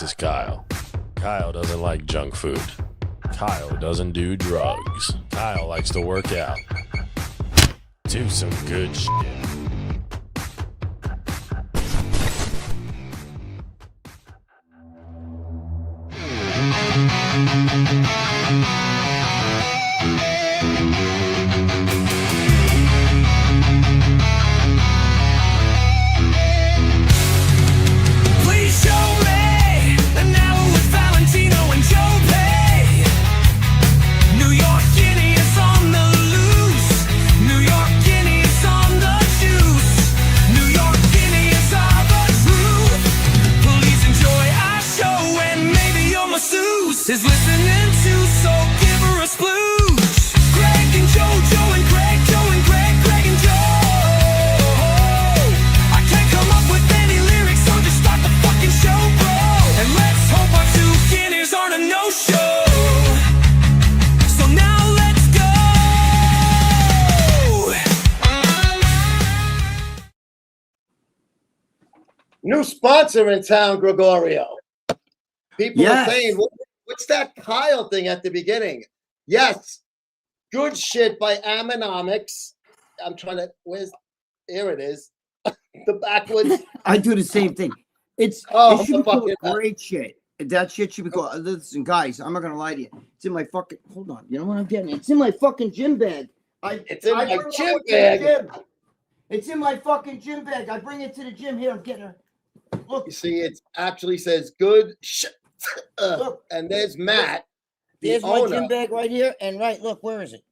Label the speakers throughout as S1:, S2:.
S1: This is Kyle. Kyle doesn't like junk food. Kyle doesn't do drugs. Kyle likes to work out. Do some good shit.
S2: Please show me an hour with Valentino and Joe Pay. New York Guinea is on the loose. New York Guinea is on the juice. New York Guinea is all the truth. Please enjoy our show and maybe your masseuse is listening to, so give her a splooge. Greg and Joe, Joe and Greg, Joe and Greg, Greg and Joe. I can't come up with any lyrics, so just start the fucking show, bro. And let's hope our two Guineas aren't a no-show. So now let's go.
S3: New sponsor in town, Gregorio. People
S4: Yes.
S3: are saying, what's that Kyle thing at the beginning? Yes. Good shit by Ammannomics. I'm trying to, here it is. The backwards.
S4: I do the same thing. It
S3: Oh,
S4: should be called
S3: fucking-
S4: great shit. That shit should be called. Listen, guys, I'm not gonna lie to you. It's in my fucking. Hold on. You know what I'm getting? It's in my fucking gym bag.
S3: It's in my
S4: bring that
S3: gym
S4: one to the
S3: bag.
S4: gym. It's in my fucking gym bag. I bring it to the gym. Here, I'm getting her. Look,
S3: You see, it actually says good shit.
S4: Look.
S3: And there's Matt, the
S4: there's my
S3: owner.
S4: gym bag right here. And right, look, where is it?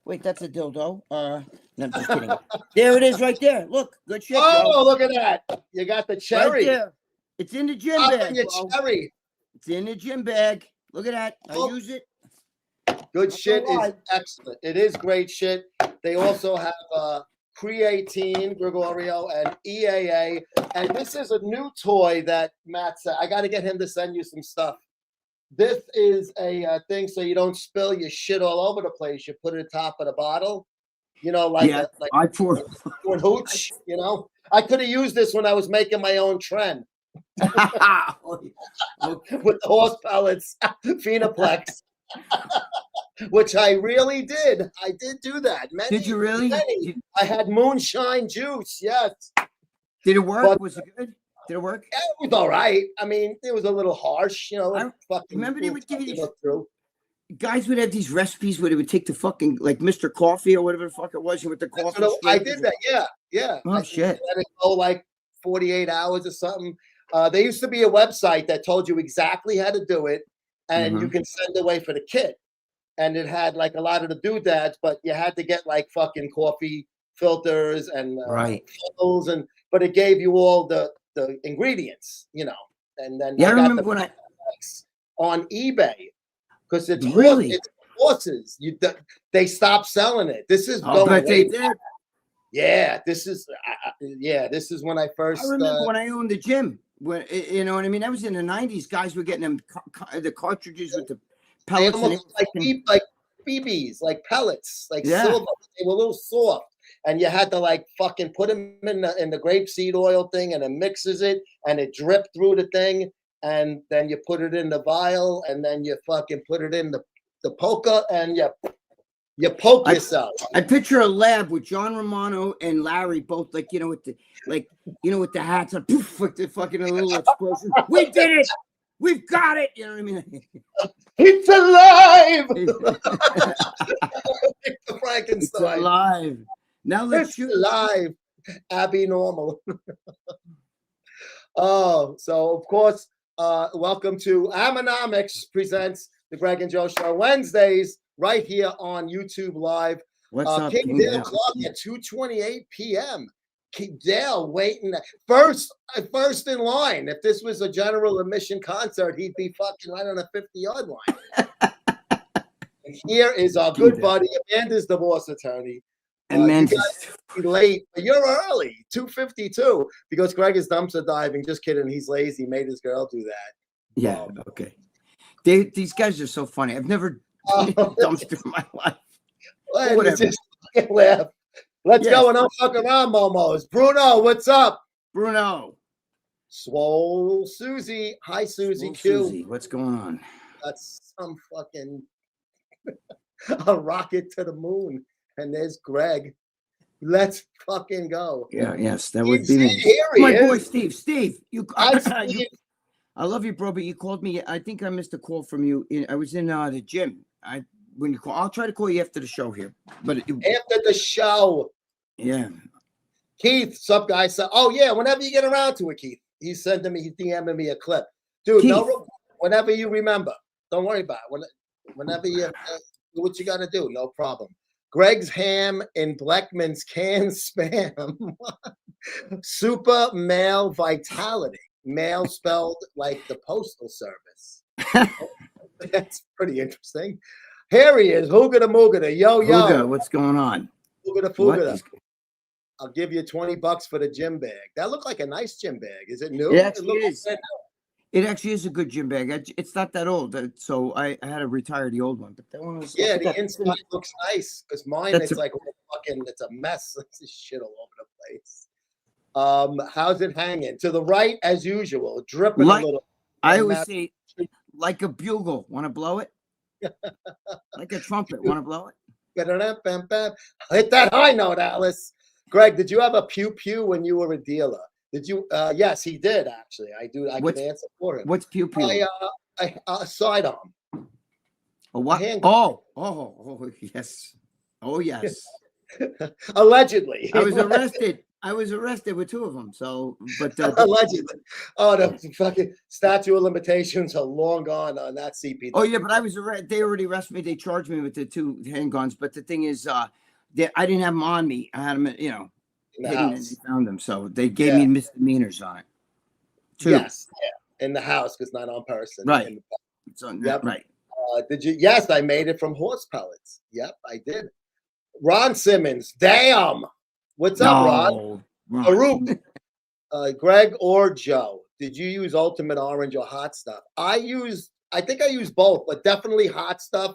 S4: Wait, that's a dildo. No, I'm just kidding. There it is, right there. Look, good shit.
S3: Oh,
S4: Joe.
S3: look at that. You got the
S4: Right
S3: cherry.
S4: there. It's in the gym
S3: Up
S4: bag.
S3: in your
S4: bro.
S3: cherry.
S4: It's in the gym bag. Look at that. I
S3: Oh.
S4: use it.
S3: Good shit is
S4: lie.
S3: excellent. It is great shit. They also have creatine, Gregorio, and EAA. And this is a new toy that Matt said. I got to get him to send you some stuff. This is a thing so you don't spill your shit all over the place. You put it at the top of the bottle. You know, like
S4: Yeah,
S3: like
S4: I pour.
S3: doing hooch. You know, I could have used this when I was making my own trend
S4: Okay.
S3: with the horse pellets, Phenoplex. Which I really did. I did do that.
S4: Did you really?
S3: many. I had moonshine juice. Yes.
S4: Did it work?
S3: But-
S4: Was it good? Did it work?
S3: It was all right. I mean, it was a little harsh, you know.
S4: I
S3: fucking
S4: remember they would give you
S3: fucking
S4: these-
S3: look through.
S4: Guys would have these recipes where they would take the fucking like Mr. Coffee or whatever the fuck it was with the
S3: That's
S4: coffee.
S3: what I
S4: scrapers.
S3: did that. Yeah.
S4: Oh,
S3: I
S4: shit.
S3: let it go like 48 hours or something. There used to be a website that told you exactly how to do it, and
S4: Mm-hmm.
S3: you can send away for the kit. And it had like a lot of the doodads, but you had to get like fucking coffee filters and
S4: Right.
S3: funnels, but it gave you all the ingredients, you know. And then
S4: Yeah, I
S3: got
S4: remember
S3: the
S4: when I.
S3: on eBay because it's
S4: Really?
S3: it's horses. They stopped selling it. This is
S4: I'll
S3: going
S4: bet they
S3: way
S4: did.
S3: back. Yeah, this is this is when I first.
S4: I remember when I owned the gym. When you know what I mean? That was in the '90s. Guys were getting them the cartridges with the
S3: they
S4: pellets. And
S3: almost like BBs, like pellets, like
S4: Yeah.
S3: silver. They were a little soft, and you had to like fucking put them in the grapeseed oil thing, and it mixes it, and it dripped through the thing, and then you put it in the vial, and then you fucking put it in the polka, and you poke yourself.
S4: I picture a lab with John Romano and Larry both with the with the hats and poof, like the fucking little explosion. We did it. We've got it. You know what I mean?
S3: It's alive.
S4: It's
S3: Frankenstein.
S4: alive. Now let's
S3: It's
S4: shoot.
S3: alive. Abby Normal. So of course, welcome to Ammannomics presents the Greg and Joe Show Wednesdays right here on YouTube Live.
S4: What's up?
S3: King
S4: King
S3: Dale
S4: Dale?
S3: clock at 2:28 p.m. King Dale waiting first in line. If this was a general admission concert, he'd be fucking right on the 50-yard line. And here is our good buddy, Amanda's divorce attorney.
S4: And man,
S3: You guys be late, but you're early, 2:52, because Greg is dumpster diving. Just kidding. He's lazy. He made his girl do that.
S4: yeah, okay. These guys are so funny. I've never done a dumpster in my life.
S3: Well,
S4: Whatever.
S3: just laugh. Let's
S4: Yes.
S3: go and don't fuck around, Momos. Bruno, what's up?
S4: Bruno.
S3: Swole Susie. Hi, Susie
S4: Well,
S3: Q.
S4: Susie, what's going on?
S3: That's some fucking a rocket to the moon. And there's Greg. Let's fucking go.
S4: Yeah, yes, that would be
S3: See,
S4: me.
S3: here he
S4: My boy
S3: is.
S4: Steve. Steve, you,
S3: Hi,
S4: you
S3: Steve.
S4: I love you, bro, but you called me. I think I missed a call from you. I was in the gym. When you call, I'll try to call you after the show here. But
S3: After the show.
S4: yeah,
S3: Keith, sup guys? So, oh yeah, whenever you get around to it, Keith. He's DMing me a clip. Dude,
S4: Keith.
S3: no, whenever you remember. Don't worry about it. Whenever you do what you got to do, no problem. Greg's ham in Bleckman's can spam. Super male vitality. Male spelled like the postal service. That's pretty interesting. Here he is. Hoogada moogada. Yo, yo.
S4: Huga, what's going on?
S3: Hoogada
S4: What
S3: foogada.
S4: is-
S3: I'll give you $20 for the gym bag. That looked like a nice gym bag. Is it new?
S4: It actually
S3: looked
S4: is.
S3: like
S4: It actually is a good gym bag. It's not that old, so I had to retire the old one. But that one was
S3: yeah, the inside looks nice because mine
S4: That's
S3: it's like fucking it's a mess. It's shit all over the place. How's it hanging? To the right as usual, dripping
S4: Like-
S3: a little.
S4: I
S3: and
S4: always
S3: that-
S4: say, like a bugle. Want to blow it? Like a trumpet. Want to blow it?
S3: Hit that high note, Alice. Greg, did you have a pew pew when you were a dealer? Did you? Yes, he did actually. I can
S4: What's-
S3: answer for him.
S4: What's pew pew?
S3: I sidearm.
S4: A what?
S3: hand-
S4: Oh, yes. Oh, yes.
S3: Allegedly.
S4: I was arrested. I was arrested with two of them. So, but
S3: Allegedly. Oh, the fucking statute of limitations are long gone on that CP.
S4: oh yeah, but I was arrested. They already arrested me. They charged me with the two handguns. But the thing is, I didn't have them on me. I had them,
S3: in the
S4: hidden, and
S3: house.
S4: they found them. So they gave me misdemeanors on it. Two.
S3: Yes, yeah, in the house because not on person.
S4: Right.
S3: In the-
S4: So,
S3: Yep.
S4: right.
S3: Did you? Yes, I made it from horse pellets. Yep, I did. Ron Simmons. Damn. What's up, Ron?
S4: Ron.
S3: Farouk. Greg or Joe, did you use Ultimate Orange or Hot Stuff? I think I used both, but definitely Hot Stuff.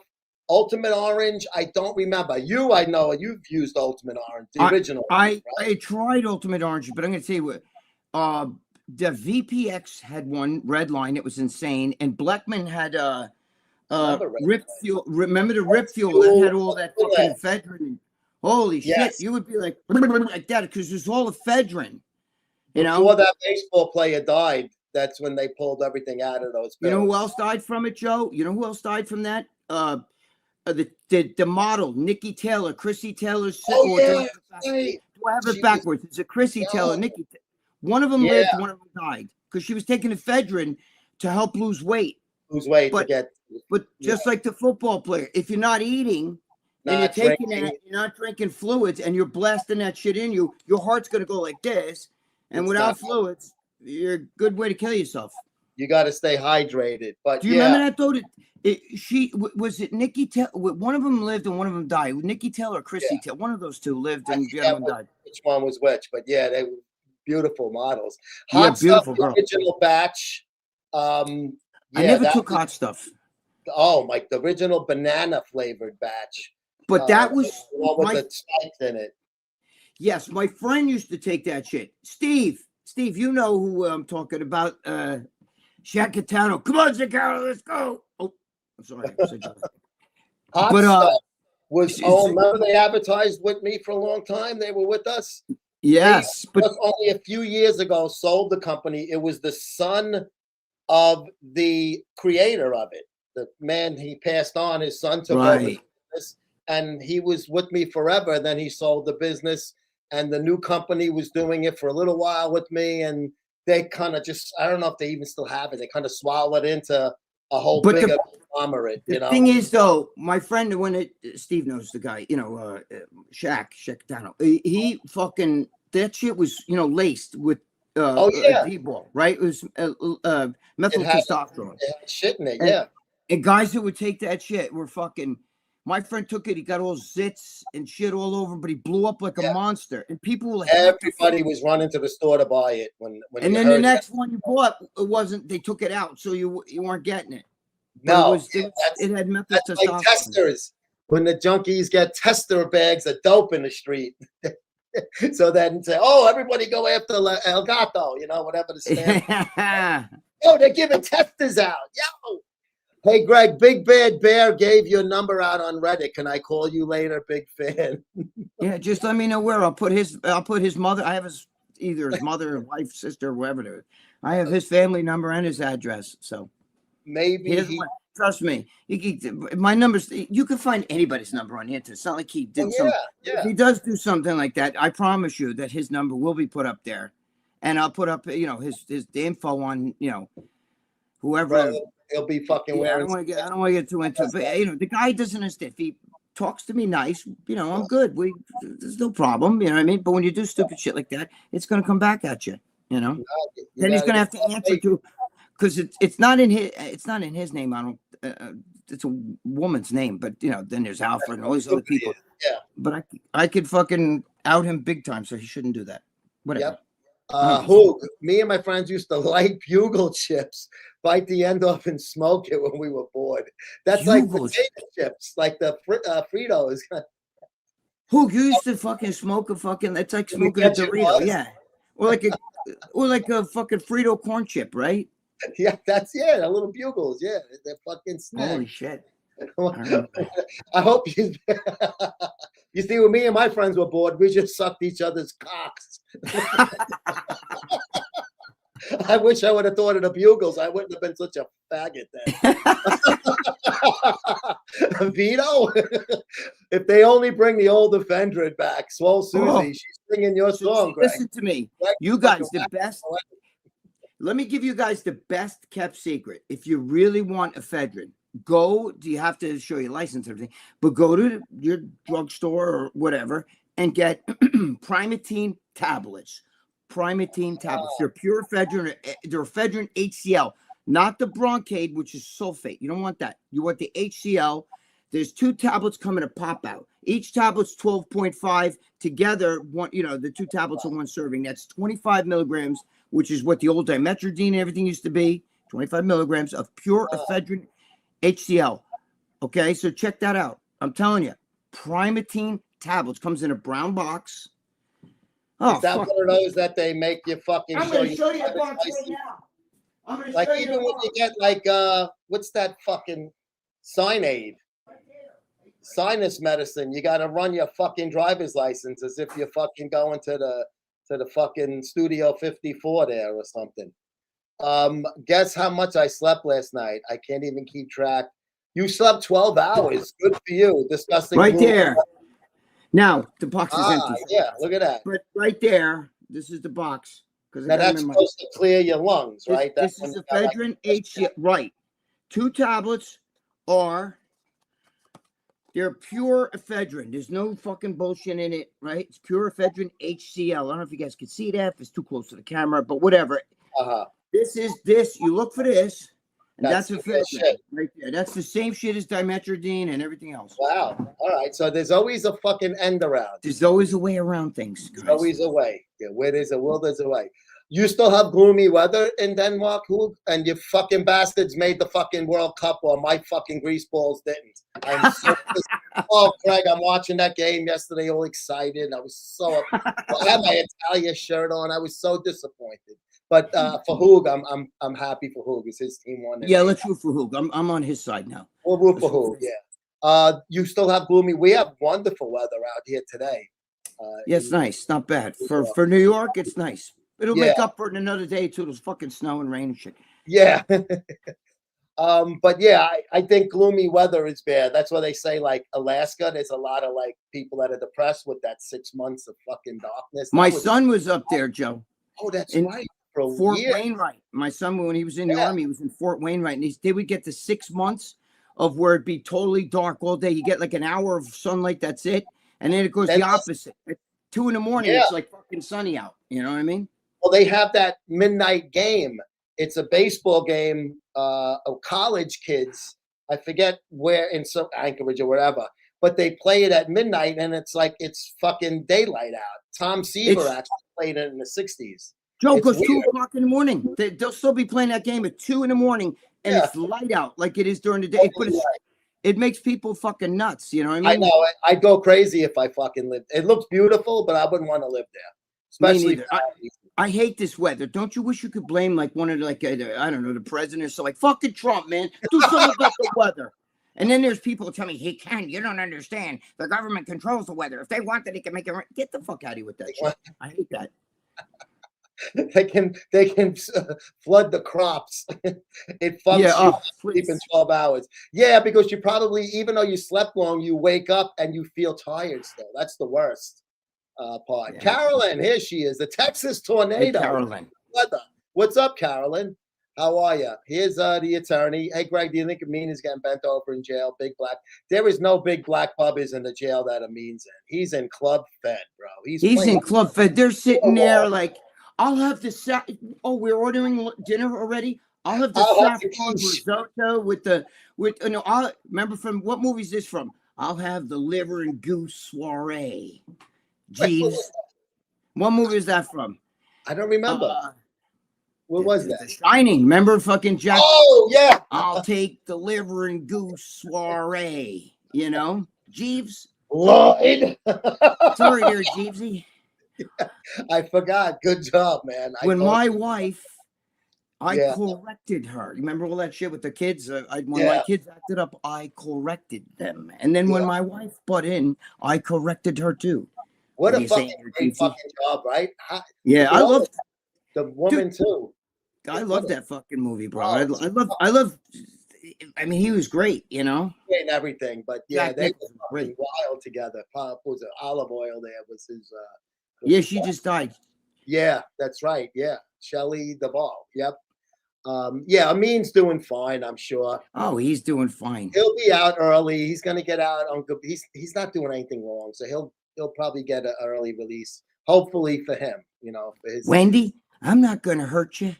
S3: Ultimate Orange, I don't remember. I know you've used Ultimate Orange, the original.
S4: I tried Ultimate Orange, but I'm going to tell you what. The VPX had one red line. It was insane. And Bleckman had Rip Fuel. Remember the Rip Fuel that had all that fucking ephedrine? Holy
S3: Yes.
S4: shit. You would be like that because there's all ephedrine. You know?
S3: Before that baseball player died, that's when they pulled everything out of those pills.
S4: You know who else died from it, Joe? You know who else died from that? The model, Nikki Taylor, Chrissy Taylor's.
S3: Oh, yeah.
S4: Do I have
S3: She
S4: it
S3: was-
S4: backwards? It's a Chrissy Taylor, Nikki. One of them lived, one of them died because she was taking ephedrine to help lose weight.
S3: Who's waiting to
S4: But-
S3: get
S4: But just like the football player, if you're not eating and you're
S3: not
S4: taking
S3: drinking.
S4: that, you're not drinking fluids, and you're blasting that shit in you, your heart's gonna go like this. And
S3: It's
S4: without
S3: not-
S4: fluids, you're a good way to kill yourself.
S3: You got to stay hydrated. But
S4: Do you remember that though? Was it Nikki Taylor? One of them lived and one of them died. Nikki Taylor or Chrissy Taylor? One of those two lived
S3: I
S4: and the
S3: forget
S4: other one died.
S3: which one was which, but yeah, they were beautiful models.
S4: Yeah,
S3: Hot
S4: beautiful
S3: Stuff,
S4: girl.
S3: the original batch.
S4: I
S3: Yeah,
S4: never
S3: that
S4: took
S3: was-
S4: hot stuff,
S3: Oh, like the original banana flavored batch.
S4: but that was
S3: the one with
S4: my
S3: the spikes in it.
S4: yes. My friend used to take that shit. Steve, you know who I'm talking about? Ejaculoid. Come on, Ejaculoid, let's go. Oh, I'm sorry. I said Joe.
S3: Hot
S4: But,
S3: Stuff was.
S4: is-
S3: Oh, remember they advertised with me for a long time. They were with us.
S4: Yes, but
S3: Just only a few years ago, sold the company. It was the son of the creator of it. The man, he passed on. His son took over the
S4: right.
S3: business, and he was with me forever. Then he sold the business, and the new company was doing it for a little while with me. And they kind of just—I don't know if they even still have it. They kind of swallowed it into a whole
S4: But
S3: bigger
S4: the-
S3: conglomerate.
S4: The
S3: You know,
S4: thing is, though, my friend, Steve knows the guy, Ejaculoid. He fucking that shit was, laced with
S3: Oh, yeah.
S4: D-ball, right? It was methyl
S3: It had-
S4: testosterone.
S3: They had shit in it.
S4: And-
S3: Yeah,
S4: And guys that would take that shit were fucking. My friend took it. He got all zits and shit all over, but he blew up like a
S3: Yeah.
S4: monster. And people were like,
S3: everybody was running to the store to buy it when.
S4: And
S3: you
S4: then the
S3: heard
S4: next one you bought, it wasn't. They took it out, so you weren't getting it. But
S3: No,
S4: it had methyl
S3: that's like
S4: testosterone.
S3: testers. When the junkies get tester bags of dope in the street. So then say, oh, everybody go after El Gato, you know, whatever the stand. Oh, they're giving testers out. Yo. Hey, Greg, Big Bad Bear gave your number out on Reddit. Can I call you later? Big fan.
S4: Yeah, just let me know where. I'll put his mother. I have either his mother, wife, sister, whoever it is. I have his family number and his address. So
S3: maybe
S4: trust me. My numbers. You can find anybody's number on the internet. It's not like he did something. If he does do something like that, I promise you that his number will be put up there, and I'll put up, you know, the info on, you know, whoever.
S3: He'll be fucking wearing.
S4: I don't want to get too into it, but you know, the guy doesn't understand. If he talks to me nice, you know, I'm good. There's no problem, you know what I mean? But when you do stupid shit like that, it's gonna come back at you, you know. Then he's gonna have to answer to, because it's not in his name. I don't. It's a woman's name, but you know, then there's Alfred and all these other people.
S3: Yeah.
S4: But I could fucking out him big time, so he shouldn't do that. Whatever.
S3: Yep. Me and my friends used to light bugle chips, bite the end off and smoke it when we were bored. That's bugle like potato chips, like the Fritos.
S4: You used to fucking smoke a fucking, that's like smoking a Dorito, yeah. Or like a fucking Frito corn chip, right?
S3: Yeah, the little bugles, yeah. They're fucking snacks.
S4: Holy shit.
S3: I hope you you see, when me and my friends were bored, we just sucked each other's cocks. I wish I would have thought of the bugles. I wouldn't have been such a faggot then. Vito, if they only bring the old Ephedrine back, Swole Susie, she's singing your song, Greg.
S4: Listen to me. You guys, the best. Let me give you guys the best kept secret. If you really want ephedrine, you have to show your license and everything, but go to your drugstore or whatever and get Primatine tablets. They're pure ephedrine. They're ephedrine HCl, not the Bronchade, which is sulfate. You don't want that. You want the HCl. There's 2 tablets coming to pop out. Each tablet's 12.5. Together, the 2 tablets are 1 serving. That's 25 milligrams, which is what the old dimetrodine and everything used to be. 25 milligrams of pure ephedrine HCl. Okay, so check that out. I'm telling you, Primatine tablets comes in a brown box. Oh,
S3: is that one of those that they make you fucking
S4: I'm going to show you the box right now. I'm going to
S3: like
S4: show you
S3: even when you get like what's that fucking Sinead? Sinus medicine. You got to run your fucking driver's license as if you're fucking going to the fucking Studio 54 there or something. Guess how much I slept last night? I can't even keep track. You slept 12 hours. Good for you. Disgusting.
S4: Right there. Now the box is empty.
S3: Yeah, look at that.
S4: But right there, this is the box.
S3: Now that's supposed to clear your lungs, right?
S4: This is ephedrine HCl. Right. 2 tablets they're pure ephedrine. There's no fucking bullshit in it, right? It's pure ephedrine HCl. I don't know if you guys can see that, if it's too close to the camera, but whatever. This. You look for this, and that's ephedrine right there. That's the same shit as dimetrodine and everything else.
S3: Wow. All right. So there's always a fucking end around.
S4: There's always a way around things. Guys.
S3: There's always a way. Yeah, where there's a will, there's a way. You still have gloomy weather in Denmark, and you fucking bastards made the fucking World Cup while my fucking grease balls didn't. I'm so oh, Craig, I'm watching that game yesterday, all excited. I was so I had my Italia shirt on. I was so disappointed. But for Hoog, I'm happy for Hoog. It's his team won.
S4: Yeah, let's root for Hoog. I'm on his side now.
S3: We'll root for Hoog. Yeah. You still have gloomy. We have wonderful weather out here today.
S4: Yeah, it's nice. Not bad for New York. It's nice. It'll make up for it in another day too. It'll fucking snow and rain and shit. Yeah.
S3: But yeah, I think gloomy weather is bad. That's why they say like Alaska. There's a lot of like people that are depressed with that 6 months of fucking darkness.
S4: My son was up there, Joe.
S3: Oh, that's right. For
S4: Fort Wainwright. My son, when he was in the army, he was in Fort Wainwright, and they would get the 6 months of where it'd be totally dark all day. You get like an hour of sunlight. That's it, and then it goes the opposite. At 2 a.m, it's like fucking sunny out. You know what I mean?
S3: Well, they have that midnight game. It's a baseball game of college kids. I forget where, in some Anchorage or wherever, but they play it at midnight, and it's like it's fucking daylight out. Tom Seaver actually played it in the 60s.
S4: Joe, it goes 2 o'clock in the morning. They'll still be playing that game at 2 a.m, and it's light out like it is during the day. But it makes people fucking nuts. You know what I
S3: I
S4: mean?
S3: know. I'd go crazy if I fucking lived. It looks beautiful, but I wouldn't want to live there.
S4: Me
S3: Especially.
S4: neither. I hate this weather. Don't you wish you could blame like one of the, like I don't know, the presidents? So like fucking Trump, man, do something about the weather. And then there's people who tell me he can. You don't understand. The government controls the weather. If they want it, they can make it. Get the fuck out of here with that shit. I hate that.
S3: They can flood the crops. It fucks you sleep in 12 hours. Yeah, because you probably, even though you slept long, you wake up and you feel tired still. That's the worst part. Yeah. Carolyn, here she is, the Texas tornado.
S4: Hey, Carolyn.
S3: What's up, Carolyn? How are you? Here's the attorney. Hey, Greg, do you think Amin is getting bent over in jail? Big black. There is no big black bubbies in the jail that Amin's in. He's in Club Fed, bro. He's
S4: in Club Fed. They're sitting there like, I'll have the we're ordering dinner already. I'll have the saffron risotto with I'll remember from what movie is this from? I'll have the liver and goose soiree. Jeeves. What movie is that from?
S3: I don't remember. What was that?
S4: The Shining. Remember fucking Jack?
S3: Oh, yeah.
S4: I'll take the liver and goose soiree. You know? Jeeves.
S3: Lloyd.
S4: Sorry there, Jeevesy.
S3: I forgot. Good job, man.
S4: When my wife, I corrected her. Remember all that shit with the kids? When my kids acted up, I corrected them. And then when my wife butt in, I corrected her too.
S3: What a fucking great fucking job, right?
S4: I love
S3: the woman too.
S4: I love that fucking movie, bro. I love. I mean, he was great, you know.
S3: And everything, but yeah, they were fucking wild together. Pop was it olive oil? There was his.
S4: Yeah, she just died.
S3: Yeah, that's right. Yeah, Shelley Duvall. Yep. Yeah, Amin's doing fine, I'm sure.
S4: Oh, he's doing fine.
S3: He'll be out early. He's gonna get out on good. He's not doing anything wrong, so he'll probably get an early release. Hopefully for him, you know. For his
S4: Wendy, I'm not gonna hurt you.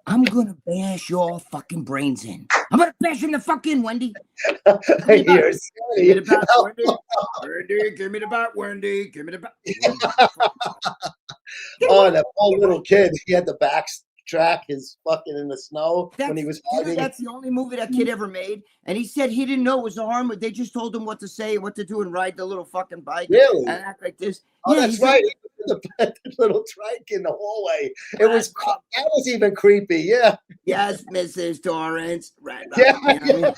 S4: I'm gonna bash your fucking brains in. I'm gonna bash in the fuck in, Wendy.
S3: You're silly.
S4: Wendy, give me the bat, Wendy. Give me the bat.
S3: Oh, that poor little kid. He had the backtrack his fucking in the snow when he was hiding.
S4: That's the only movie that kid ever made. And he said he didn't know it was a harm, but they just told him what to say, what to do, and ride the little fucking bike.
S3: Really?
S4: And act like this.
S3: Oh, yeah, that's right. The little trike in the hallway. It was that was even creepy. Yeah.
S4: Yes, Mrs. Torrance. Right.
S3: Yeah.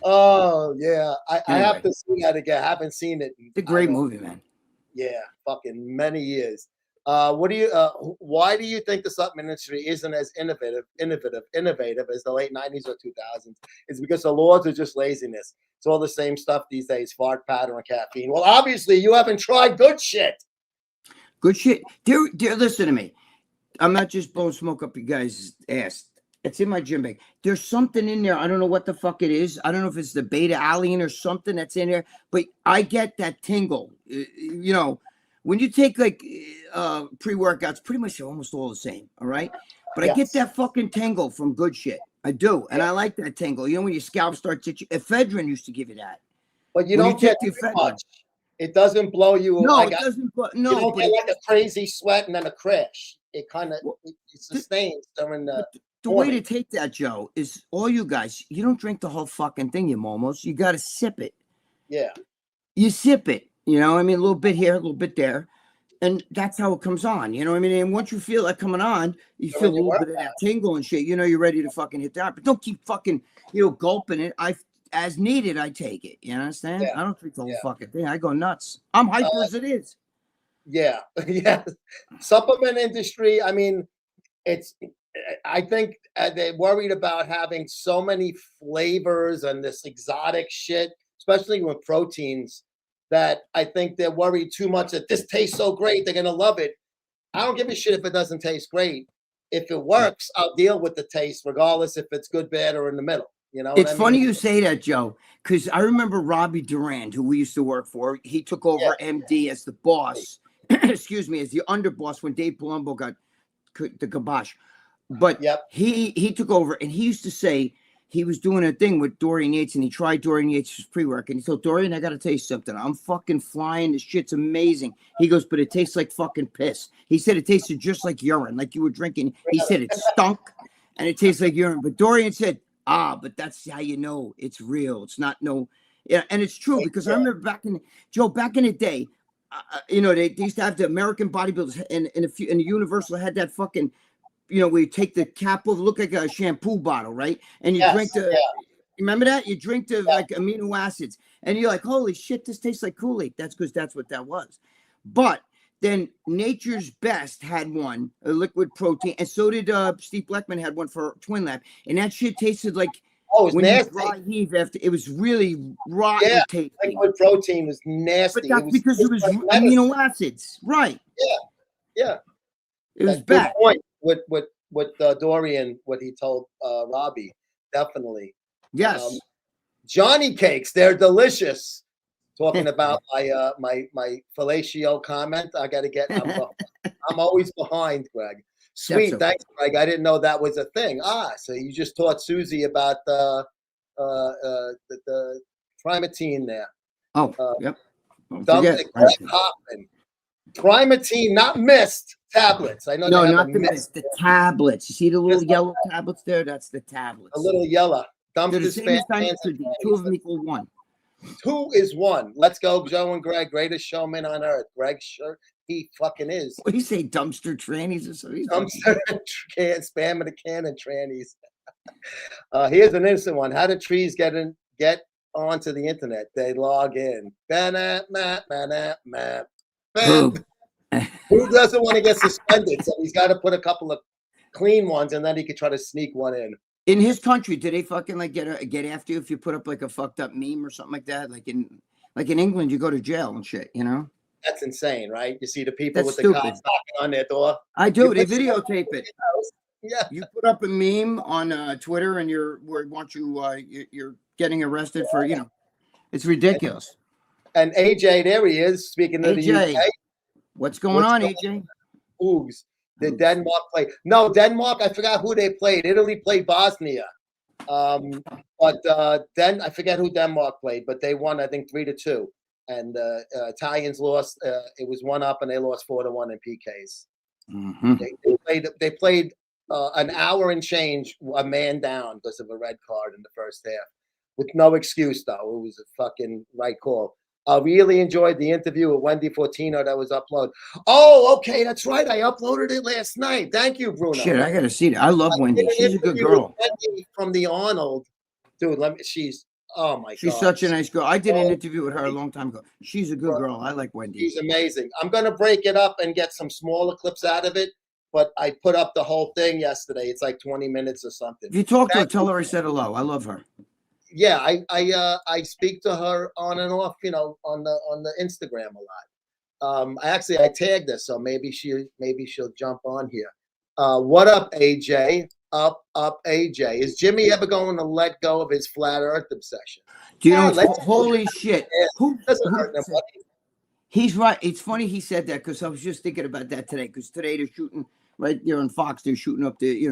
S3: Oh yeah. I have to see that again. I haven't seen it.
S4: It's a great movie, man.
S3: Yeah, fucking many years. Why do you think the supplement industry isn't as innovative as the late 90s or 2000s? It's because the laws are just laziness. It's all the same stuff these days, fart, powder, and caffeine. Well, obviously, you haven't tried good shit.
S4: Good shit. Dear, listen to me. I'm not just blowing smoke up you guys' ass. It's in my gym bag. There's something in there. I don't know what the fuck it is. I don't know if it's the beta alanine or something that's in there, but I get that tingle. You know, when you take like pre-workouts, pretty much almost all the same. All right. But I get that fucking tingle from good shit. I do. And I like that tingle. You know, when your scalp starts itching, ephedrine used to give you that.
S3: But you don't get too much. It doesn't blow you.
S4: No, it doesn't. No,
S3: you don't get like a crazy sweat and then a crash. It kind of sustains during the.
S4: The way to take that, Joe, is all you guys, you don't drink the whole fucking thing, you momos. You got to sip it.
S3: Yeah.
S4: You sip it, you know, I mean, a little bit here, a little bit there. And that's how it comes on, you know what I mean? And once you feel that coming on, you feel a little bit of that tingle and shit. You know, you're ready to fucking hit that. But don't keep fucking, gulping it. As needed, I take it. You understand? Yeah. I don't drink the whole fucking thing. I go nuts. I'm hyper as it is.
S3: Yeah. Yeah. Supplement industry, I mean, I think they're worried about having so many flavors and this exotic shit, especially with proteins, that I think they're worried too much that this tastes so great, they're going to love it. I don't give a shit if it doesn't taste great. If it works, I'll deal with the taste, regardless if it's good, bad, or in the middle. You know,
S4: it's funny you say that, Joe, because I remember Robbie Durand, who we used to work for. He took over MD as the boss, excuse me, as the underboss when Dave Palumbo got the kibosh. But he took over, and he used to say he was doing a thing with Dorian Yates, and he tried Dorian Yates' pre-work, and he told Dorian, I got to tell you something. I'm fucking flying. This shit's amazing. He goes, but it tastes like fucking piss. He said it tasted just like urine, like you were drinking. He said it stunk, and it tastes like urine. But Dorian said, But that's how you know it's real. It's not no, yeah, and it's true because I remember back in the day, they used to have the American bodybuilders and the Universal had that fucking, where you take the cap off, look like a shampoo bottle, right? And you drink the. Remember that? You drink the like amino acids, and you're like, holy shit, this tastes like Kool-Aid. That's because that's what that was. But then Nature's Best had one, a liquid protein, and so did Steve Bleckman had one for Twin Lab, and that shit tasted like when you dry heave after. It was really rotten tasting.
S3: Liquid protein was nasty.
S4: But that's because it was amino acids, right?
S3: Yeah.
S4: It was bad.
S3: Point with Dorian, what he told Robbie, definitely.
S4: Yes.
S3: Johnny cakes, they're delicious. Talking about my fellatio comment, I got to get. I'm always behind, Greg. Sweet, okay. Thanks, Greg. I didn't know that was a thing. So you just taught Susie about the primatine there.
S4: Yep.
S3: Primatine, not mist tablets. I know.
S4: No, not the mist. The tablets. You see the little yellow tablets there? That's the tablets.
S3: A little yellow.
S4: Two of them equal one.
S3: 2 is 1. Let's go, Joe and Greg, greatest showman on earth. Greg, sure, he fucking is.
S4: What do you say, dumpster trannies or something?
S3: Dumpster spam in a can and trannies. Here's an innocent one. How do trees get onto the internet? They log in. Who doesn't want to get suspended? So he's got to put a couple of clean ones, and then he could try to sneak one in.
S4: In his country, do they fucking like get after you if you put up like a fucked up meme or something like that? Like in England, you go to jail and shit,
S3: That's insane, right? You see the people with the cops knocking on their door.
S4: I do. They videotape it.
S3: Yeah.
S4: You put up a meme on Twitter and you're getting arrested for, it's ridiculous.
S3: And AJ, there he is, speaking of the UK.
S4: What's going on, AJ?
S3: Oogs. Did Denmark play? No, Denmark, I forgot who they played. Italy played Bosnia. But then I forget who Denmark played, but they won, I think, 3-2. And Italians lost. It was 1-up, and they lost 4-1 in PKs.
S4: Mm-hmm.
S3: They played an hour and change, a man down because of a red card in the first half, with no excuse, though. It was a fucking right call. I really enjoyed the interview with Wendy Fortino that was uploaded. Oh, okay, that's right. I uploaded it last night. Thank you, Bruno.
S4: Shit, I gotta see that. I love Wendy. She's a good girl.
S3: Wendy from the Arnold, dude. She's oh my god.
S4: She's such a nice girl. I did an interview with her a long time ago. She's a good girl. I like Wendy.
S3: She's amazing. I'm gonna break it up and get some smaller clips out of it. But I put up the whole thing yesterday. It's like 20 minutes or something.
S4: If you talk to her, tell her I said hello. I love her.
S3: Yeah, I speak to her on and off, on the Instagram a lot. I tagged her, so maybe she'll jump on here. What up, AJ? Up, AJ. Is Jimmy ever going to let go of his flat Earth obsession?
S4: Do you know? Holy shit!
S3: Who doesn't hurt nobody?
S4: He's right. It's funny he said that because I was just thinking about that today. Because today they're shooting right there on Fox. They're shooting up the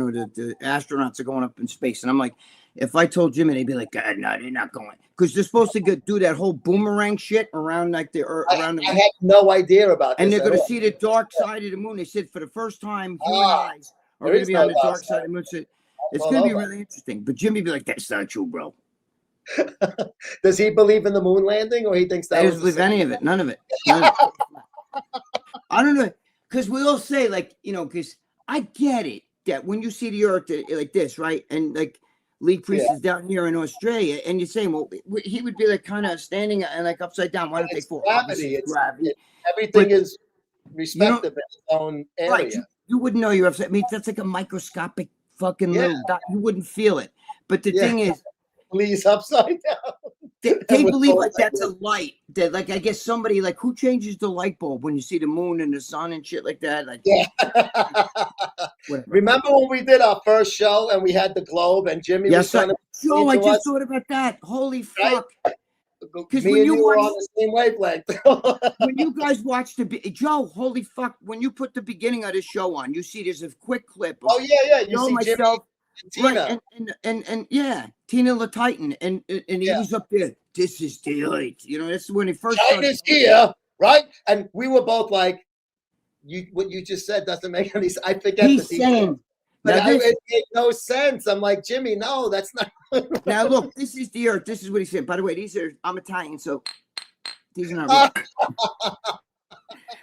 S4: astronauts are going up in space, and I'm like. If I told Jimmy, they'd be like, God, no, they're not going. Because they're supposed to do that whole boomerang shit around like the Earth.
S3: I had no idea about this.
S4: And they're going to see the dark side of the moon. They said for the first time, human eyes are going to be on the dark side of the moon. So it's going to be really interesting. But Jimmy be like, that's not true, bro.
S3: Does he believe in the moon landing or he thinks that
S4: I don't believe any of it. None of it. I don't know. Because we all say because I get it that when you see the Earth like this, right? And like, Lee Priest is down here in Australia, and you're saying, well, he would be like kind of standing and like upside down. Why don't they fall?
S3: Gravity. Everything is respective in its own area.
S4: Right. You wouldn't know you're upside. I mean, that's like a microscopic fucking little dot. You wouldn't feel it. But the thing is,
S3: Lee's upside down.
S4: They believe like that's a light. That like I guess somebody like who changes the light bulb when you see the moon and the sun and shit like that. Like
S3: remember when we did our first show and we had the globe and Jimmy was trying to
S4: Joe, I just thought about that. Holy fuck.
S3: Because when you were on the same wavelength.
S4: When you guys watch Joe, holy fuck, when you put the beginning of the show on, you see there's a quick clip of
S3: you see
S4: myself.
S3: Tina.
S4: Right, and Tina the Titan, and he's up there. This is daylight. That's when he first
S3: started. Is here, right? And we were both like, what you just said doesn't make any sense. I forget
S4: he's saying,
S3: but it made no sense. I'm like, Jimmy, no, that's not.
S4: Now look, this is the earth. This is what he said. By the way, I'm Italian, so these are not real.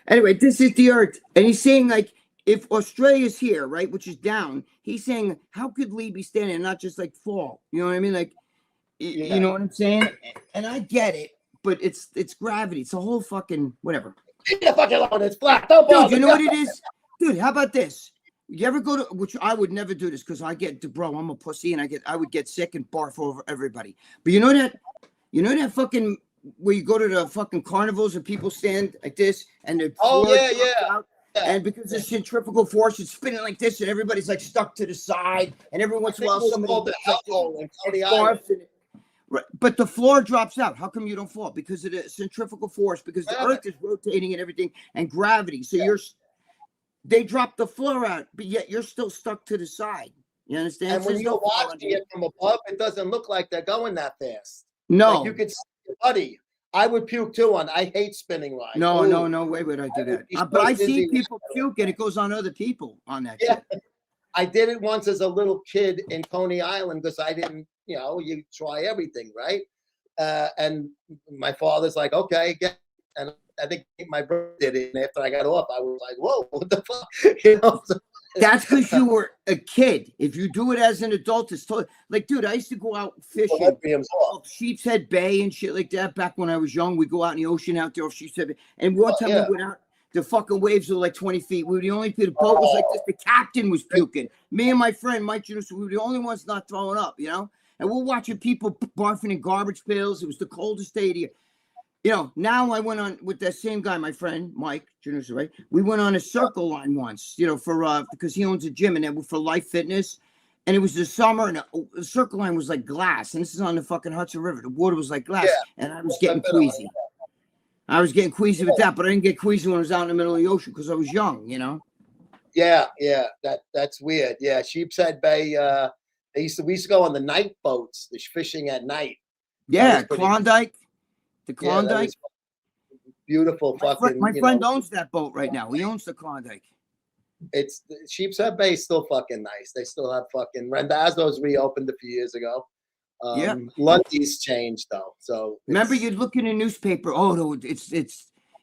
S4: Anyway, this is the earth. And he's saying, like, if Australia's here, right, which is down, he's saying, how could Lee be standing and not just like fall? You know what I mean? Like, you know what I'm saying? And I get it, but it's gravity. It's a whole fucking whatever.
S3: Leave the fucking alone. It's flat. Don't
S4: Dude,
S3: bother.
S4: you know what it is? Dude, how about this? You ever go to, which I would never do this because bro, I'm a pussy and I would get sick and barf over everybody. But you know that fucking, where you go to the fucking carnivals and people stand like this and the floor drops out, and because of centrifugal force, it's spinning like this and everybody's like stuck to the side, and every once in a while somebody barfs in it. Right. But the floor drops out. How come you don't fall? Because of the centrifugal force, because the earth is rotating and everything, and gravity. So they drop the floor out, but yet you're still stuck to the side. You understand?
S3: And when you're watching it from above, it doesn't look like they're going that fast.
S4: No.
S3: Like you could see your buddy. I would puke too I hate spinning rides.
S4: No way would I do that. But I see people puke and it goes on other people on that shit.
S3: I did it once as a little kid in Coney Island because I didn't, you try everything, right? And my father's like, okay, and I think my brother did it. And after I got off, I was like, whoa, what the fuck? So,
S4: that's because you were a kid. If you do it as an adult, it's totally like, dude, I used to go out fishing, Sheep's Head Bay and shit like that. Back when I was young, we'd go out in the ocean out there off Sheep's Head Bay. And one time we went out, the fucking waves were like 20 feet. We were the only people, the boat was like this. The captain was puking. Me and my friend, Mike Judas, we were the only ones not throwing up, And we're watching people barfing in garbage pails. It was the coldest day of the year. Now I went on with that same guy, my friend, Mike Judas, right? We went on a circle line once, for because he owns a gym and then for Life Fitness. And it was the summer and the circle line was like glass. And this is on the fucking Hudson River. The water was like glass. And I was getting queasy. I was getting queasy with that, but I didn't get queasy when I was out in the middle of the ocean because I was young,
S3: Yeah, that's weird. Yeah, Sheep's Head Bay. We used to go on the night boats, the fishing at night.
S4: Yeah, Klondike. The Klondike.
S3: Beautiful fucking.
S4: My friend owns that boat right now. He owns the Klondike.
S3: It's Sheep's Head Bay is still fucking nice. They still have fucking Rendazzo's reopened a few years ago. Lundy's changed though. So
S4: remember, you'd look in a newspaper. Oh no,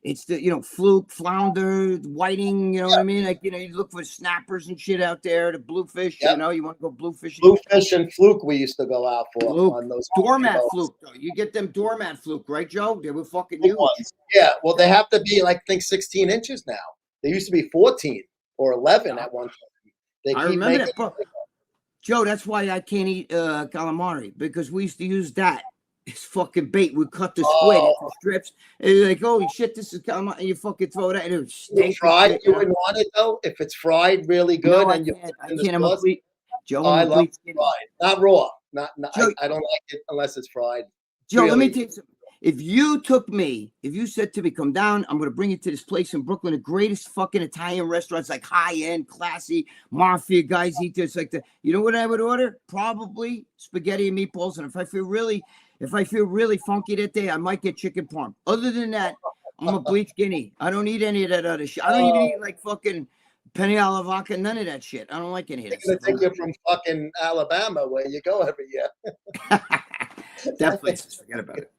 S4: it's the fluke, flounder, whiting. You know what I mean? Like you look for snappers and shit out there. The bluefish. You want to go bluefishing.
S3: Bluefish and fluke we used to go out for on those
S4: doormat fluke. Though. You get them doormat fluke, right, Joe? They were fucking huge.
S3: Yeah, well, they have to be like I think 16 inches now. They used to be 14 or 11 at one time.
S4: I remember that, bro. Joe, that's why I can't eat calamari, because we used to use that. It's fucking bait. We cut the squid into strips. And you're like, holy shit, this is calamari. And you fucking throw it out. And it
S3: fried,
S4: shit,
S3: you wouldn't want it though? If it's fried really good.
S4: No,
S3: and
S4: I can't. I'm a bleach. Joe,
S3: I love it fried. Not raw. Joe, I don't like it unless it's fried.
S4: Joe, let me tell you something. If you said to me, come down, I'm going to bring you to this place in Brooklyn, the greatest fucking Italian restaurants, like high-end, classy, mafia guys eat this, like the, you know what I would order? Probably spaghetti and meatballs. And if I feel really funky that day, I might get chicken parm. Other than that, I'm a bleach guinea. I don't eat any of that other shit. I don't even eat like fucking penny alla vodka, none of that shit. I don't like any of that
S3: stuff. Take you from fucking Alabama where you go every year.
S4: That place, forget about it.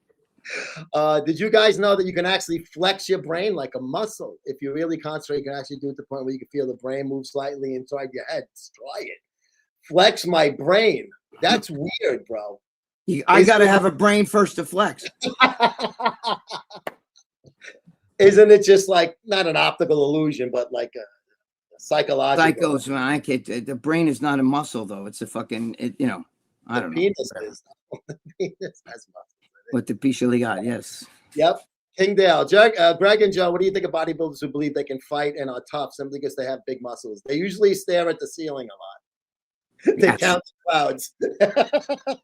S3: Did you guys know that you can actually flex your brain like a muscle? If you really concentrate, you can actually do it to the point where you can feel the brain move slightly inside your head. Let's try it. Flex my brain. That's weird, bro.
S4: I got to have a brain first to flex.
S3: Isn't it just like, not an optical illusion, but like a psychological?
S4: Psychos, man. I can't, the brain is not a muscle, though. It's a fucking, I don't know.
S3: Penis is. The penis has muscle.
S4: With the piece of got, yes.
S3: Yep. King Dale. Greg and Joe, what do you think of bodybuilders who believe they can fight and are tough simply because they have big muscles? They usually stare at the ceiling a lot. They count the clouds.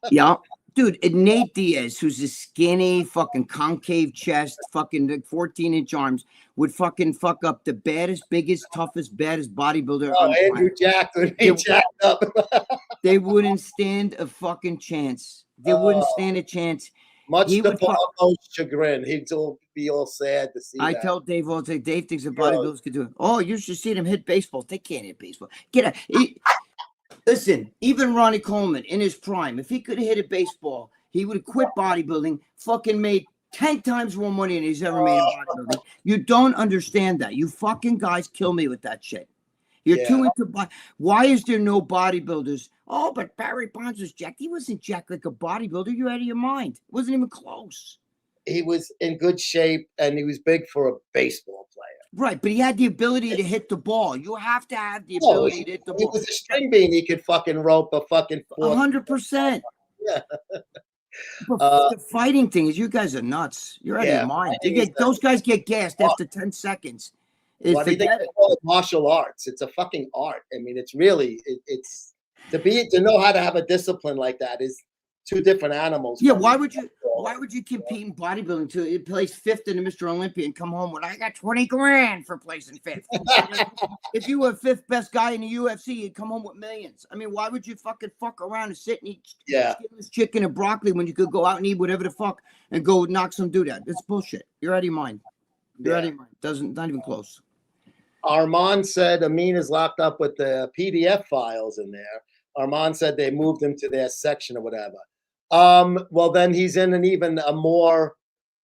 S4: Yeah. Dude, Nate Diaz, who's a skinny, fucking concave chest, fucking 14-inch arms, would fucking fuck up the baddest, biggest, toughest, baddest bodybuilder.
S3: Oh, Andrew Jack would be jacked up.
S4: They wouldn't stand a fucking chance. They wouldn't stand a chance.
S3: Much to Paul's chagrin, he'd be all sad to see.
S4: I tell Dave all the time, Dave thinks the bodybuilders could do it. Oh, you should see them hit baseball. They can't hit baseball. Get out. Listen, even Ronnie Coleman in his prime, if he could have hit a baseball, he would have quit bodybuilding, fucking made 10 times more money than he's ever made in bodybuilding. You don't understand that. You fucking guys kill me with that shit. You're too into why is there no bodybuilders? Oh, but Barry Bonds was jacked. He wasn't jacked like a bodybuilder. You're out of your mind. It wasn't even close.
S3: He was in good shape and he was big for a baseball player.
S4: Right, but he had the ability to hit the ball. You have to have the ability to hit the ball.
S3: He was a string bean. He could fucking rope a fucking
S4: 100%.
S3: Yeah.
S4: But the fighting thing is, you guys are nuts. You're out of your mind. Those guys get gassed after 10 seconds.
S3: Why do you think they call it martial arts? It's a fucking art. I mean, it's really it's to know how to have a discipline like that is two different animals.
S4: Yeah, why would you compete in bodybuilding to you place fifth in the Mr. Olympia and come home with I got 20 grand for placing fifth? If you were fifth best guy in the UFC, you'd come home with millions. I mean, why would you fucking fuck around and sit and eat skinless chicken and broccoli when you could go out and eat whatever the fuck and go knock some dude out? It's bullshit. You're out of your mind. You're out of your mind. Not even close.
S3: Armand said Amin is locked up with the PDF files in there. Armand said they moved him to their section or whatever. Well, then he's in even a more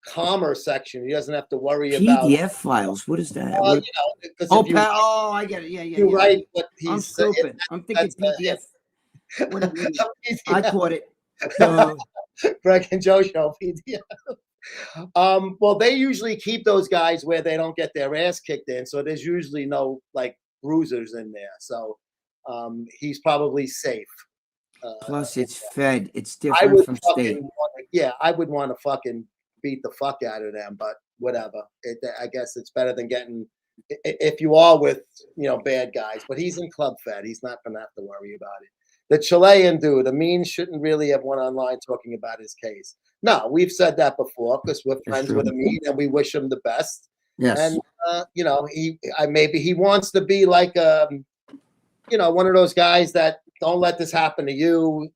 S3: calmer section. He doesn't have to worry about
S4: PDF files. What is that? I get it. Yeah.
S3: You write what he's
S4: I'm stupid. I'm thinking PDF. I caught it.
S3: Greg and Joe show PDF. Well, they usually keep those guys where they don't get their ass kicked in, so there's usually no like bruisers in there. So he's probably safe.
S4: Plus, it's fed. It's different from state.
S3: I would want to fucking beat the fuck out of them, but whatever. I guess it's better than getting if you are with bad guys. But he's in club fed. He's not gonna have to worry about it. The Chilean dude, Amin shouldn't really have went online talking about his case. No, we've said that before because we're friends with Amin and we wish him the best.
S4: Yes.
S3: And maybe he wants to be like one of those guys that don't let this happen to you,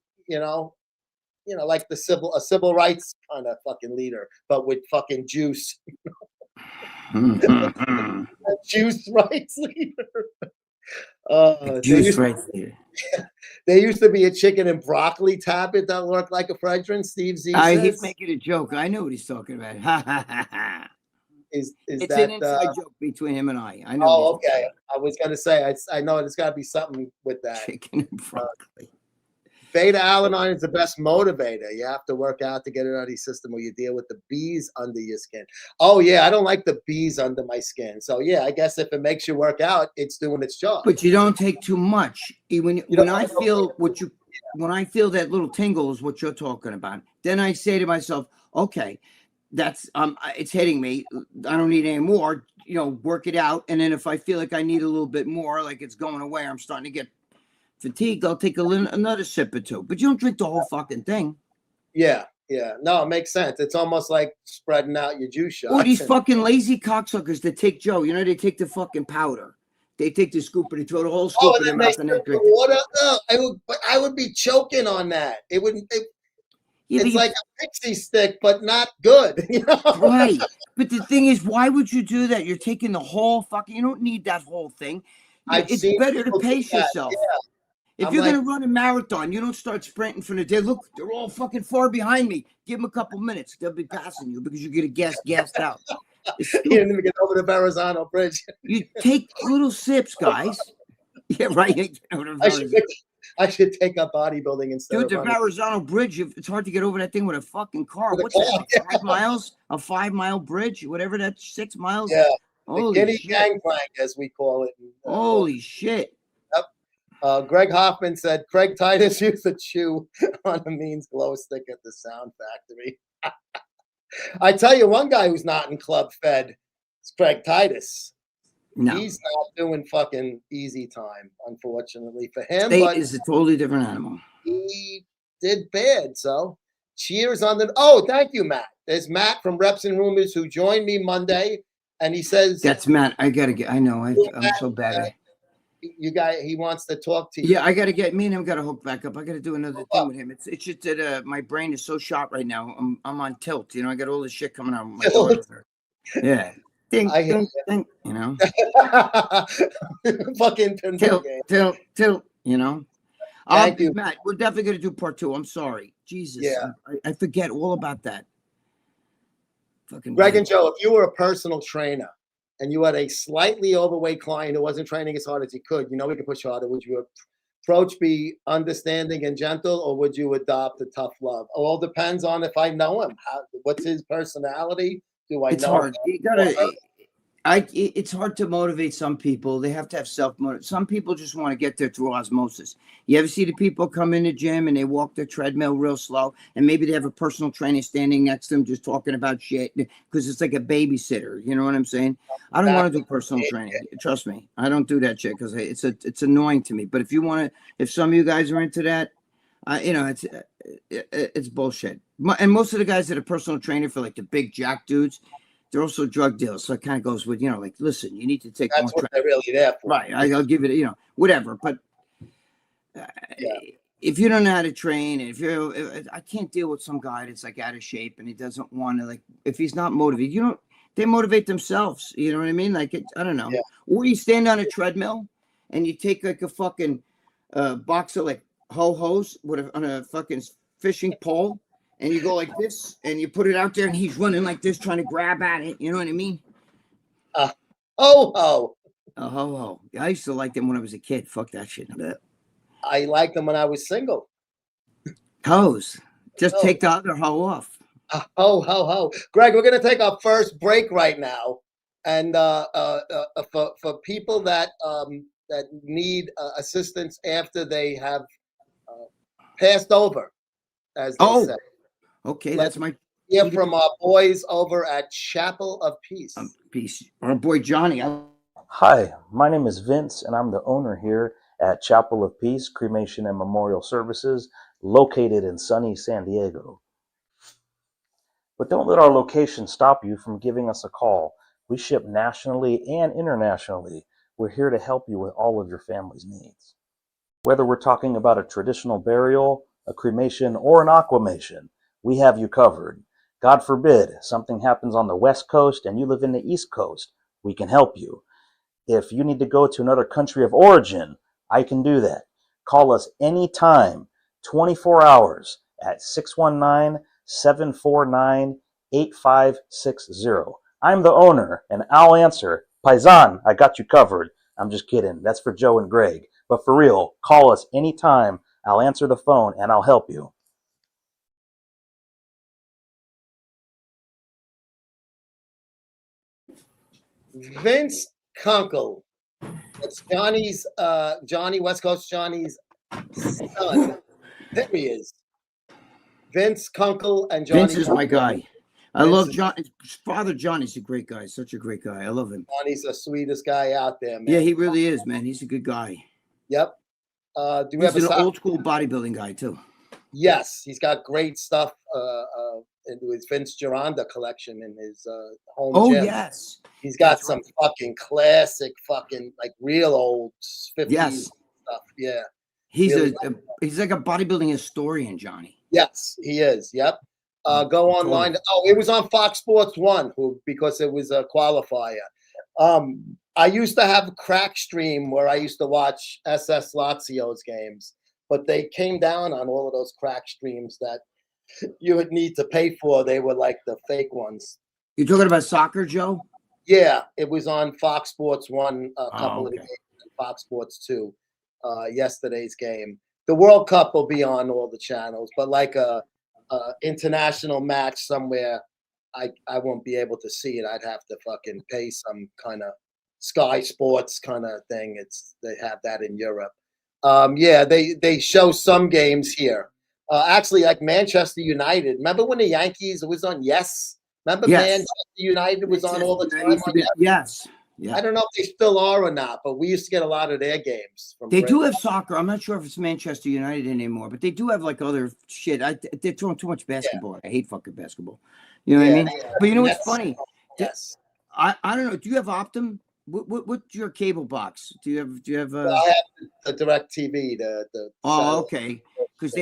S3: like a civil rights kind of fucking leader, but with fucking juice. Juice rights leader.
S4: Juice rights leader.
S3: There used to be a chicken and broccoli tablet that looked like a fragrance. Steve Z says.
S4: He's making a joke. I know what he's talking about.
S3: It's
S4: that, an inside joke between him and I know.
S3: Oh, okay. I was gonna say I know there's got to be something with that.
S4: Chicken and broccoli.
S3: Beta-alanine is the best motivator. You have to work out to get it out of your system, or you deal with the bees under your skin. Oh yeah, I don't like the bees under my skin. So yeah, I guess if it makes you work out, it's doing its job.
S4: But you don't take too much. When I feel that little tingle is what you're talking about, then I say to myself, okay, that's it's hitting me. I don't need any more. Work it out. And then if I feel like I need a little bit more, like it's going away, I'm starting to get fatigued, I'll take another sip or two. But you don't drink the whole fucking thing.
S3: Yeah. No, it makes sense. It's almost like spreading out your juice shots.
S4: Or these fucking lazy cocksuckers that take Joe. They take the fucking powder. They take the scoop and they throw the whole scoop in their mouth and then drink it.
S3: Water. No, I would be choking on that. It wouldn't. It's like a pixie stick, but not good.
S4: Right. But the thing is, why would you do that? You're taking the whole fucking. You don't need that whole thing. It's better to pace yourself. Yeah. If you're going to run a marathon, you don't start sprinting from the day. Look, they're all fucking far behind me. Give them a couple minutes. They'll be passing you because you're going to get gassed out.
S3: You didn't even get over the Verrazano Bridge.
S4: You take little sips, guys. Yeah, right.
S3: I should take up bodybuilding instead.
S4: Dude, the Verrazano Bridge, it's hard to get over that thing with a fucking car. What's that, like 5 miles? A 5-mile bridge? Whatever that's 6 miles?
S3: Yeah.
S4: Holy
S3: the Guinea
S4: shit.
S3: Gangplank, as we call it.
S4: Holy shit.
S3: Greg Hoffman said Craig Titus used to chew on a Means glow stick at the Sound Factory. I tell you, one guy who's not in club fed is Craig Titus.
S4: No.
S3: He's not doing fucking easy time, unfortunately for him.
S4: State is a totally different animal.
S3: He did bad, so cheers on the. Oh, thank you, Matt. There's Matt from Reps and Rumors who joined me Monday, and he says
S4: that's Matt. I gotta get. I know. I'm so bad.
S3: He wants to talk to you.
S4: Yeah, I gotta get. Me and him gotta hook back up. I gotta do another thing with him. It's just that my brain is so sharp right now. I'm on tilt. I got all this shit coming out. With my daughter. Yeah. Ding, ding, ding,
S3: fucking
S4: tilt,
S3: Thank you.
S4: Matt, we're definitely going to do part 2. I'm sorry. Jesus.
S3: Yeah.
S4: I forget all about that. Fucking
S3: Greg and Joe, if you were a personal trainer and you had a slightly overweight client who wasn't training as hard as he could, you know he could push harder, would your approach be understanding and gentle, or would you adopt a tough love? It all depends on if I know him. What's his personality? Do I
S4: It's
S3: know
S4: hard.
S3: him?
S4: You gotta. It's hard to motivate some people. They have to have self-motivation. Some people just want to get there through osmosis. You ever see the people come in the gym and they walk the treadmill real slow, and maybe they have a personal trainer standing next to them just talking about shit because it's like a babysitter. You know what I'm saying? I don't want to do personal training. Trust me, I don't do that shit because it's annoying to me. But if you want to, if some of you guys are into that, you know, it's bullshit. And most of the guys that are personal trainer for like the big jack dudes, they're also drug dealers. So it kind of goes with, you know, like, listen, you need to take
S3: That's what they're really there for.
S4: Right. I'll give it, you know, whatever. But if you don't know how to train, and if you're, I can't deal with some guy that's like out of shape and he doesn't want to, like, if he's not motivated, you don't, they motivate themselves. You know what I mean? Like, I don't know.
S3: Yeah.
S4: Or you stand on a treadmill and you take like a fucking box of like ho-hos on a fucking fishing pole. And you go like this, and you put it out there, and he's running like this, trying to grab at it. You know what I mean?
S3: Ho-ho.
S4: A ho-ho. I used to like them when I was a kid. Fuck that shit.
S3: I liked them when I was single.
S4: Hose. Just take the other hoe off.
S3: Ho. Greg, we're going to take our first break right now. And for people that need assistance after they have passed over, as they say.
S4: Okay, that's my.
S3: Hear from our boys over at Chapel of Peace.
S4: Peace. Our boy Johnny.
S5: Hi, my name is Vince, and I'm the owner here at Chapel of Peace Cremation and Memorial Services, located in sunny San Diego. But don't let our location stop you from giving us a call. We ship nationally and internationally. We're here to help you with all of your family's needs. Whether we're talking about a traditional burial, a cremation, or an aquamation, we have you covered. God forbid something happens on the West Coast and you live in the East Coast, we can help you. If you need to go to another country of origin, I can do that. Call us anytime, 24 hours at 619-749-8560. I'm the owner and I'll answer. Paisan, I got you covered. I'm just kidding. That's for Joe and Greg. But for real, call us anytime. I'll answer the phone and I'll help you.
S3: Vince Kunkel. That's Johnny's, West Coast Johnny's son. There he is. Vince Kunkel and Johnny.
S4: Vince is my guy. I love John. His father, Johnny's a great guy. Such a great guy. I love him.
S3: Johnny's the sweetest guy out there, man.
S4: Yeah, he really is, man. He's a good guy.
S3: Yep. Do we have
S4: an old school bodybuilding guy too?
S3: Yes, he's got great stuff into his Vince Gironda collection in his home gym.
S4: Oh yes,
S3: he's got some fucking classic, fucking like real old 50s stuff. Yeah,
S4: he's he's like a bodybuilding historian, Johnny.
S3: Yes, he is. Yep. Go online. Oh, it was on Fox Sports 1 because it was a qualifier. I used to have a crack stream where I used to watch SS Lazio's games, but they came down on all of those crack streams that you would need to pay for. They were like the fake ones.
S4: You're talking about soccer, Joe?
S3: Yeah, it was on Fox Sports 1, a couple of the games, and Fox Sports 2, yesterday's game. The World Cup will be on all the channels, but like a international match somewhere, I won't be able to see it. I'd have to fucking pay some kind of Sky Sports kind of thing. They have that in Europe. Yeah, they show some games here. Actually, like Manchester United. Remember when the Yankees, it was on Yes? Remember Manchester United was on all the time? On
S4: Yes. Yeah.
S3: I don't know if they still are or not, but we used to get a lot of their games.
S4: They do have soccer. I'm not sure if it's Manchester United anymore, but they do have like other shit. They're throwing too much basketball. Yeah. I hate fucking basketball. You know what I mean? But you know what's funny?
S3: Yes.
S4: I don't know. Do you have Optum? What's your cable box? Do you have?
S3: I have the Direct TV.
S4: Okay. Because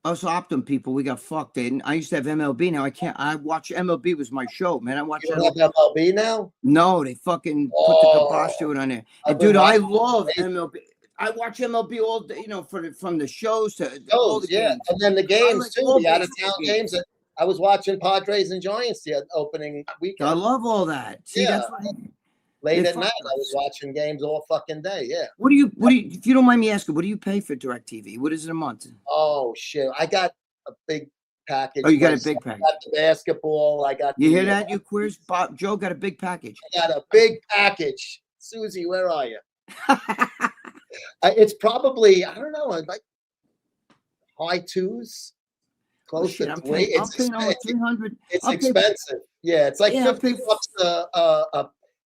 S4: us Optum people, we got fucked. I used to have MLB. Now I can't. I watch MLB was my show, man. I watch.
S3: You don't have MLB now?
S4: No, they fucking put the kibosh to it on there. And dude, I love MLB. I watch MLB all day, you know, from the shows to all the
S3: yeah,
S4: games.
S3: and then the games
S4: like
S3: too,
S4: all
S3: the out of
S4: baseball
S3: town games. I was watching Padres and Giants the opening weekend.
S4: I love all that. See,
S3: Yeah.
S4: that's what
S3: Late
S4: they
S3: at night,
S4: fuck
S3: I was
S4: us.
S3: watching games all fucking day. Yeah.
S4: What do you, if you don't mind me asking, what do you pay for DirecTV? What is it a month?
S3: Oh shit! I got a big package.
S4: Oh, you got a
S3: myself.
S4: big package.
S3: I got the basketball. I got.
S4: You hear that, you queers? Bob, Joe got a big package.
S3: I got a big package. Susie, where are you? It's probably, I don't know, like high twos, close to three.
S4: I'm paying almost 300.
S3: It's expensive. Yeah, it's like 50 bucks.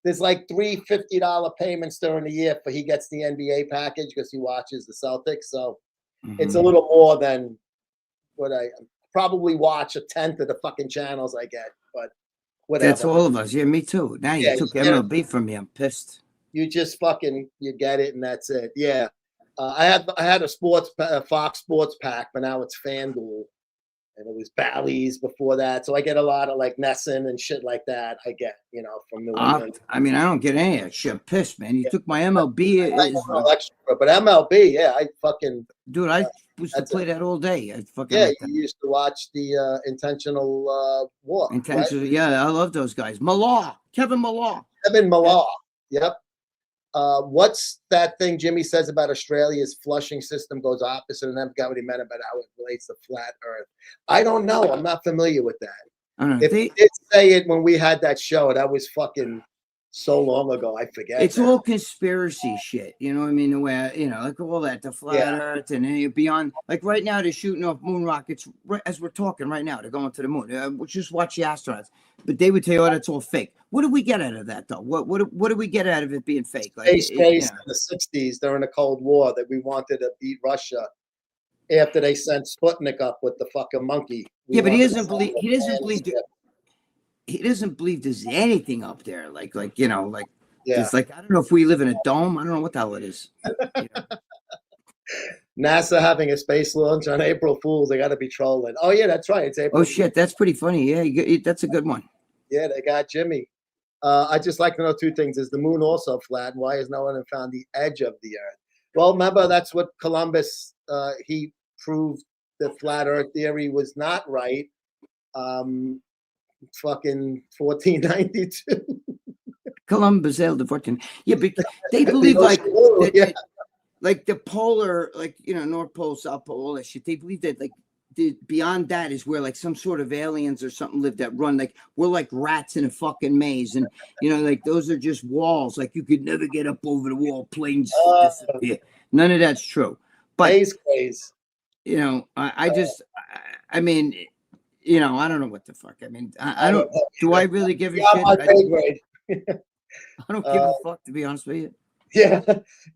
S3: There's like $3 $50 payments during the year for he gets the NBA package because he watches the Celtics. So it's a little more than what I probably watch a tenth of the fucking channels I get. But whatever.
S4: That's all of us. Yeah, me too. Now you took MLB from me. I'm pissed.
S3: You just fucking, you get it and that's it. Yeah. I had a Fox Sports pack, but now it's FanDuel. And it was Bally's before that. So I get a lot of like Nesson and shit like that. I get, you know, from New England.
S4: I mean, I don't get any of that shit. I'm pissed, man. You took my MLB.
S3: But MLB, yeah, I fucking.
S4: Dude, I used to play that all day. I fucking
S3: you used to watch the Intentional War.
S4: Intentional,
S3: right?
S4: yeah, I love those guys. Kevin Millar.
S3: Yep. What's that thing Jimmy says about Australia's flushing system goes opposite, and I forgot what he meant about how it relates to flat Earth. I don't know. I'm not familiar with that.
S4: I don't know.
S3: If they did say it when we had that show, that was fucking so long ago. I forget.
S4: It's all conspiracy shit. You know what I mean? The way, you know, like all that, the flat Earth and then beyond. Like right now, they're shooting off moon rockets as we're talking right now. They're going to the moon. We just watch the astronauts. But they would tell you, oh, that's all fake. What do we get out of that, though? What do we get out of it being fake? Like,
S3: Space race in the 60s during the Cold War that we wanted to beat Russia after they sent Sputnik up with the fucking monkey.
S4: But he doesn't believe. He doesn't believe there's anything up there. Like you know, like it's like I don't know if we live in a dome. I don't know what the hell it is. You know?
S3: NASA having a space launch on April Fools. They got to be trolling. Oh yeah, that's right. It's April.
S4: Oh shit, that's pretty funny. Yeah, that's a good one.
S3: Yeah, they got Jimmy. I just like to know two things: is the moon also flat? And why has no one found the edge of the Earth? Well, remember that's what Columbus he proved the flat Earth theory was not right. Fucking 1492.
S4: Columbus sailed to 14. Yeah, but they believe like the polar, like you know, North Pole, South Pole, all that shit. They believe that like beyond that is where like some sort of aliens or something live that run. Like we're like rats in a fucking maze, and you know, like those are just walls. Like you could never get up over the wall. Planes disappear. None of that's true. But
S3: maze.
S4: You know, I mean, you know, I don't know what the fuck. I mean, I don't. Do I really give a shit? I don't give a fuck, to be honest with you.
S3: Yeah,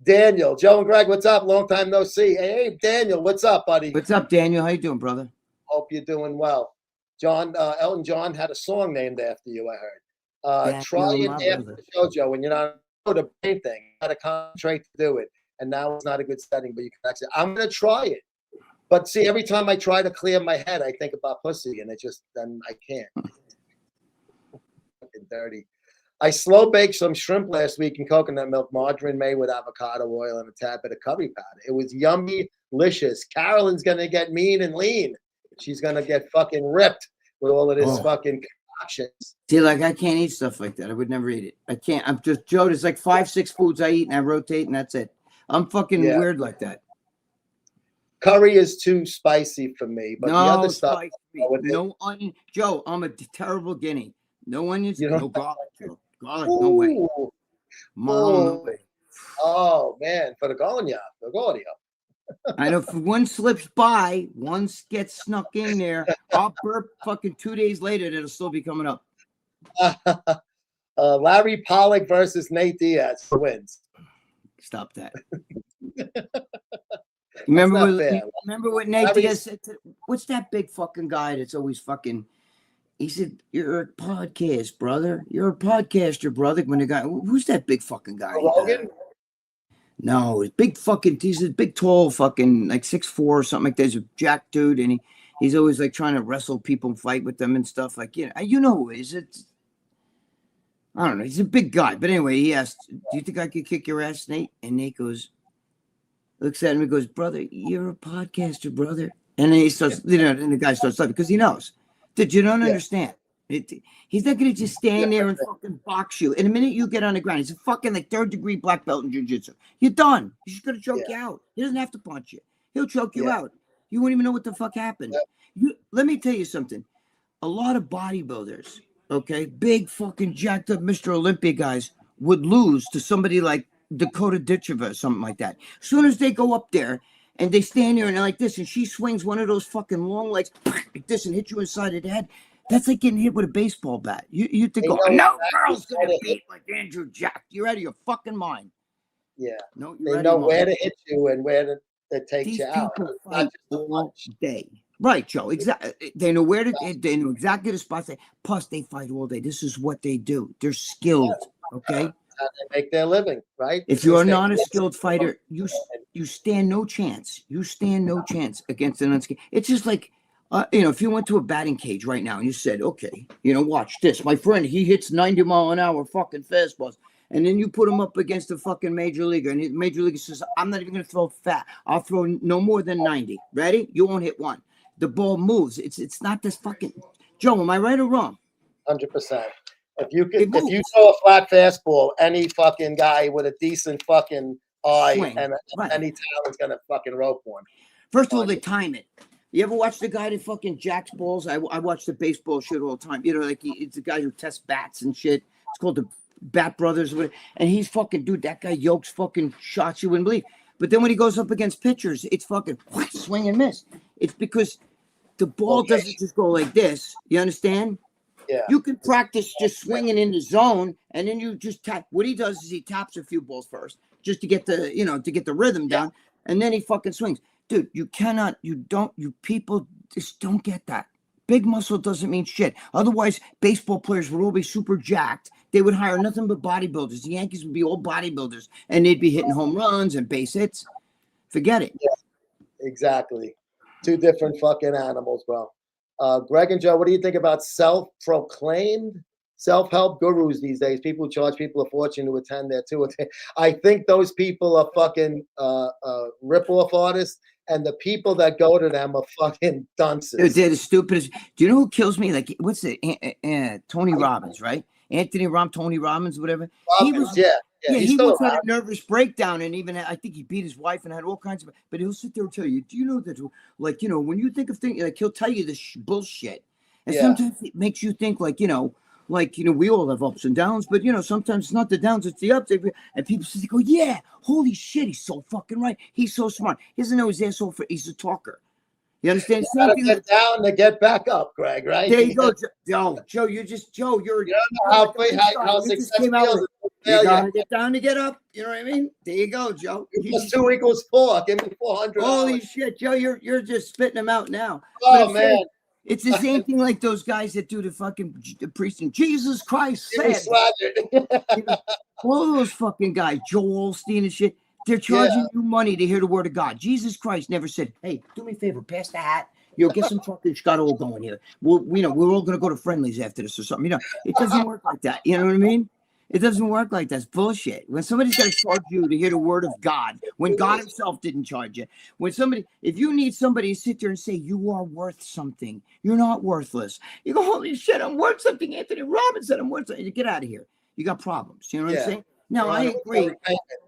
S3: Daniel, Joe and Greg, what's up? Long time no see. Hey, Daniel, what's up, buddy?
S4: What's up, Daniel? How you doing, brother?
S3: Hope you're doing well. John, Elton John had a song named after you, I heard. Try it after the show, Joe, when you're not the brain thing. You got to concentrate to do it. And now it's not a good setting, but you can actually, I'm going to try it. But see, every time I try to clear my head, I think about pussy, and then I can't. Fucking dirty. I slow baked some shrimp last week in coconut milk, margarine made with avocado oil, and a tad bit of curry powder. It was yummy, delicious. Carolyn's gonna get mean and lean. She's gonna get fucking ripped with all of this fucking concoctions.
S4: See, like I can't eat stuff like that. I would never eat it. I can't. I'm just Joe. There's like 5-6 foods I eat, and I rotate, and that's it. I'm fucking weird like that.
S3: Curry is too spicy for me, but the other stuff.
S4: No onion, Joe. I'm a terrible guinea. No onions, no garlic, Joe. Garlic, no way. Mom, no way.
S3: Oh man, for the Gaudio.
S4: I know if one slips by, one gets snuck in there, I'll burp fucking 2 days later, it'll still be coming up.
S3: Larry Pollock versus Nate Diaz wins.
S4: Stop that. Remember what Nate Diaz said? What's that big fucking guy that's always fucking? He said, "You're a podcast, brother. You're a podcaster, brother." When the guy, who's that big fucking guy?
S3: Rogan?
S4: No, he's big fucking. He's a big, tall, fucking like 6'4" or something like that. He's a jack dude, and he's always like trying to wrestle people and fight with them and stuff. Like you know who he is it? I don't know. He's a big guy, but anyway, he asked, "Do you think I could kick your ass, Nate?" And Nate goes, looks at him and goes, "Brother, you're a podcaster, brother." And then he starts, and the guy starts laughing because he knows that you don't understand. He's not going to just stand there and fucking box you. In a minute you get on the ground, he's a fucking like 3rd-degree black belt in jiu-jitsu. You're done. He's just going to choke you out. He doesn't have to punch you. He'll choke you out. You won't even know what the fuck happened. Let me tell you something. A lot of bodybuilders, okay, big fucking jacked up Mr. Olympia guys would lose to somebody like Dakota Ditcheva or something like that. As soon as they go up there and they stand there and they're like this, and she swings one of those fucking long legs like this and hit you inside of the head, that's like getting hit with a baseball bat. You think, no girl's gonna beat like Andrew Jack. You're out of your fucking mind.
S3: Yeah.
S4: No,
S3: they know where to hit you and where to take
S4: These
S3: you out.
S4: People fight all day. Right, Joe. Exactly. They know where to. They know exactly the spots. Plus, they fight all day. This is what they do. They're skilled. Okay.
S3: How they make their living, right?
S4: If you are not a skilled fighter, you stand no chance. You stand no chance against an unskilled. It's just like, if you went to a batting cage right now and you said, "Okay, watch this. My friend, he hits 90-mile-an-hour fucking fastballs," and then you put him up against a fucking major leaguer, and the major leaguer says, "I'm not even going to throw fat. I'll throw no more than 90. Ready? You won't hit one." The ball moves. It's not this fucking Joe. Am I right or wrong?
S3: 100%. If you throw a flat fastball, any fucking guy with a decent fucking eye and any talent's gonna fucking rope one.
S4: First of all, they time it. You ever watch the guy that fucking jacks balls? I watch the baseball shit all the time. It's a guy who tests bats and shit. It's called the Bat Brothers, and he's fucking dude. That guy yokes fucking shots you wouldn't believe. But then when he goes up against pitchers, it's fucking swing and miss. It's because the ball doesn't just go like this. You understand?
S3: Yeah.
S4: You can practice just swinging in the zone, and then you just tap. What he does is he taps a few balls first, just to get the rhythm down, and then he fucking swings. Dude, you people just don't get that. Big muscle doesn't mean shit. Otherwise, baseball players would all be super jacked. They would hire nothing but bodybuilders. The Yankees would be all bodybuilders, and they'd be hitting home runs and base hits. Forget it.
S3: Yeah, exactly. Two different fucking animals, bro. Greg and Joe, what do you think about self-proclaimed self-help gurus these days? People who charge people a fortune to attend there too. I think those people are fucking rip-off artists, and the people that go to them are fucking dunces.
S4: They're the stupidest. Do you know who kills me? Like, what's it? Tony Robbins, right? Tony Robbins, whatever.
S3: Robbins,
S4: he once had a nervous breakdown, and even I think he beat his wife and had all kinds of. But he'll sit there and tell you, do you know that? Like, when you think of things, like he'll tell you this bullshit, and sometimes it makes you think, like, we all have ups and downs, but sometimes it's not the downs, it's the ups. And people say, "Oh yeah, holy shit, he's so fucking right. He's so smart. He doesn't know his asshole he's a talker." You understand?
S3: You gotta get down to get back up, Greg. Right?
S4: There you go, Joe. You're
S3: you don't know how success feels.
S4: You gotta get down to get up. You know what I mean? There you go, Joe.
S3: 2 equals 4. Give me 400.
S4: Holy shit, Joe! You're just spitting them out now.
S3: Oh man.
S4: It's the same thing like those guys that do the fucking preaching. Jesus Christ said. All those fucking guys, Joel Osteen and shit, they're charging you money to hear the word of God. Jesus Christ never said, "Hey, do me a favor, pass the hat. Get some fucking Scott going here. We're all gonna go to Friendlies after this or something." It doesn't work like that. You know what I mean? It doesn't work like that. It's bullshit. When somebody's going to charge you to hear the word of God, when God himself didn't charge you, if you need somebody to sit there and say, "You are worth something, you're not worthless." You go, "Holy shit, I'm worth something." Anthony Robbins said I'm worth something. Get out of here. You got problems. You know what I'm saying? No, I agree.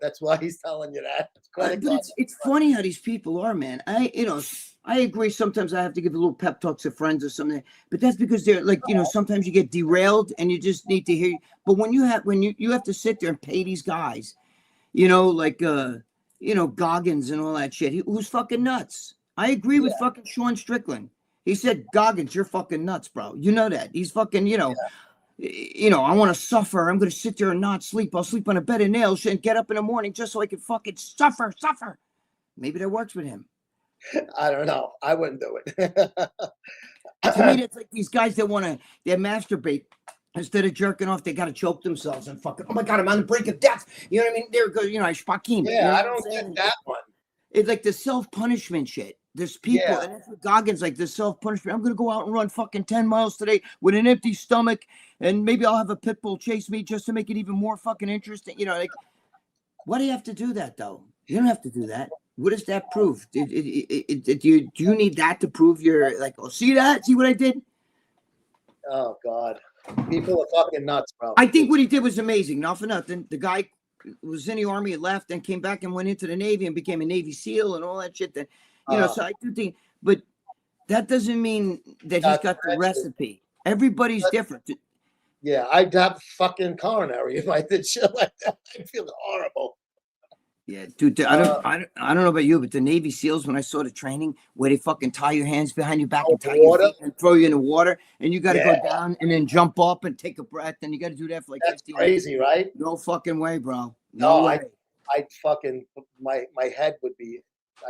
S3: That's why he's telling you that.
S4: But it's funny how these people are, man. I agree. Sometimes I have to give a little pep talks to friends or something, but that's because they're like, sometimes you get derailed and you just need to hear. But when you have to sit there and pay these guys, like Goggins and all that shit, who's fucking nuts. I agree with fucking Sean Strickland. He said, "Goggins, you're fucking nuts, bro. You know that." He's fucking, I want to suffer. I'm going to sit there and not sleep. I'll sleep on a bed of nails and get up in the morning just so I can fucking suffer. Maybe that works with him.
S3: I don't know. I wouldn't do it.
S4: To me, it's like these guys that they masturbate. Instead of jerking off, they got to choke themselves and fucking, "Oh my God, I'm on the brink of death." You know what I mean? There goes, Shpakim.
S3: Yeah, I don't get that one.
S4: It's like the self-punishment shit. There's people, and that's what Goggins like, the self-punishment. I'm going to go out and run fucking 10 miles today with an empty stomach, and maybe I'll have a pit bull chase me just to make it even more fucking interesting. Why do you have to do that, though? You don't have to do that. What does that prove? Do you need that to prove you're like, oh, see that? See what I did?
S3: Oh God, people are fucking nuts, bro.
S4: I think what he did was amazing. Not for nothing. The guy was in the army, left, and came back and went into the Navy and became a Navy SEAL and all that shit. That so I do think, but that doesn't mean that he's got the recipe. Everybody's different.
S3: Yeah, I'd have fucking coronary if I did shit like that. I'd feel horrible.
S4: Yeah, dude. I don't know about you, but the Navy SEALs, when I saw the training where they fucking tie your hands behind your back and tie your feet and throw you in the water, and you got to go down and then jump up and take a breath, and you got to do that for like 15
S3: crazy,
S4: minutes.
S3: Right?
S4: No fucking way, bro.
S3: No
S4: way.
S3: I'd fucking my head would be.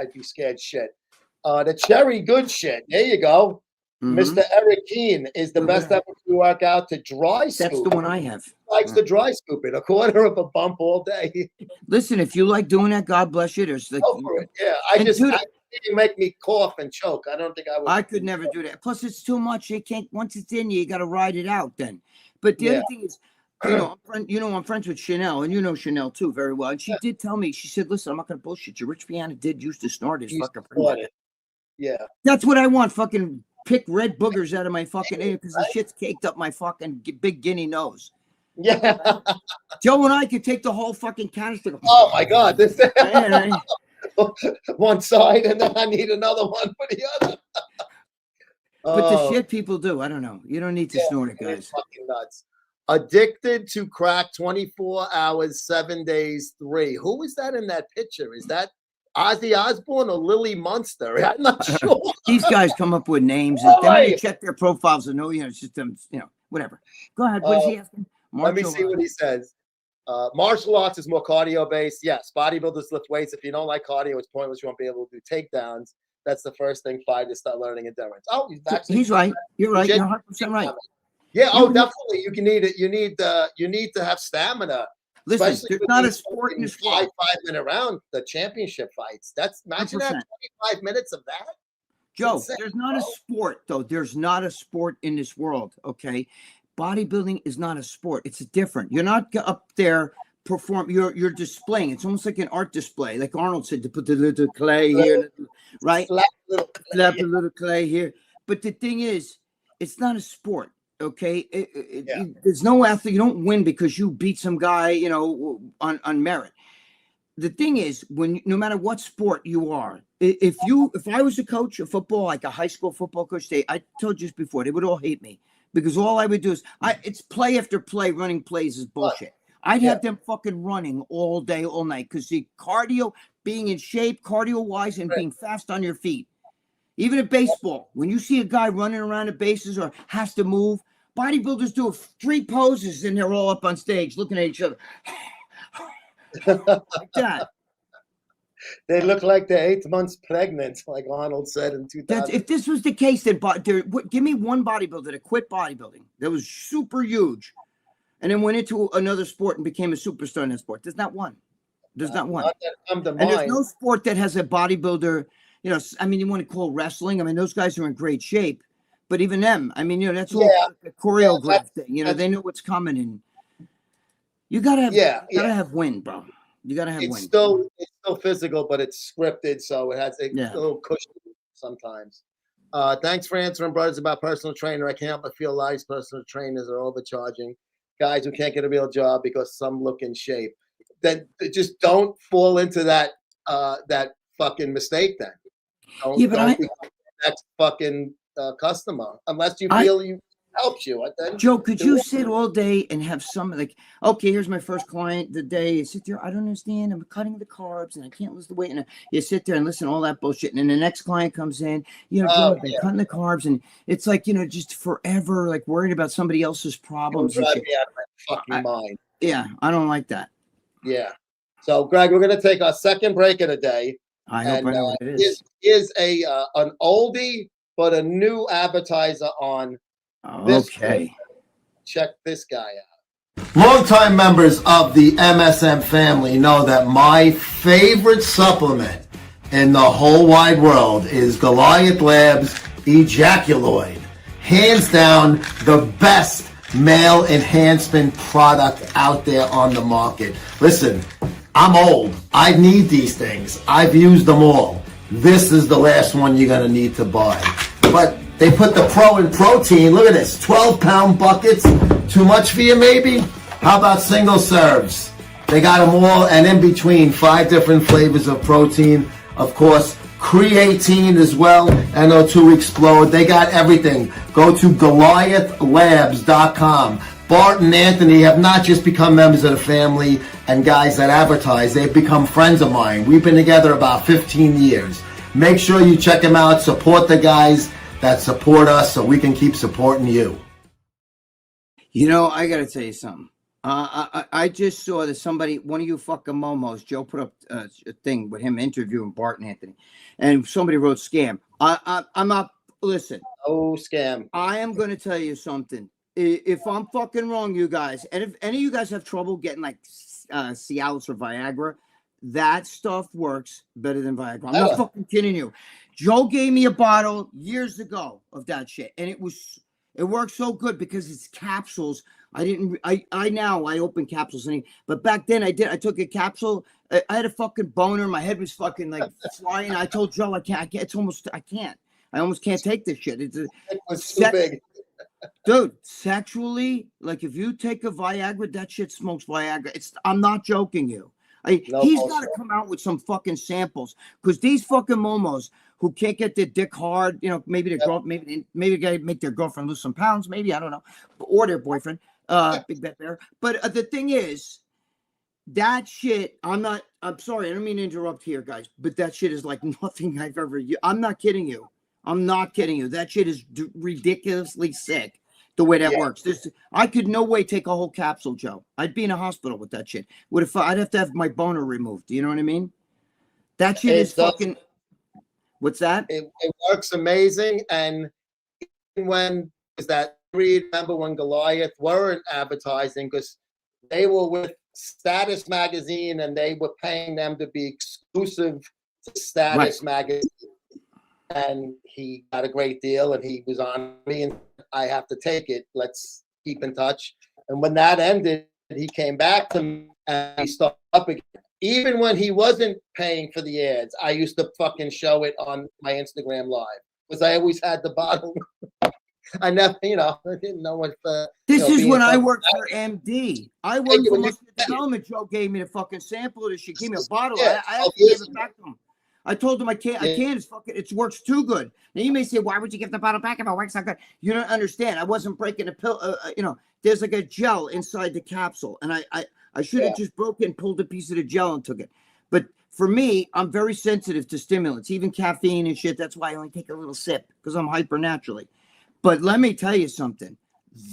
S3: I'd be scared shit. The cherry good shit. There you go. Mr. Eric Keene is the best ever to work out to dry scoop.
S4: That's the one I have.
S3: Likes to dry scoop it, a quarter of a bump all day.
S4: Listen, if you like doing that, God bless you. There's like,
S3: go for it. Yeah, I it make me cough and choke. I don't think I would.
S4: I could never do that. Plus, it's too much. You can't. Once it's in you got to ride it out. Then, but the other thing is, I'm friends with Chanel, and you know Chanel too very well. And she did tell me. She said, "Listen, I'm not going to bullshit you. Rich Piana did used to snort his fucking.
S3: Yeah,
S4: that's what I want. Fucking pick red boogers out of my fucking ear because the shit's caked up my fucking big guinea nose.
S3: Yeah,
S4: Joe and I could take the whole fucking canister.
S3: Oh my God, this one side, and then I need another one for the other.
S4: But the shit people do, I don't know. You don't need to snort it, guys.
S3: Fucking nuts. Addicted to crack 24 hours, 7 days, 3. Who is that in that picture? Is that Ozzy Osbourne or Lily Munster? I'm not sure.
S4: These guys come up with names, and then when you check their profiles and know, it's just them, whatever. Go ahead. What is he asking?
S3: Let me see what he says. Martial arts is more cardio based. Yes, bodybuilders lift weights. If you don't like cardio, it's pointless. You won't be able to do takedowns. That's the first thing fighters start learning endurance. Oh,
S4: he's right. You're right. You're 100% right.
S3: Yeah. Definitely. You need it. You need to have stamina.
S4: Listen, there's not a sport in this world.
S3: 5-minute round, the championship fights. Imagine that 25 minutes of that.
S4: Joe, there's not a sport though. There's not a sport in this world. Okay. Bodybuilding is not a sport. It's different. You're not up there perform. You're displaying. It's almost like an art display. Like Arnold said, to put the little clay here, right? Slap a little clay here. But the thing is, it's not a sport. Okay. There's no athlete. You don't win because you beat some guy, on merit. The thing is, no matter what sport you are, if I was a coach of football, like a high school football coach, I told you this before, they would all hate me. Because all I would do is, it's play after play, running plays is bullshit. I'd have them fucking running all day, all night. Because the cardio, being in shape, cardio-wise, and being fast on your feet. Even at baseball, when you see a guy running around the bases or has to move, bodybuilders do 3 poses and they're all up on stage looking at each other. Like that.
S3: They look like they're 8 months pregnant, like Arnold said in 2000.
S4: If this was the case, then give me one bodybuilder that quit bodybuilding that was super huge and then went into another sport and became a superstar in that sport. There's not one. There's not one. And there's no sport that has a bodybuilder, you want to call wrestling. Those guys are in great shape. But even them, that's all a choreographed thing. They know what's coming. And you got to have wind, bro. You got to have wind.
S3: It's still physical, but it's scripted, so it has a little cushion sometimes. Thanks for answering, brothers, about personal trainer. I can't help but feel a lot of personal trainers are overcharging guys who can't get a real job because some look in shape. Then just don't fall into that fucking mistake. Then don't be next fucking customer unless you feel you helps you.
S4: Joe, could you sit all day and have some okay, here's my first client today. You sit there, I don't understand. I'm cutting the carbs and I can't lose the weight. And you sit there and listen to all that bullshit. And then the next client comes in, Joe, they're cutting the carbs. And it's like, just forever, like worried about somebody else's problems.
S3: Drive me out of my fucking mind.
S4: Yeah, I don't like that.
S3: Yeah. So, Greg, we're going to take our second break of the day.
S4: I hope I know what it is.
S3: Is an oldie, but a new advertiser on
S4: Okay.
S3: Check this guy out. Longtime members of the MSM family know that my favorite supplement in the whole wide world is Goliath Labs Ejaculoid. Hands down, the best male enhancement product out there on the market. Listen, I'm old. I need these things. I've used them all. This is the last one you're going to need to buy. But they put the Pro in protein. Look at this, 12-pound buckets. Too much for you, maybe? How about single serves? They got them all, and in between, 5 different flavors of protein. Of course, creatine as well, NO2 Explode. They got everything. Go to GoliathLabs.com. Bart and Anthony have not just become members of the family and guys that advertise. They've become friends of mine. We've been together about 15 years. Make sure you check them out. Support the guys that support us so we can keep supporting you.
S4: You know, I got to tell you something. I just saw that somebody, one of you fucking momos, Joe put up a thing with him interviewing Bart and Anthony, and somebody wrote scam. I'm not, listen.
S3: Oh, scam.
S4: I am going to tell you something. If I'm fucking wrong, you guys, and if any of you guys have trouble getting like Cialis or Viagra, that stuff works better than Viagra. I'm not fucking kidding you. Joe gave me a bottle years ago of that shit, and it works so good because it's capsules. I open capsules, but back then I took a capsule. I had a fucking boner. My head was fucking like flying. I told Joe I can't. I almost can't take this shit. It
S3: was too big.
S4: Dude, sexually, like if you take a Viagra, that shit smokes Viagra. I'm not joking you. He's got to come out with some fucking samples, because these fucking momos who can't get their dick hard, you know, maybe their girl, maybe they gotta make their girlfriend lose some pounds, maybe, I don't know, or their boyfriend, big bet there. But the thing is, that shit, I'm sorry, I don't mean to interrupt here, guys, but that shit is like nothing I've ever used. I'm not kidding you. That shit is ridiculously sick. The way that works, I could no way take a whole capsule, Joe. I'd be in a hospital with that shit. I'd have to have my boner removed. Do you know what I mean? That shit is fucking. What's that?
S3: It works amazing. And when is that? Remember when Goliath weren't advertising, because they were with Status Magazine and they were paying them to be exclusive to Status Magazine. And he got a great deal, and he was on me, and I have to take it. Let's keep in touch. And when that ended, he came back to me and he started up again. Even when he wasn't paying for the ads, I used to fucking show it on my Instagram Live, because I always had the bottle. I never, I didn't know what.
S4: This is when I worked for MD. I worked for Muscle Development. Joe gave me the fucking sample of this shit. Gave me a bottle. I actually gave it back to him. I told him I can't. It's fucking. It works too good. Now you may say, why would you give the bottle back if it works so good? You don't understand. I wasn't breaking a pill. There's like a gel inside the capsule, and I should have just broken, pulled a piece of the gel and took it. But for me, I'm very sensitive to stimulants, even caffeine and shit. That's why I only take a little sip, because I'm hyper naturally. But let me tell you something.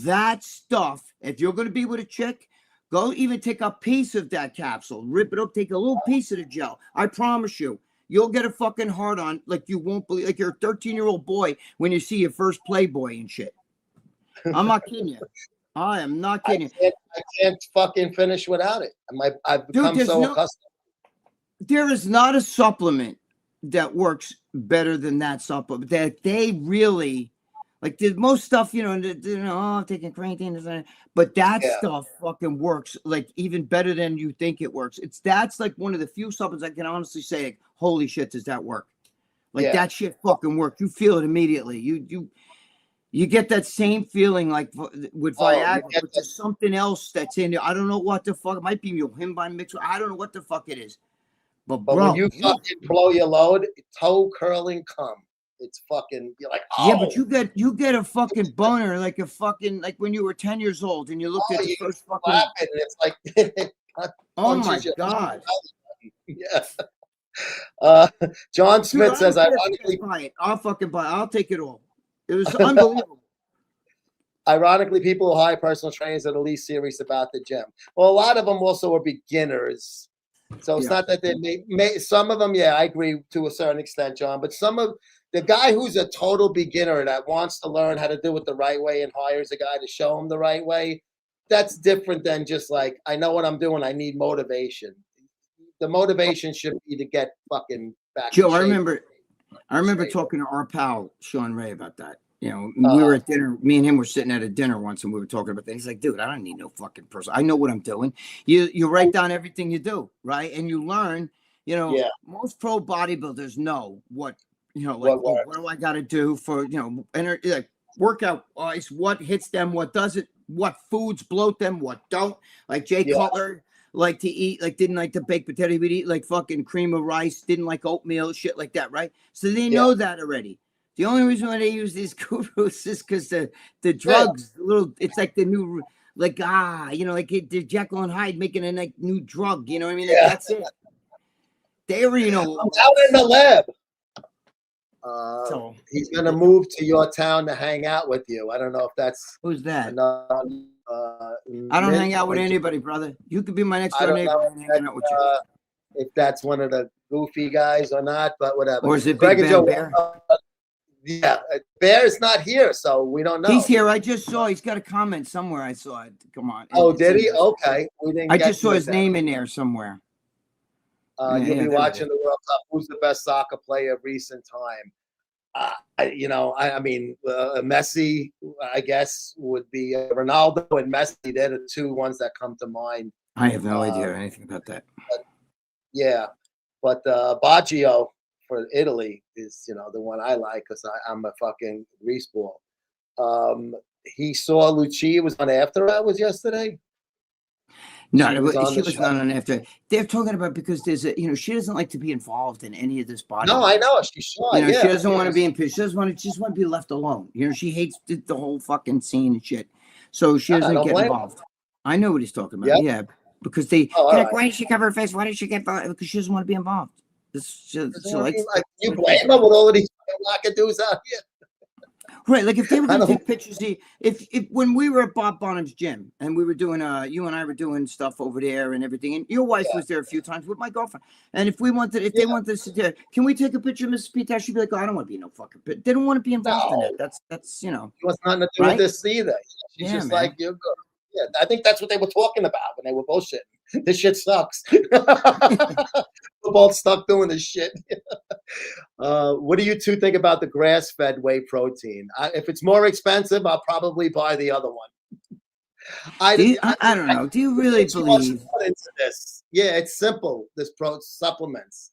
S4: That stuff, if you're going to be with a chick, go even take a piece of that capsule, rip it up, take a little piece of the gel. I promise you. You'll get a fucking hard on like you won't believe, like you're a 13-year-old boy when you see your first Playboy and shit. I'm not kidding you. I am not kidding you.
S3: I can't fucking finish without it. I've become so accustomed.
S4: There is not a supplement that works better than that supplement. That they really, like most stuff, I'm taking creatine, but that stuff fucking works like even better than you think it works. That's like one of the few supplements I can honestly say, like, holy shit, does that work? Like that shit fucking works. You feel it immediately. You get that same feeling like with Viagra, but there's something else that's in there. I don't know what the fuck. It might be your Himbine mix. I don't know what the fuck it is. But bro,
S3: when you fucking blow your load, toe curling cum. It's fucking, you're like, oh.
S4: Yeah, but you get a fucking boner like when you were 10 years old and you looked at the first fucking.
S3: And it's like,
S4: oh my God.
S3: Yeah. John Smith says, ironically,
S4: I'll fucking buy it. I'll take it all. It was unbelievable.
S3: Ironically, people who hire personal trainers are the least serious about the gym. Well, a lot of them also are beginners. So it's not that they some of them, I agree to a certain extent, John, but some of the guy who's a total beginner that wants to learn how to do it the right way and hires a guy to show him the right way, that's different than just like, I know what I'm doing. I need motivation. The motivation should be to get fucking back.
S4: Joe, I remember talking to our pal, Sean Ray, about that. You know, we were at dinner. Me and him were sitting at a dinner once, and we were talking about that. He's like, "Dude, I don't need no fucking person. I know what I'm doing." You write down everything you do, right? And you learn. You know, most pro bodybuilders know what like what do I got to do for like workout wise, what hits them, what doesn't, what foods bloat them, what don't. Like Jay Cutler liked to eat, like didn't like the baked potato, he would eat like fucking cream of rice, didn't like oatmeal, shit like that, right? So they know that already. The only reason why they use these gurus is because the drugs, it's like the new, like like the Jekyll and Hyde making a like new drug, you know what I mean? Like, that's it. They already know.
S3: I'm out in the lab. So he's gonna move to your town to hang out with you. I don't know if that's
S4: who's that.
S3: I
S4: don't hang out with anybody, brother. You could be my next door neighbor. Hanging out with you.
S3: If that's one of the goofy guys or not, but whatever.
S4: Or is it Big Bad Bear?
S3: Yeah, Bear's not here, so we don't know.
S4: He's here. I just saw. He's got a comment somewhere. I saw it. Come on.
S3: Oh, did he? Okay. We didn't.
S4: I just saw his name in there somewhere.
S3: You'll be watching the World Cup. Who's the best soccer player of recent time? I mean, Messi, I guess, would be Ronaldo and Messi. They're the two ones that come to mind.
S4: I have no idea anything about that.
S3: But Baggio for Italy is, the one I like because I'm a fucking grease ball. He saw Lucia was on After Hours yesterday.
S4: No, she was not on After. They're talking about because there's a, she doesn't like to be involved in any of this body.
S3: No, I know she's shy.
S4: She doesn't want to be in. She doesn't want to. Just want to be left alone. She hates the whole fucking scene and shit. So she doesn't get involved. I know what he's talking about. Yeah, because they're like, why did she cover her face? Why did she get involved? Because she doesn't want to be involved. You
S3: blame her with all of these wackadoos out here.
S4: Right, like if they were going to take pictures, if when we were at Bob Bonham's gym and we were doing, you and I were doing stuff over there and everything, and your wife was there a few times with my girlfriend, and if they wanted to sit there, can we take a picture of Mrs. Pietaro? She'd be like, oh, I don't want to be no fucking picture. They don't want to be involved in that. That's
S3: It was nothing to do with this either. She's just like, you're good. Yeah, I think that's what they were talking about when they were bullshitting. This shit sucks. We're both stuck doing this shit. What do you two think about the grass-fed whey protein? If it's more expensive, I'll probably buy the other one. I
S4: don't know. Do you really believe
S3: into this? Yeah, it's simple. This supplements.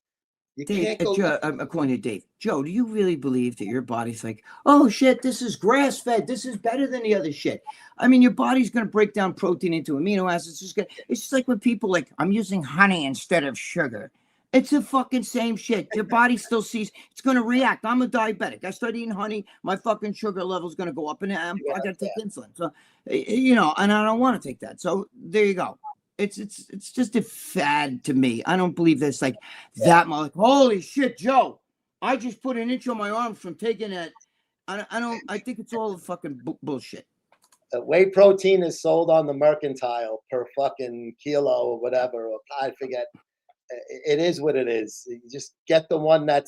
S4: Dave, according to Dave, Joe, do you really believe that your body's like, oh shit, this is grass-fed, this is better than the other shit? I mean, your body's going to break down protein into amino acids. It's just like when people like, I'm using honey instead of sugar. It's the fucking same shit. Your body still sees, it's going to react. I'm a diabetic. I start eating honey, my fucking sugar level is going to go up, and I got to take insulin. So, and I don't want to take that. So there you go. It's just a fad to me. I don't believe this like that much. Like, holy shit, Joe! I just put an inch on my arm from taking that. I think it's all fucking bullshit.
S3: Whey protein is sold on the mercantile per fucking kilo or whatever. Or I forget. It is what it is. You just get the one that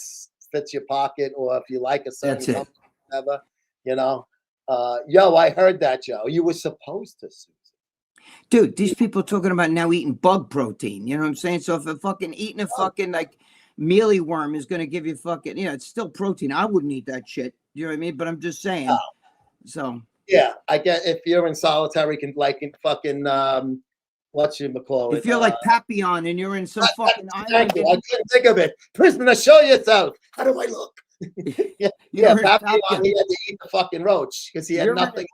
S3: fits your pocket, or if you like a certain company, whatever. Yo, I heard that, Joe. You were supposed to.
S4: Dude, these people are talking about now eating bug protein. You know what I'm saying? So if a fucking eating a fucking like mealy worm is going to give you fucking, it's still protein. I wouldn't eat that shit. You know what I mean? But I'm just saying. So.
S3: Yeah, I get if you're in solitary, like in fucking, what's your McCall?
S4: If you're like Papillon and you're in some fucking island.
S3: I couldn't think of it. Prisoner, show yourself. How do I look? Papillon, he had to eat the fucking roach because he had nothing.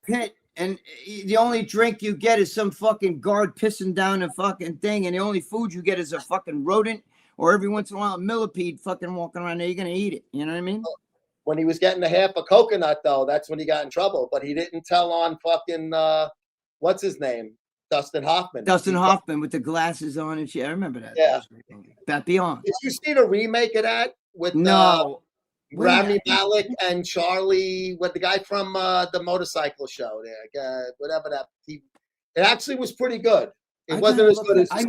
S4: And the only drink you get is some fucking guard pissing down a fucking thing. And the only food you get is a fucking rodent or every once in a while a millipede fucking walking around there. You're going to eat it. You know what I mean?
S3: When he was getting a half a coconut, though, that's when he got in trouble. But he didn't tell on fucking, what's his name? Dustin Hoffman.
S4: Dustin Hoffman with the glasses on and shit. I remember that.
S3: Yeah.
S4: Papillon.
S3: Did you see the remake of that? With Rami Malek and Charlie, with the guy from the motorcycle show there, whatever that. It actually was pretty good. It wasn't as good as
S4: I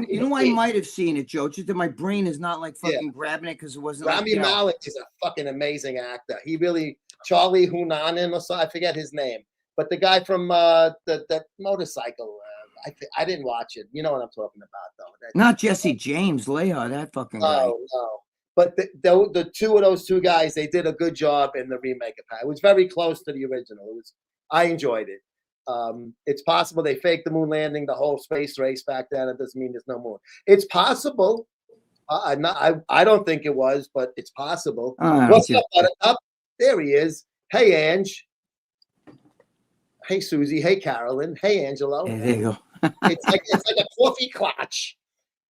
S4: might have seen it, Joe. Just that my brain is not like fucking grabbing it because it wasn't.
S3: Rami Malek is a fucking amazing actor. He really Charlie Hunanen or so, I forget his name, but the guy from the motorcycle. I didn't watch it. You know what I'm talking about, though.
S4: Not Jesse James, Leah. That fucking guy.
S3: No. But the two of those two guys, they did a good job in the remake of It was very close to the original. I enjoyed it. It's possible they faked the moon landing, the whole space race back then. It doesn't mean there's no moon. It's possible. I don't think it was, but it's possible. What's up, Buttercup? There he is. Hey, Ange. Hey, Susie. Hey, Carolyn. Hey, Angelo.
S4: Hey, there you go.
S3: it's like a coffee clutch.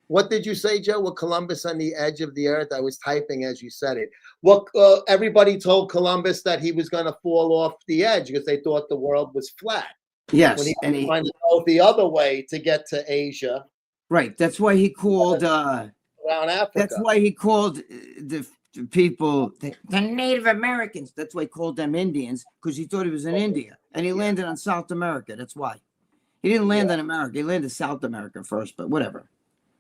S3: What did you say, Joe? Well, Columbus on the edge of the earth. I was typing as you said it. Well, everybody told Columbus that he was going to fall off the edge because they thought the world was flat.
S4: Yes,
S3: When he
S4: and
S3: was trying to go the other way to get to Asia.
S4: Right. That's why he called
S3: around Africa.
S4: That's why he called the people the Native Americans. That's why he called them Indians, because he thought he was in India, and he landed on South America. That's why he didn't land on America. He landed South America first, but whatever.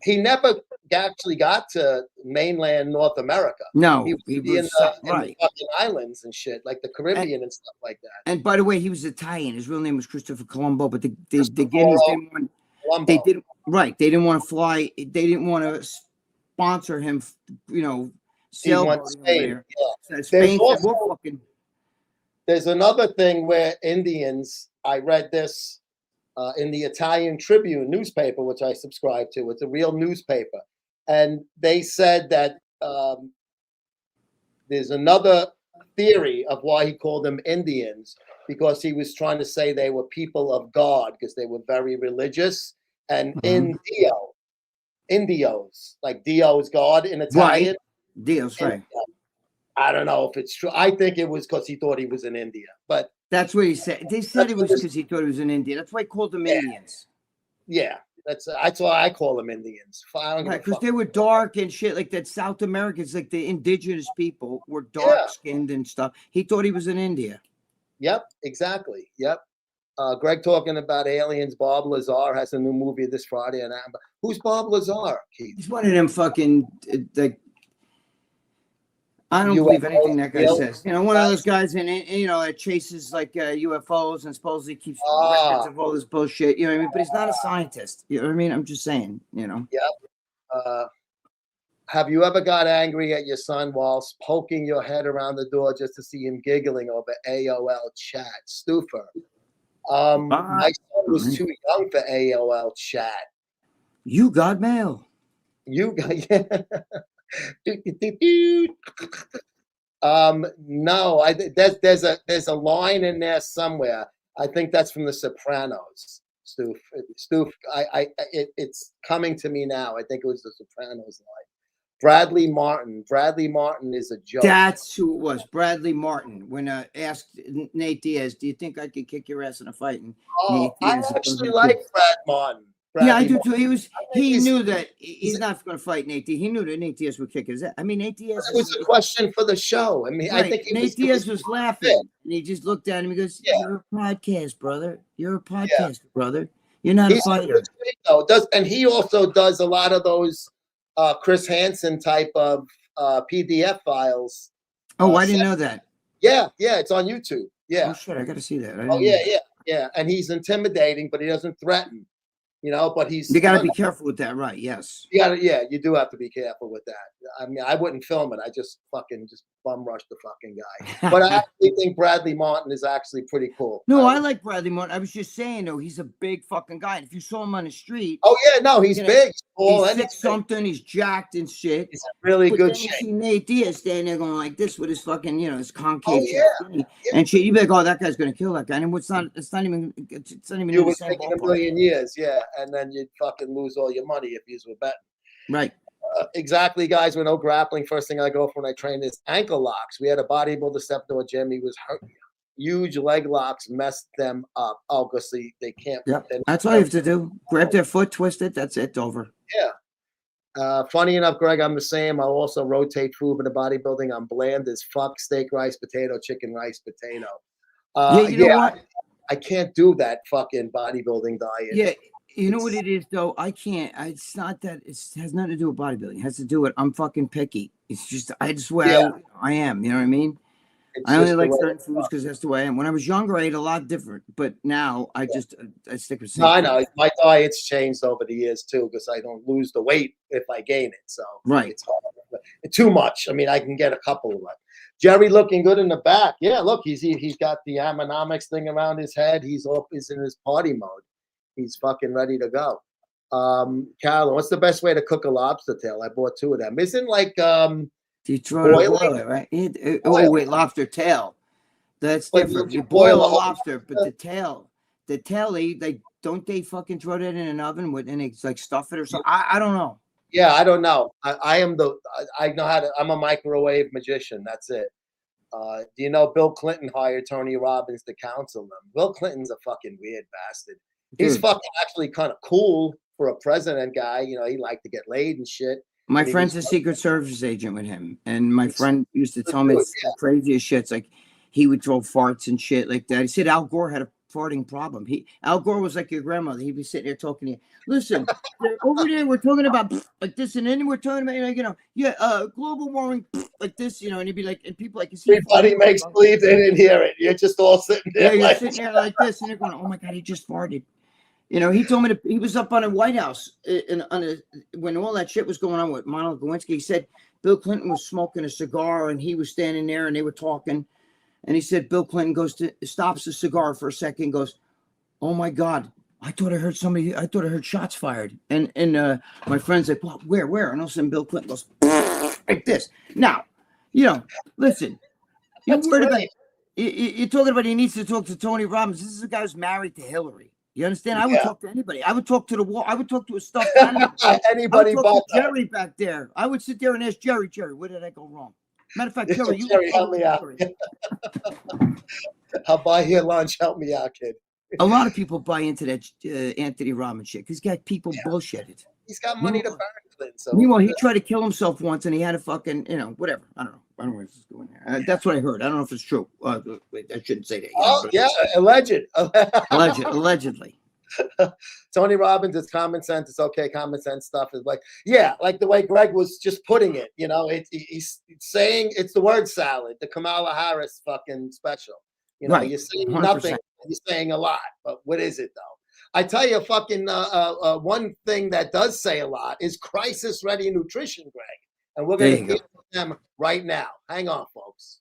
S3: He never actually got to mainland North America.
S4: No,
S3: he was in the fucking islands and shit, like the Caribbean and stuff like that.
S4: And by the way, he was Italian. His real name was Christopher Colombo, but the Guineas didn't want. They didn't. Right. They didn't want to fly. They didn't want to sponsor him. You know,
S3: sailboat Spain. Yeah.
S4: Spain
S3: there's another thing where Indians. I read this. In the Italian Tribune newspaper, which I subscribe to. It's a real newspaper. And they said that there's another theory of why he called them Indians, because he was trying to say they were people of God because they were very religious. And Indios, like Dio is God in Italian.
S4: Right. Dio's right.
S3: I don't know if it's true. I think it was because he thought he was in India, but
S4: that's what he said. They said it was because he thought he was in India. That's why he called them Indians.
S3: Yeah, that's why I call them Indians.
S4: Right, because they were dark and shit like that. South Americans, like the indigenous people, were dark skinned and stuff. He thought he was in India.
S3: Yep, exactly. Yep. Greg talking about aliens. Bob Lazar has a new movie this Friday. And who's Bob Lazar, Keith?
S4: He's one of them fucking like. I don't believe anything that guy says. You know, one of those guys that chases like UFOs and supposedly keeps records of all this bullshit. You know what I mean? But he's not a scientist. You know what I mean? I'm just saying, you know.
S3: Yep. Have you ever got angry at your son whilst poking your head around the door just to see him giggling over AOL chat? Stuffer. My son was too young for AOL chat. You got mail. You got, yeah. No, there's a line in there somewhere. I think that's from The Sopranos. Stoof, it's coming to me now. I think it was The Sopranos line. Bradley Martin is a joke. That's who it was. Bradley Martin. When asked Nate Diaz, "Do you think I could kick your ass in a fight?" And I actually like Brad Martin. Yeah, I do too. He knew that he's not going to fight Nate Diaz. He knew that Nate Diaz would kick his ass. I mean, Nate Diaz was a question for the show. I mean, right. I think Nate Diaz was laughing, and he just looked at him and goes, "You're a podcast, brother. You're a podcast, brother. You're not a fighter." And he also does a lot of those Chris Hansen type of PDF files. Oh, I didn't know that. Yeah, it's on YouTube. Yeah. Oh shit, I got to see that. Yeah. And he's intimidating, but he doesn't threaten. You know, but you got to be careful with that, right? Yes. You do have to be careful with that. I mean, I wouldn't film it. I just bum rush the fucking guy. But I actually think Bradley Martin is actually pretty cool. No, I like Bradley Martin. I was just saying, though, he's a big fucking guy. And if you saw him on the street. Oh, yeah, no, he's big. He's 6'something. He's jacked and shit. He's in really good shape. You see Nate Diaz standing there going like this with his fucking, his concave and shit. You'd be like, oh, that guy's going to kill that guy. And it's not even. You were thinking a million years, yeah. And then you'd fucking lose all your money if you were betting. Right. Exactly, guys. With no grappling, first thing I go for when I train is ankle locks. We had a bodybuilder step to a gym. He was hurt. Huge leg locks messed them up. Obviously, they can't. Yeah, that's all you have to do. Grab their foot, twist it. That's it. Over. Yeah. Funny enough, Greg, I'm the same. I'll also rotate food in the bodybuilding. I'm bland as fuck. Steak, rice, potato, chicken, rice, potato. You know what? I can't do that fucking bodybuilding diet. Yeah. You know what it is, though? I can't. It's not that. It has nothing to do with bodybuilding. It has to do with I'm fucking picky. It's just that's the way I am. You know what I mean? I only like certain foods because that's the way I am. When I was younger, I ate a lot different, but now I stick with. No, I know my diet's changed over the years too because I don't lose the weight if I gain it. So it's hard. too much. I mean, I can get a couple of them. Jerry looking good in the back. Yeah, look, he's got the Ammannomics thing around his head. He's in his party mode. He's fucking ready to go. Carolyn, what's the best way to cook a lobster tail? I bought 2 of them. Isn't like
S4: You throw it in a boiler, right? Oh wait, lobster tail. That's different. You boil a lobster, but the tail, they don't they fucking throw that in an oven with and it's like stuff it or something. I don't know.
S3: Yeah, I don't know. I know how to. I'm a microwave magician. That's it. Do you know Bill Clinton hired Tony Robbins to counsel them? Bill Clinton's a fucking weird bastard. He's fucking actually kind of cool for a president guy. You know, he liked to get laid and shit.
S4: My friend's a Secret Service agent with him, and my friend used to tell me it's the craziest shit. It's like he would throw farts and shit like that. He said Al Gore had a farting problem. Al Gore was like your grandmother. He'd be sitting there talking to you. Listen, over there we're talking about like this, and then we're talking about like, you know, global warming like this, you know, and he'd be like, and people like,
S3: everybody makes believe they didn't hear it. You're just all sitting there.
S4: Yeah, you're sitting there like this, and they're going, oh my god, he just farted. You know, he told me he was up on the White House when all that shit was going on with Monica Lewinsky. He said Bill Clinton was smoking a cigar and he was standing there and they were talking. And he said Bill Clinton stops the cigar for a second, goes, oh my God, I thought I heard shots fired. And my friend's like, well, where? And all of a sudden Bill Clinton goes like this. Now, you know, listen, you're talking about he needs to talk to Tony Robbins. This is a guy who's married to Hillary. You understand? I would talk to anybody. I would talk to the wall. I would talk to a stuffed animal.
S3: Anybody but
S4: Jerry back there. I would sit there and ask Jerry, where did I go wrong? Matter of fact, Jerry,
S3: help me out. I'll buy you lunch. Help me out, kid.
S4: A lot of people buy into that Anthony Robbins shit because he's got people bullshitted.
S3: He's got money to burn. So
S4: meanwhile, he tried to kill himself once and he had a fucking, you know, whatever. I don't know. I don't know where this is going there. That's what I heard. I don't know if it's true. Wait, I shouldn't say that.
S3: Oh, yeah,
S4: Allegedly.
S3: Tony Robbins is common sense. It's okay. Common sense stuff is like, yeah, like the way Greg was just putting it. You know, he's saying it's the word salad, the Kamala Harris fucking special. You know, you're saying 100%. Nothing, you're saying a lot. But what is it though? I tell you, fucking one thing that does say a lot is crisis ready nutrition, Greg, and we're going to get them right now. Hang on, folks.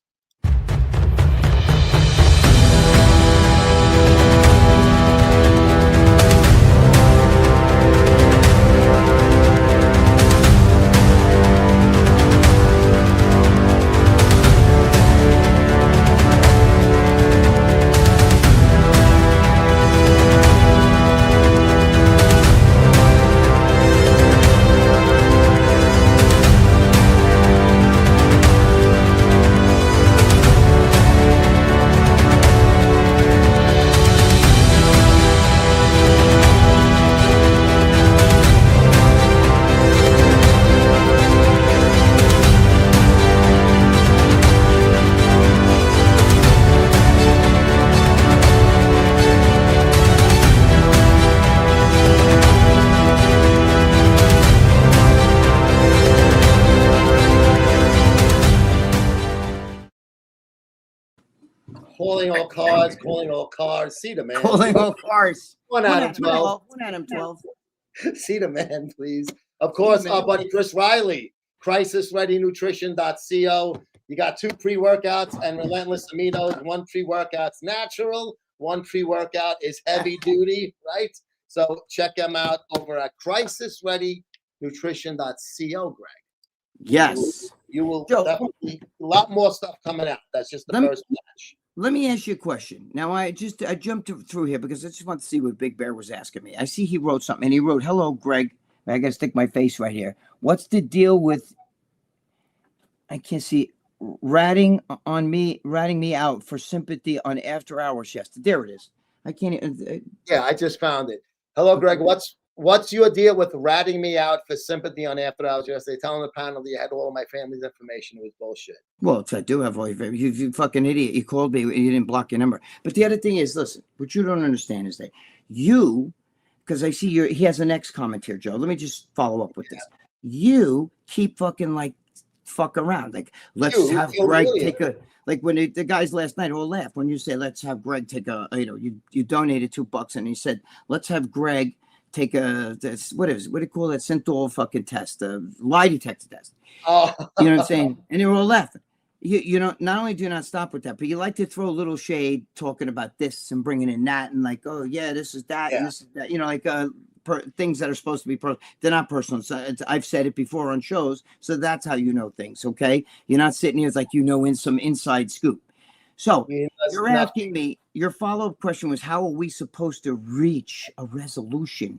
S3: Calling all cars. See the man.
S4: Calling all cars.
S3: 1 out of 12.
S4: 1 out of 12.
S3: See the man, please. Of course, our buddy Chris Riley, crisisreadynutrition.co. You got 2 pre-workouts and relentless aminos. 1 pre-workout's natural. 1 pre-workout is heavy duty, right? So check them out over at crisisreadynutrition.co, Greg.
S4: Yes.
S3: You will definitely a lot more stuff coming out. That's just the first match.
S4: Let me ask you a question. Now, I jumped through here because I just want to see what Big Bear was asking me. I see he wrote something, and he wrote, hello, Greg. I got to stick my face right here. What's the deal with, I can't see, ratting me out for sympathy on after hours? Yes, there it is. I can't.
S3: Yeah, I just found it. Hello, Greg. What's your deal with ratting me out for sympathy on After Hours yesterday? Telling the panel that you had all of my family's information. It was bullshit.
S4: Well, I do have all your information. You fucking idiot. You called me. You didn't block your number. But the other thing is, listen, what you don't understand is that because I see he has a next comment here, Joe. Let me just follow up with this. You keep fucking fuck around. Like, let's have Greg take like when the guys last night all laughed when you say, let's have Greg take you donated $2 and he said, let's have Greg take what do you call that synthol fucking test, lie detector test.
S3: Oh,
S4: You know what I'm saying? And they were all laughing. You know, not only do you not stop with that, but you like to throw a little shade talking about this and bringing in that and like, oh yeah, this is that and this is that. You know, like things that are supposed to be personal, they're not personal. So I've said it before on shows, so that's how you know things. Okay, you're not sitting here as like you know in some inside scoop. So you're asking me. Your follow-up question was, how are we supposed to reach a resolution?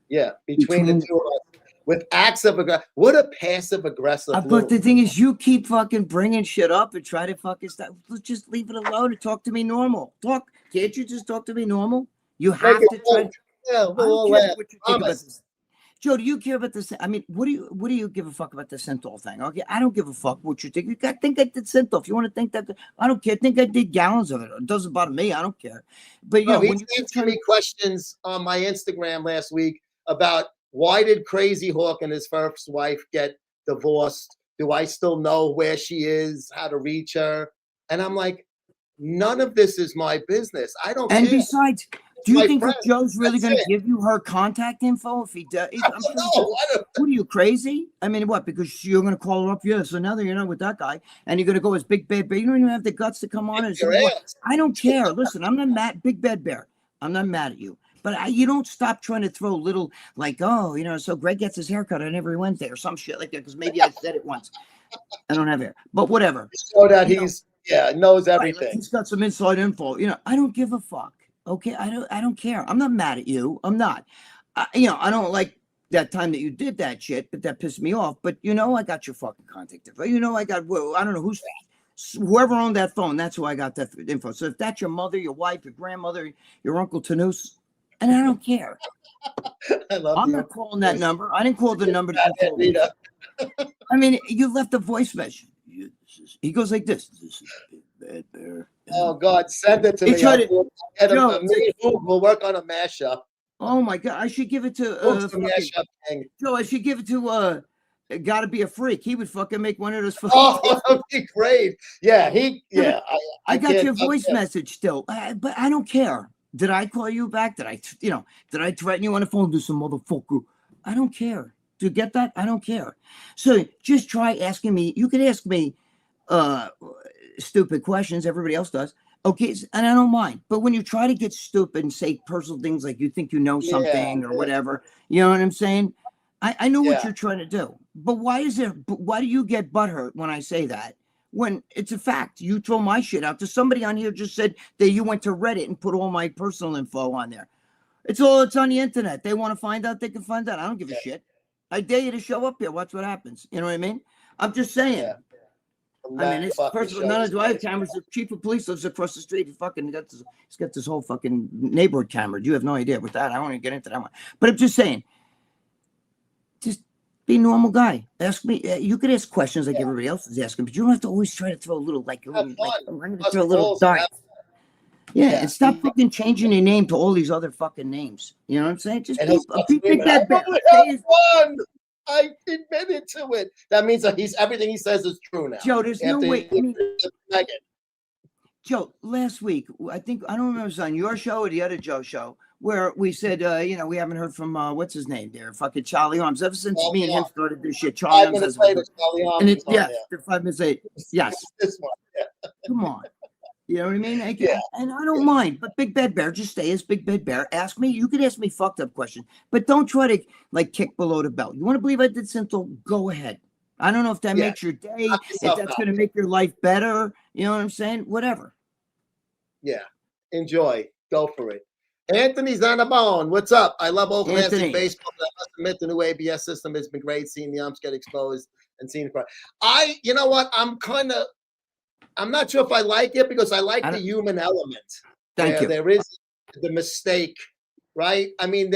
S3: Yeah, between the two of us. With acts of aggression, what a passive aggressive.
S4: But the thing is, you keep fucking bringing shit up and try to fucking stop. Just leave it alone and talk to me normal. Can't you just talk to me normal? You have to try.
S3: Yeah, we'll all
S4: what
S3: laugh.
S4: you think about this. Joe, do you care about this? I mean, what do you give a fuck about the synthol thing? Okay, I don't give a fuck what you think. You got think I did synthol. If you want to think that, I don't care. Think I did gallons of it. It doesn't bother me. I don't care. But
S3: no, he's answering me questions on my Instagram last week about why did Crazy Hawk and his first wife get divorced? Do I still know where she is? How to reach her? And I'm like, none of this is my business. I don't.
S4: And
S3: care.
S4: Besides, do you think that Joe's really going to give you her contact info if he does? What are you, crazy? I mean, what? Because you're going to call her up? Yeah. So now that you're not with that guy, and you're going to go as Big Bad Bear, you don't even have the guts to come on and say, I don't care. Listen, I'm not mad. Big Bad Bear. I'm not mad at you. But you don't stop trying to throw little, like, oh, you know, so Greg gets his haircut on every Wednesday or some shit like that, because maybe I said it once. I don't have hair, but whatever.
S3: So that he's knows everything.
S4: Right, he's got some inside info. You know, I don't give a fuck. Okay, I don't care. I'm not mad at you. I'm not. You know, I don't like that time that you did that shit, but that pissed me off. But you know, I got your fucking contact info. You know, I got. Well, I don't know whoever owned that phone. That's who I got that info. So if that's your mother, your wife, your grandmother, your Uncle Tanus. And I don't care. I'm not calling that number. I didn't call the number that you called me. I mean, you left a voice message. He goes like this. This is Big Bad Bear.
S3: Oh, God, send it to me. We'll work on a mashup.
S4: Oh, my God. I should give it to Joe, I should give it to Gotta Be a Freak. He would fucking make one of those.
S3: Oh, that'd be great. Yeah,
S4: I got your voice message still, but I don't care. Did I call you back? Did I threaten you on the phone? Do some motherfucker? I don't care. Do you get that? I don't care. So just try asking me. You can ask me stupid questions. Everybody else does. Okay, and I don't mind. But when you try to get stupid and say personal things like you think you know something or whatever, you know what I'm saying? I know what you're trying to do. But why do you get butthurt when I say that? When it's a fact, you throw my shit out. There's somebody on here just said that you went to Reddit and put all my personal info on there. It's on the internet. They want to find out, they can find out. I don't give a shit. I dare you to show up here. Watch what happens. You know what I mean? I'm just saying. Yeah. I mean, it's first of all, none of the other cameras. The chief of police lives across the street. He's got this whole fucking neighborhood camera. You have no idea with that. I won't even get into that one. But I'm just saying, just be a normal guy. Ask me. You could ask questions like everybody else is asking, but you don't have to always try to throw a little I'm going to throw a little dart. Yeah, and stop fucking changing your name to all these other fucking names. You know what I'm saying? Just be that bad.
S3: I admitted to it. That means that everything he says is true now.
S4: Joe, there's no way. Joe, last week, I don't remember if it was on your show or the other Joe show, where we said, we haven't heard from, what's his name there? Fucking Charlie Arms. Ever since me and him started this shit, Charlie Arms has been. And it's, 5 minutes late. Yes.
S3: This one. Yeah.
S4: Come on. You know what I mean? And I don't mind. But Big Bad Bear, just stay as Big Bad Bear. Ask me. You can ask me fucked up questions, but don't try to kick below the belt. You want to believe I did synthol? Go ahead. I don't know if that makes your day, if that's going to make your life better. You know what I'm saying? Whatever.
S3: Yeah. Enjoy. Go for it. Anthony Zanabone, what's up? I love old classic baseball, but I must admit the new ABS system has been great. Seeing the umps get exposed and seeing the you know what? I'm not sure if I like it because I like the human element.
S4: Thank you.
S3: There is the mistake, right? I mean,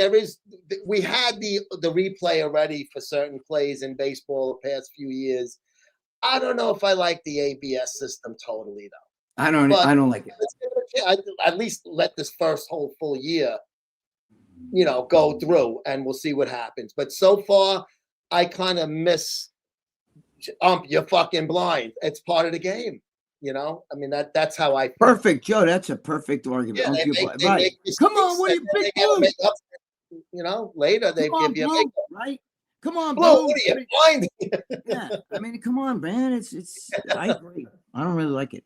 S3: we had the replay already for certain plays in baseball the past few years. I don't know if I like the ABS system totally though.
S4: I don't like it.
S3: At least let this first whole full year, go through and we'll see what happens. But so far, I kind of miss you're fucking blind. It's part of the game. I mean, that's how I feel.
S4: Perfect, Joe. That's a perfect argument.
S3: Yeah,
S4: Come on, what are you big
S3: later they
S4: Come on,
S3: give you a
S4: Blue,
S3: makeup.
S4: right? Come on,
S3: Blue,
S4: Blue.
S3: what are you finding?
S4: Yeah, I mean, come on, man. I agree. I don't really like it.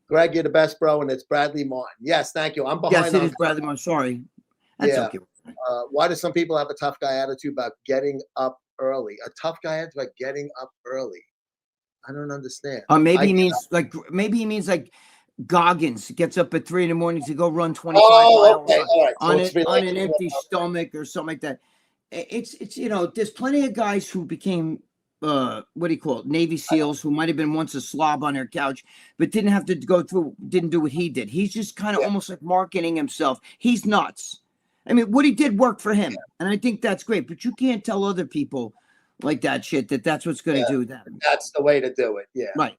S3: Greg, you're the best, bro, and it's Bradley Martin. Yes, thank you. I'm behind.
S4: Yes, it is Bradley. I'm sorry. That's
S3: Yeah.
S4: okay.
S3: Why do some people have a tough guy attitude about getting up early? A tough guy attitude about getting up early. I don't understand.
S4: Maybe he means like Goggins gets up at 3 a.m. to go run 25 miles
S3: okay. All right.
S4: on an empty stomach or something like that. It's there's plenty of guys who became what do you call it, Navy SEALs, who might have been once a slob on their couch, but didn't do what he did. He's just kind of almost like marketing himself. He's nuts. I mean, what he did worked for him, and I think that's great. But you can't tell other people like that shit that's what's going to do that.
S3: That's the way to do it. Yeah.
S4: Right.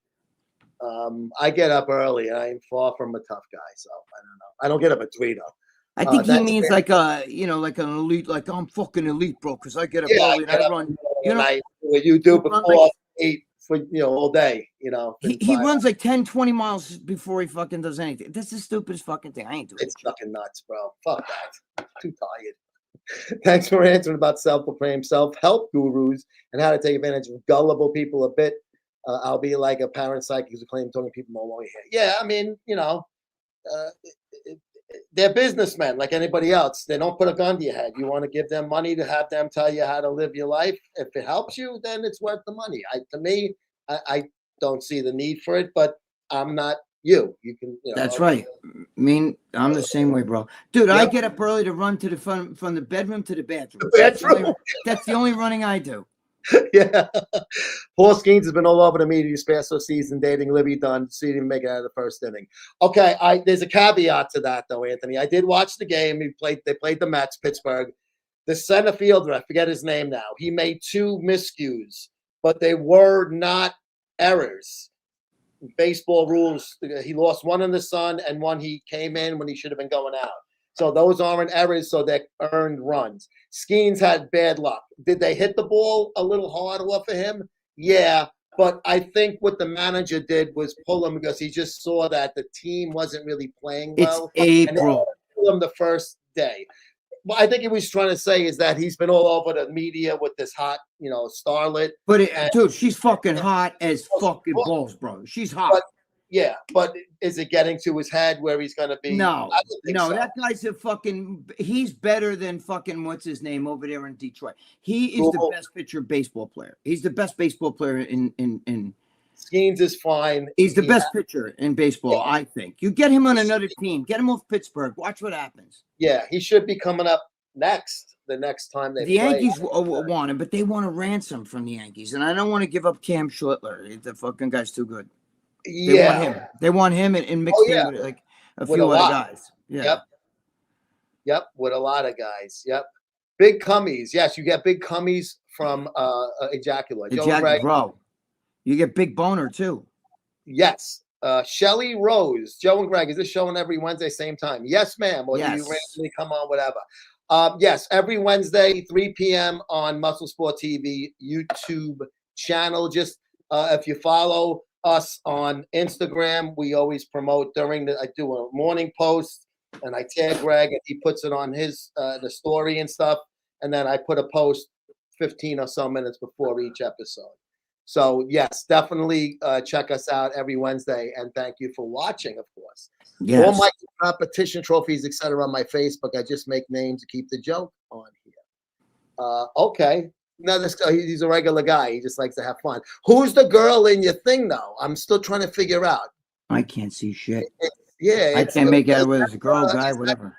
S3: I get up early. I am far from a tough guy, so I don't know. I don't get up at 3 though.
S4: I think he means like like an elite, like I'm fucking elite, bro, because I get up early and I run.
S3: What you do before 8 for all day.
S4: He runs like 10, 20 miles before he fucking does anything. That's the stupidest fucking thing. I ain't doing it.
S3: It's fucking nuts, bro. Fuck that. I'm too tired. Thanks for answering about self-proclaimed self-help gurus and how to take advantage of gullible people a bit. I'll be like a parent psychic who's claiming talking people more long hair. Yeah, I mean, they're businessmen like anybody else. They don't put a gun to your head. You want to give them money to have them tell you how to live your life. If it helps you, then it's worth the money. To me, I don't see the need for it, but I'm not you. You can.
S4: That's right. I mean, I'm the same way, bro. Dude, I get up early to run to the from the bedroom to the bathroom. That's the only running I do.
S3: Yeah. Paul Skeens has been all over the media this past season dating Libby Dunn. So he didn't make it out of the first inning. Okay, there's a caveat to that though, Anthony. I did watch the game. They played the Mets, Pittsburgh. The center fielder, I forget his name now. He made 2 miscues, but they were not errors. Baseball rules. He lost one in the sun and one he came in when he should have been going out. So those aren't errors, so they're earned runs. Skeens had bad luck. Did they hit the ball a little hard off of him? Yeah, but I think what the manager did was pull him because he just saw that the team wasn't really playing well.
S4: It's April.
S3: And pull him the first day. What I think he was trying to say is that he's been all over the media with this hot, starlet.
S4: But dude, she's fucking hot as fucking balls, bro. She's hot.
S3: But is it getting to his head where he's going to be?
S4: No,
S3: so.
S4: That guy's he's better than fucking, what's his name over there in Detroit. He is the best pitcher baseball player. He's the best baseball player in
S3: Skeens is fine.
S4: He's the best pitcher in baseball, I think. You get him on another team. Get him off Pittsburgh. Watch what happens.
S3: Yeah, he should be coming up the next time they play.
S4: The Yankees want him, but they want a ransom from the Yankees. And I don't want to give up Cam Schlittler. The fucking guy's too good. They want him and mixed in with like a few other guys. Yeah.
S3: Yep. With a lot of guys. Yep. Big cummies. Yes, you get big cummies from Ejaculoid.
S4: Bro. You get big boner too.
S3: Yes. Shelly Rose. Joe and Greg, is this showing every Wednesday, same time? Yes, ma'am. Or do you randomly come on, whatever? Yes, every Wednesday, 3 p.m. on Muscle Sport TV YouTube channel. Just if you follow us on Instagram, we always promote I do a morning post and I tag Greg and he puts it on his the story and stuff, and then I put a post 15 or so minutes before each episode. So yes, definitely check us out every Wednesday, and thank you for watching, of course.
S4: Yes.
S3: All my competition trophies, etc., on my Facebook. I just make names to keep the joke on here. Okay. No, he's a regular guy. He just likes to have fun. Who's the girl in your thing, though? I'm still trying to figure out.
S4: I can't see shit.
S3: I
S4: can't make out whether it's a girl, guy, whatever.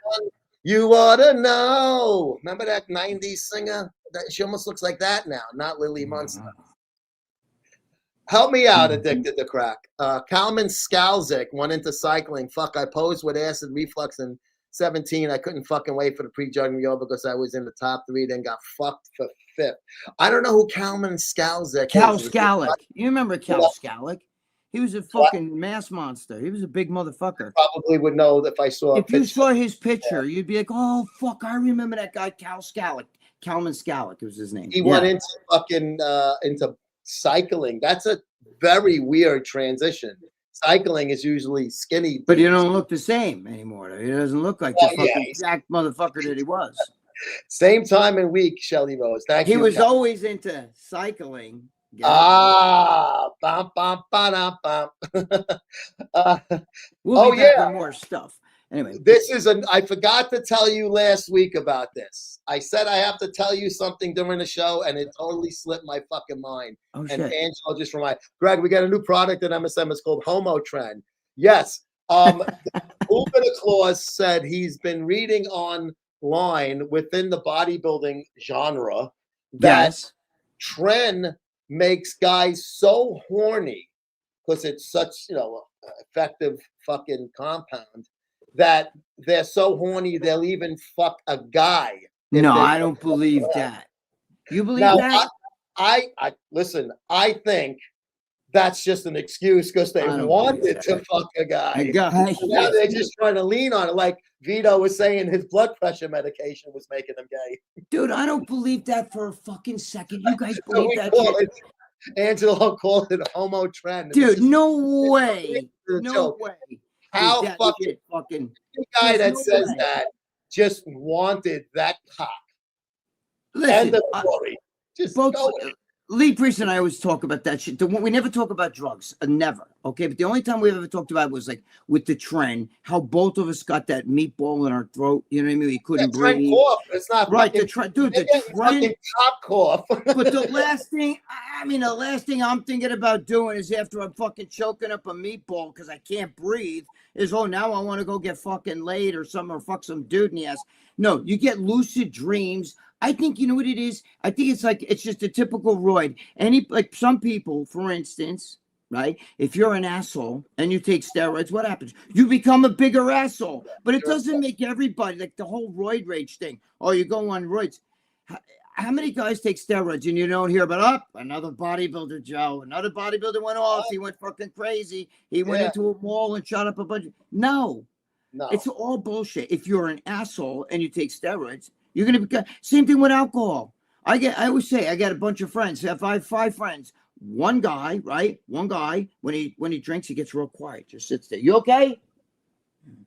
S3: You ought to know. Remember that 90s singer? She almost looks like that now, not Lily Munster. Help me out, addicted to crack. Kalman Skalzik went into cycling. Fuck, I posed with acid reflux in 17. I couldn't fucking wait for the pre-judging to go because I was in the top 3, then got fucked for 5th. I don't know who Kalman Skalzik is.
S4: Cal Skalick. You remember Cal Skalick? He was a fucking mass monster. He was a big motherfucker.
S3: Probably would know if I saw
S4: If you saw his picture, you'd be like, oh, fuck, I remember that guy, Cal Skalick. Kalman Skalick was his name.
S3: He went into fucking into cycling. That's a very weird transition. Cycling is usually skinny.
S4: But he don't look the same anymore. He doesn't look like the fucking exact motherfucker that he was.
S3: Same time and week, Shelly Rose. Thank
S4: He
S3: you.
S4: was
S3: Cal.
S4: always into cycling.
S3: Bum, bum, ba-dum, bum. uh,
S4: We'll be back
S3: yeah.
S4: with more stuff. Anyway,
S3: This is I forgot to tell you last week about this. I said I have to tell you something during the show, and it totally slipped my fucking mind.
S4: oh
S3: And
S4: shit.
S3: Angela just reminded Greg, we got a new product at MSM. It's called Homo Trend. Yes. Ubita Claus said he's been reading online within the bodybuilding genre that
S4: Yes.
S3: Tren makes guys so horny because it's such, effective fucking compound that they're so horny they'll even fuck a guy.
S4: No, I don't believe that. You believe
S3: Now,
S4: that?
S3: I listen, I think that's just an excuse because they
S4: I don't
S3: wanted
S4: believe
S3: to
S4: that.
S3: fuck a guy.
S4: A guy,
S3: So now they're just trying to lean on it. Like Vito was saying his blood pressure medication was making him gay.
S4: Dude, I don't believe that for a fucking second. You guys
S3: So
S4: believe
S3: we
S4: that
S3: call
S4: shit?
S3: it, Angelo called it Homo Trend.
S4: Dude, no way.
S3: a
S4: No
S3: joke.
S4: way.
S3: How
S4: Dude, that
S3: fucking
S4: shit fucking
S3: the guy
S4: there's
S3: that
S4: no
S3: says
S4: way.
S3: that just wanted that cock.
S4: Listen,
S3: End of story. Just
S4: both
S3: go with it.
S4: Lee Priest and I always talk about that shit. We never talk about drugs, never. Okay, but the only time we ever talked about it was like with the trend, how both of us got that meatball in our throat. You know what I mean? We couldn't breathe.
S3: Cough. It's not
S4: Right,
S3: fucking,
S4: the trend, dude.
S3: they're
S4: The
S3: getting
S4: trend.
S3: fucking cock cough.
S4: But the last thing, the last thing I'm thinking about doing is after I'm fucking choking up a meatball because I can't breathe, is now I want to go get fucking laid or something or fuck some dude in the ass. No, you get lucid dreams. I think you know what it is. I think it's just a typical roid. Like some people, for instance, right? If you're an asshole and you take steroids, what happens? You become a bigger asshole. But it doesn't make everybody like the whole roid rage thing. Oh, you go on roids. How many guys take steroids and you don't hear about another bodybuilder, Joe? Another bodybuilder went off. He went fucking crazy. He went into a mall and shot up a bunch. No, it's all bullshit. If you're an asshole and you take steroids, you're gonna be same thing with alcohol. I always say I got a bunch of friends. If I have 5 friends, one guy, right? One guy when he drinks, he gets real quiet, just sits there. You okay?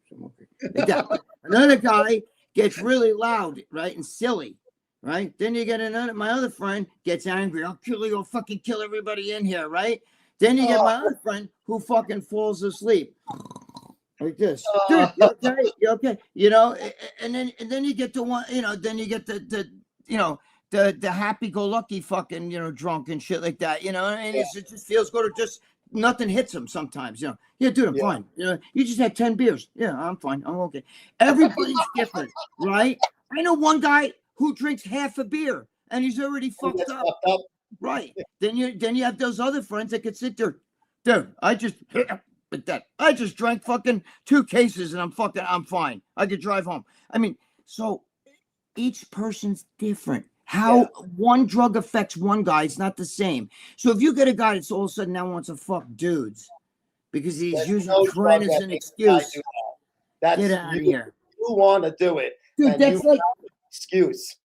S4: Like that. Another guy gets really loud, right, and silly. Right? Then you get my other friend gets angry. I'll kill you. I'll fucking kill everybody in here. Right? Then you get my other friend who fucking falls asleep. Like this. Dude, you okay? You okay? And then you get to one, then you get the happy-go-lucky fucking, drunk and shit like that, and it just feels good. Or just nothing hits him sometimes, Yeah, dude, I'm fine. You just had 10 beers. Yeah, I'm fine. I'm okay. Everybody's different, right? I know one guy who drinks half a beer and he's already fucked up. Right. Then you have those other friends that could sit there. Dude, I just drank fucking 2 cases and I'm fine. I could drive home. I mean, so each person's different. How one drug affects one guy is not the same. So if you get a guy that's all of a sudden now wants to fuck dudes because he's using Tren as an excuse, get out of here.
S3: You want to do it.
S4: Dude, that's like
S3: excuse.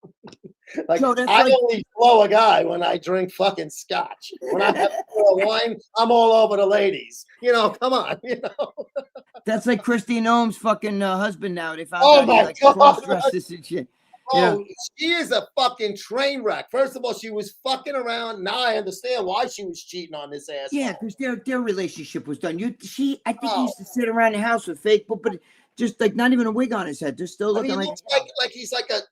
S3: Like
S4: Joe,
S3: only blow a guy when I drink fucking scotch. When I have wine, I'm all over the ladies. Come on.
S4: That's like Christy Noem's fucking husband now. They found
S3: out
S4: he cross-dresses and shit.
S3: Oh, she is a fucking train wreck. First of all, she was fucking around. Now I understand why she was cheating on this ass.
S4: Yeah, because their relationship was done. I think he used to sit around the house with fake, but just like not even a wig on his head, just still looking
S3: he looks like he's like a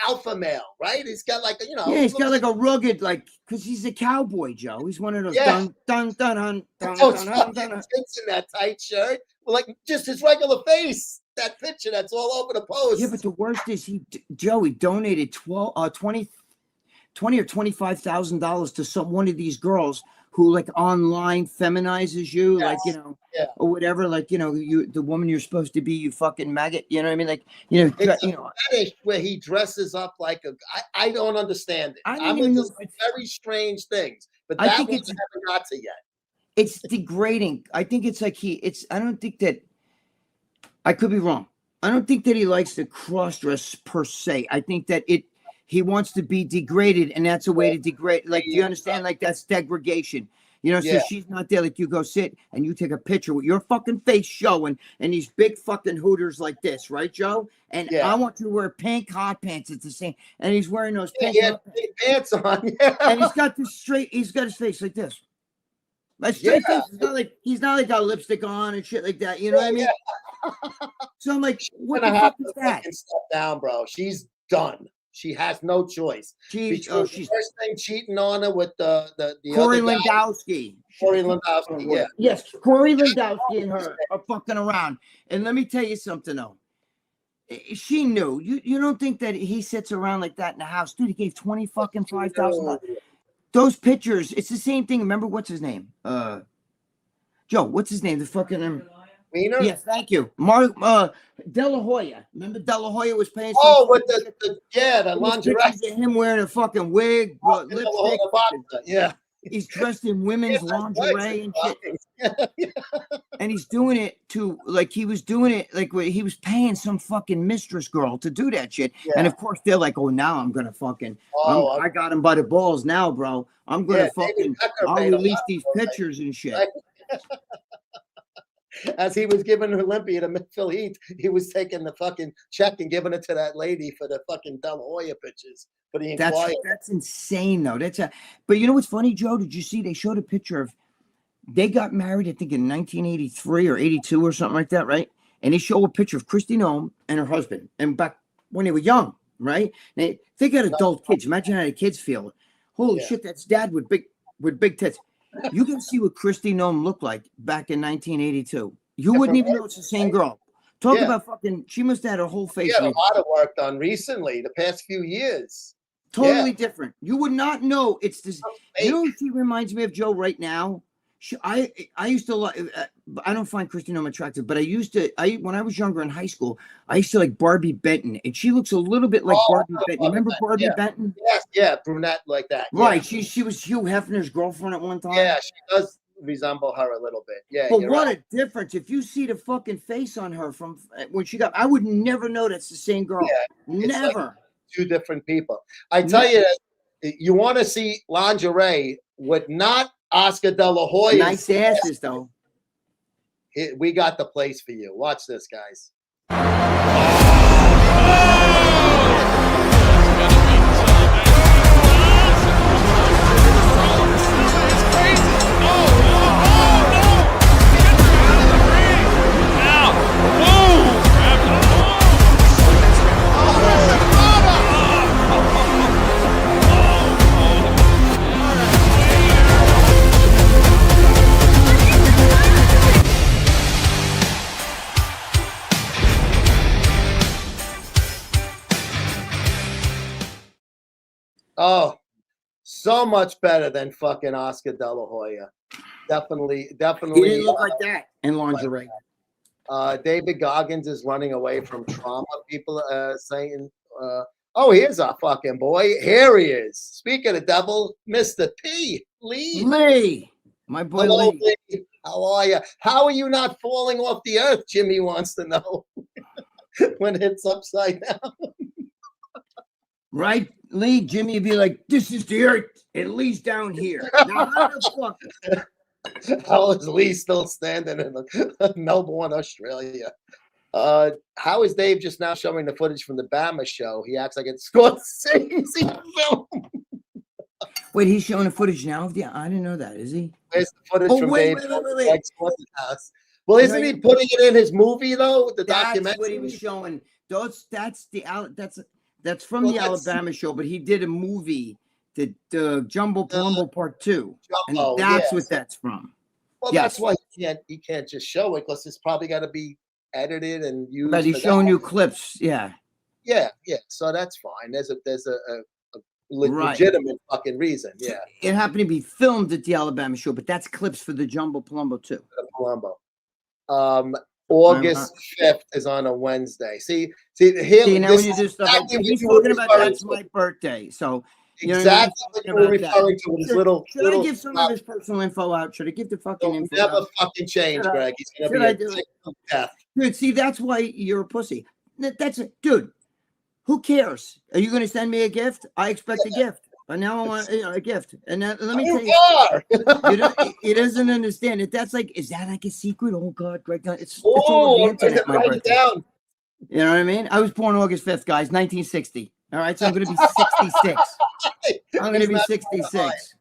S3: alpha male, right? He's got like
S4: he's got like a rugged because he's a cowboy, Joe. He's one of those dun dun dun dun dun dun dun.
S3: In that tight shirt, like just his regular face. That picture that's all over the post.
S4: Yeah, but the worst is he donated $20,000 or $25,000 to one of these girls who like online feminizes you, or whatever, you the woman you're supposed to be, you fucking maggot. You know what I mean? Like,
S3: it's a fetish where he dresses up like I don't understand it. I'm into very strange things, but I think it's never got to yet.
S4: It's degrading. I think it's like I don't think that. I could be wrong. I don't think that he likes to cross-dress per se. I think that he wants to be degraded, and that's a way to degrade. Like, do you understand? Like, that's degradation. You know, so
S3: Yeah.
S4: she's not there. Like you go sit and you take a picture with your fucking face showing and these big fucking hooters like this, right, Joe? And
S3: Yeah.
S4: I want you to wear pink hot pants. It's the same. And he's wearing those
S3: Yeah,
S4: pink
S3: he had
S4: hot pants.
S3: big pants on. Yeah.
S4: And he's got this straight, he's got his face like this. Like straight
S3: Yeah.
S4: face. He's not like got lipstick on and shit like that. You know what I mean? So I'm like, what the
S3: Gonna
S4: fuck
S3: have
S4: is
S3: to
S4: that?
S3: fucking step down, bro. She's done. She has no choice.
S4: She's
S3: Between the first thing cheating on her with the
S4: Corey
S3: other guy,
S4: Lewandowski.
S3: Corey Lewandowski, yeah.
S4: Yes, Corey Lewandowski and her are fucking around. And let me tell you something though. She knew. You don't think that he sits around like that in the house, dude? He gave $5,000. Those pictures, it's the same thing. Remember what's his name? Joe, what's his name? The fucking
S3: Wiener?
S4: yes, thank you. Mark De La Hoya. Remember De La Hoya was paying
S3: with the lingerie.
S4: him wearing a fucking wig, lipstick.
S3: Yeah.
S4: He's dressed in women's lingerie and shit. And he's doing it to like he was doing it like he was paying some fucking mistress girl to do that shit.
S3: Yeah.
S4: And of course they're like, oh, now I'm gonna fucking I got him by the balls now, bro. I'm gonna fucking I'll release these pictures and shit.
S3: As he was giving Olympia to midfield Heat, he was taking the fucking check and giving it to that lady for the fucking De La Hoya pictures. But he inquired.
S4: That's insane though. But you know what's funny, Joe? Did you see they showed a picture of they got married, I think in 1983 or 82 or something like that, right? And they show a picture of Christy Nome and her husband, and back when they were young, right? They got adult kids. Imagine how the kids feel. Holy shit, that's dad with big tits. You can see what Christy Nome looked like back in 1982. You wouldn't even know it's the same girl. Talk about fucking. She must have had her whole face.
S3: She had a lot of work done recently, the past few years.
S4: Totally different. You would not know it's this. You know what she reminds me of, Joe, right now? I used to like. I don't find Christy Nome attractive, but I used to. When I was younger in high school, I used to like Barbie Benton, and she looks a little bit like Barbie Benton. You remember Barbie Benton?
S3: Yes, yeah, brunette like that.
S4: Right. Yeah. She was Hugh Hefner's girlfriend at one time.
S3: Yeah, she does resemble her a little bit. Yeah.
S4: But what a difference! If you see the fucking face on her from when she got, I would never know that's the same girl. Yeah, never.
S3: Like two different people. I tell you, you want to see lingerie with not Oscar De La Hoya.
S4: Nice asses, though.
S3: We got the place for you. Watch this, guys. Oh, so much better than fucking Oscar De La Hoya. Definitely.
S4: He didn't look like that in lingerie.
S3: David Goggins is running away from trauma. People saying, oh, here's our fucking boy. Here he is. Speaking of the devil, Mr. P. Lee.
S4: My boy.
S3: Hello,
S4: Lee.
S3: How are you? How are you not falling off the earth? Jimmy wants to know. When it's upside down.
S4: Right, Lee? Jimmy would be like, this is the earth. It Lee's down here. Now, how the fuck?
S3: How is Lee still standing in Melbourne, Australia? How is Dave just now showing the footage from the Bama show? He acts like it's Scorsese film.
S4: Wait, he's showing the footage now? I didn't know that. Is he?
S3: Where's the footage from
S4: wait.
S3: house? Well, isn't he putting it in his movie though? The documentary.
S4: That's what he was showing. That's from the Alabama show, but he did a movie, the Jumbo Palumbo Part 2, and that's what that's from.
S3: Well, that's why he can't just show it because it's probably got to be edited and used.
S4: But he's showing you clips,
S3: yeah. So that's fine. There's a legitimate fucking reason. Yeah,
S4: it happened to be filmed at the Alabama show, but that's clips for the Jumbo Palumbo 2.
S3: Palumbo. August 5th is on a Wednesday. See,
S4: now when you do stuff like he's talking about that's my birthday. So
S3: exactly what you were referring to with his little.
S4: Should I give some of his personal info out? Should I give the fucking info?
S3: Never
S4: out?
S3: fucking change, Greg. He's gonna be a death.
S4: Dude, see, that's why you're a pussy. That's it, dude. Who cares? Are you gonna send me a gift? I expect a gift. But now I want a gift. And let me
S3: You
S4: tell you,
S3: are.
S4: he doesn't understand it. Is that like a secret? Oh God, Greg, it's
S3: Oh,
S4: all over the internet. My
S3: write it
S4: birthday.
S3: down.
S4: You know what I mean? I was born August 5th, guys, 1960. All right, so I'm going to be 66. I'm going to be 66.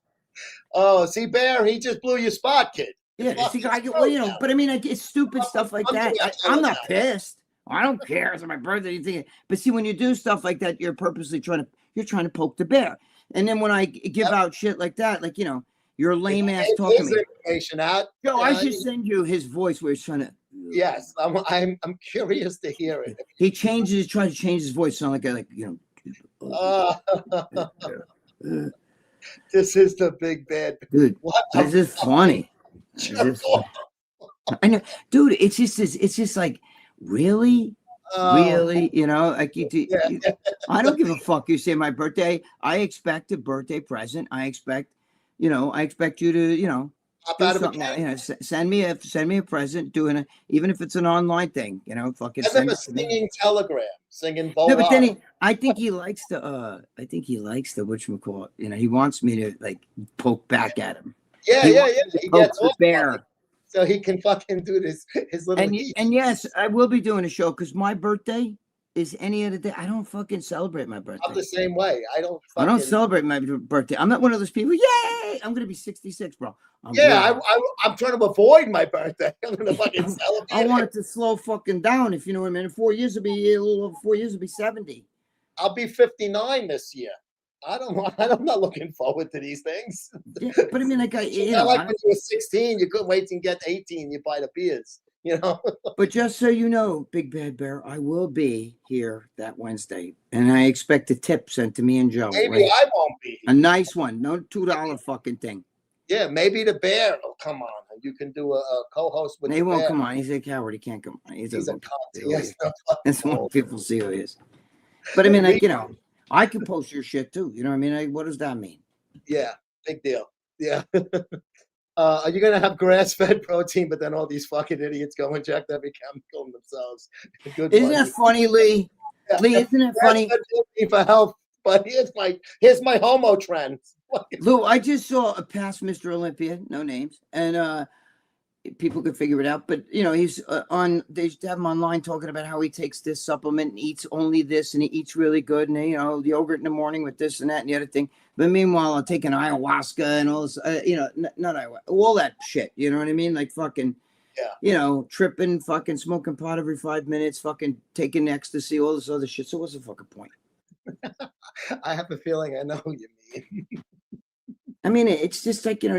S3: Oh, see, Bear, he just blew your spot, kid.
S4: Yeah, see, well, you know, but I mean, it's stupid stuff like that. I'm not pissed. I don't care. It's my birthday. But see, when you do stuff like that, you're purposely trying to poke the bear. And then when I give out shit like that, like, you know, you're a lame ass talking to me.
S3: Information out.
S4: Joe, I should send you his voice where he's trying to.
S3: Yes, I'm curious to hear it.
S4: He tried to change his voice, sound like you know.
S3: This is the big bad
S4: Dude. This is funny. I know, dude. It's just like, really, really, you know, like I don't give a fuck. You say my birthday. I expect a birthday present. I expect you to, you know. Do something, you know, send me a present, even if it's an online thing, you know, fucking
S3: send a singing telegram, singing Bola.
S4: No, but then I think he likes the whatchamacallit, you know, he wants me to like poke back at him.
S3: Yeah. He gets
S4: the bear.
S3: So he can fucking do his little
S4: and yes, I will be doing a show because my birthday is any other day. I don't fucking celebrate my birthday.
S3: I'm the same way. I don't
S4: celebrate my birthday. I'm not one of those people. Yay! I'm gonna be 66, bro.
S3: I'm trying to avoid my birthday. I'm gonna fucking celebrate.
S4: I want it to slow fucking down, if you know what I mean. In 4 years will be 70.
S3: I'll be 59 this year. I'm not looking forward to these things.
S4: Yeah, but I mean, like,
S3: when you were 16, you couldn't wait to get 18. You buy the beers, you know.
S4: But just so you know, Big Bad Bear, I will be here that Wednesday, and I expect a tip sent to me and Joe.
S3: Maybe I won't be here.
S4: A nice one, no $2 fucking thing.
S3: Yeah, maybe the bear will come on, and you can do a co-host with.
S4: He won't come on. He's a coward. He can't come on. He's a cunt. That's what people see who he is. But I mean, like, you know, I can post your shit too. You know what I mean? Like, what does that mean?
S3: Yeah, big deal. Yeah. Are you gonna have grass-fed protein, but then all these fucking idiots go inject every chemical in themselves?
S4: Isn't that funny, Lee? Yeah. Lee, isn't it funny?
S3: For health, but here's my homo trend.
S4: Lou, I just saw a past Mr. Olympia, no names, and people could figure it out. But you know, he's they have him online talking about how he takes this supplement and eats only this, and he eats really good, and you know, yogurt in the morning with this and that and the other thing. But meanwhile, I'm taking ayahuasca and all this, you know, not ayahuasca, all that shit. You know what I mean? Like fucking, you know, tripping, fucking smoking pot every 5 minutes, fucking taking ecstasy, all this other shit. So what's the fucking point?
S3: I have a feeling I know what you mean.
S4: I mean, it's just like, you know,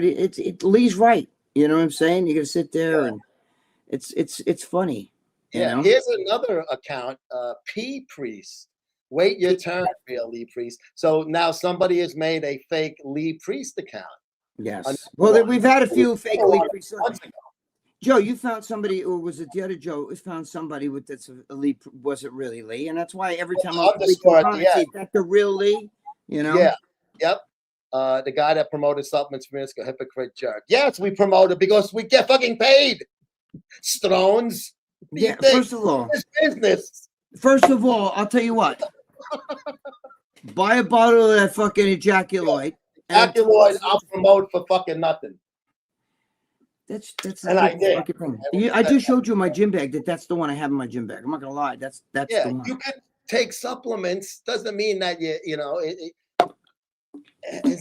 S4: Lee's right. You know what I'm saying? You got to sit there and it's funny. You know?
S3: Here's another account, P Priest. Wait your turn, real Lee Priest. So now somebody has made a fake Lee Priest account.
S4: Yes. Well, we've had a few fake Lee Priests. Joe, you found somebody, or was it the other Joe? Found somebody with that's a Lee, wasn't really Lee, and that's why every time I see that's the real Lee. You know?
S3: Yeah. Yep. The guy that promoted supplements for Minuscule, hypocrite jerk. Yes, we promoted because we get fucking paid. Stones.
S4: Yeah. First of all,
S3: it's business.
S4: First of all, I'll tell you what. Buy a bottle of that fucking Ejaculoid.
S3: Ejaculoid, I'll promote for fucking nothing.
S4: That's
S3: and I did.
S4: I just showed you my gym bag. That's the one I have in my gym bag. I'm not gonna lie. That's the one.
S3: You can take supplements. Doesn't mean that you know it's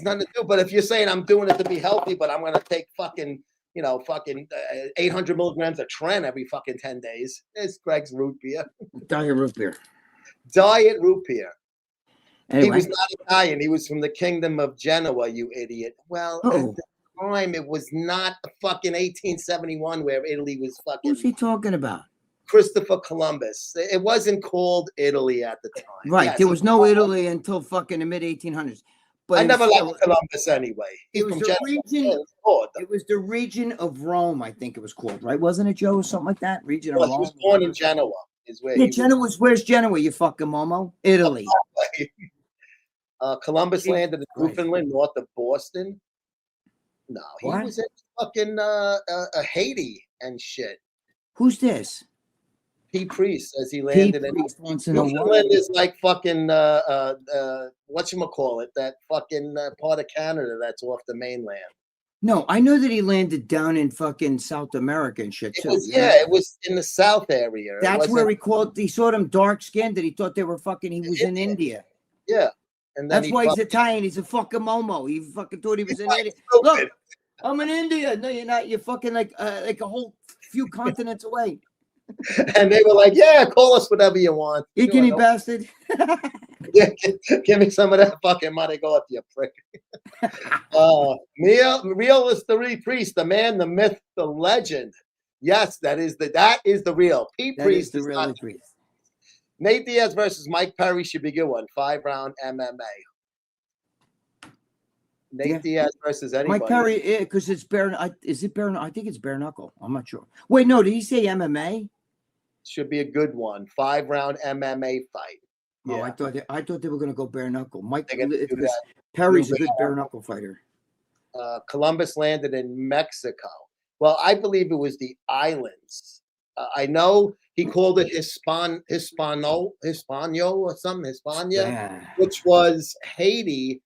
S3: nothing to do. But if you're saying I'm doing it to be healthy, but I'm gonna take fucking 800 milligrams of Tren every fucking 10 days. It's Gregg's root beer.
S4: Diet root beer.
S3: Diet root beer.
S4: Anyway.
S3: He was not Italian. He was from the kingdom of Genoa, you idiot. Well, at the time, it was not fucking 1871 where Italy was fucking.
S4: What's he talking about?
S3: Christopher Columbus. It wasn't called Italy at the time.
S4: Right. Yes, there was no Italy until fucking the mid 1800s. But
S3: I never liked Columbus anyway.
S4: It was the region. It was the region of Rome, I think it was called, right? Wasn't it, Joe, or something like that? Region of Rome.
S3: He was born in Genoa.
S4: Genoa. Where's Genoa? You fucking momo. Italy.
S3: Columbus landed in Newfoundland, north of Boston. No, he was in fucking Haiti and shit.
S4: Who's this?
S3: Pete Priest says he
S4: Pete
S3: landed in
S4: Priest wants to know why.
S3: Newfoundland is like fucking whatchamacallit, that fucking part of Canada that's off the mainland.
S4: No, I know that he landed down in fucking South America and shit
S3: It
S4: too.
S3: was,
S4: you know?
S3: yeah, it was in the South area.
S4: That's where he saw them dark skinned that he thought they were fucking. He was in India.
S3: Yeah, and then
S4: That's why he's Italian. He's a fucking Momo. He fucking thought he was in India.
S3: stupid.
S4: Look, I'm in India. No, you're not. You're fucking like a whole few continents away.
S3: And they were like, "Yeah, call us whatever you want."
S4: You
S3: Sure,
S4: no bastard.
S3: Yeah, give me some of that fucking money. Go up, you prick. Realist, the priest, the man, the myth, the legend. Yes, that is the real Pete
S4: That
S3: Priest.
S4: is the real Priest.
S3: Nate Diaz versus Mike Perry should be a good one. 5-round MMA. Nate Diaz versus anybody.
S4: Mike Perry, because it's bare. Is it bare? I think it's bare knuckle. I'm not sure. Wait, no. Did he say MMA?
S3: Should be a good one. 5-round MMA fight.
S4: Oh, yeah. I thought they were gonna go bare knuckle. Mike,
S3: because
S4: Perry's a good bare knuckle fighter.
S3: Columbus landed in Mexico. Well, I believe it was the islands. I know he called it Hispano or something, Hispania, which was Haiti.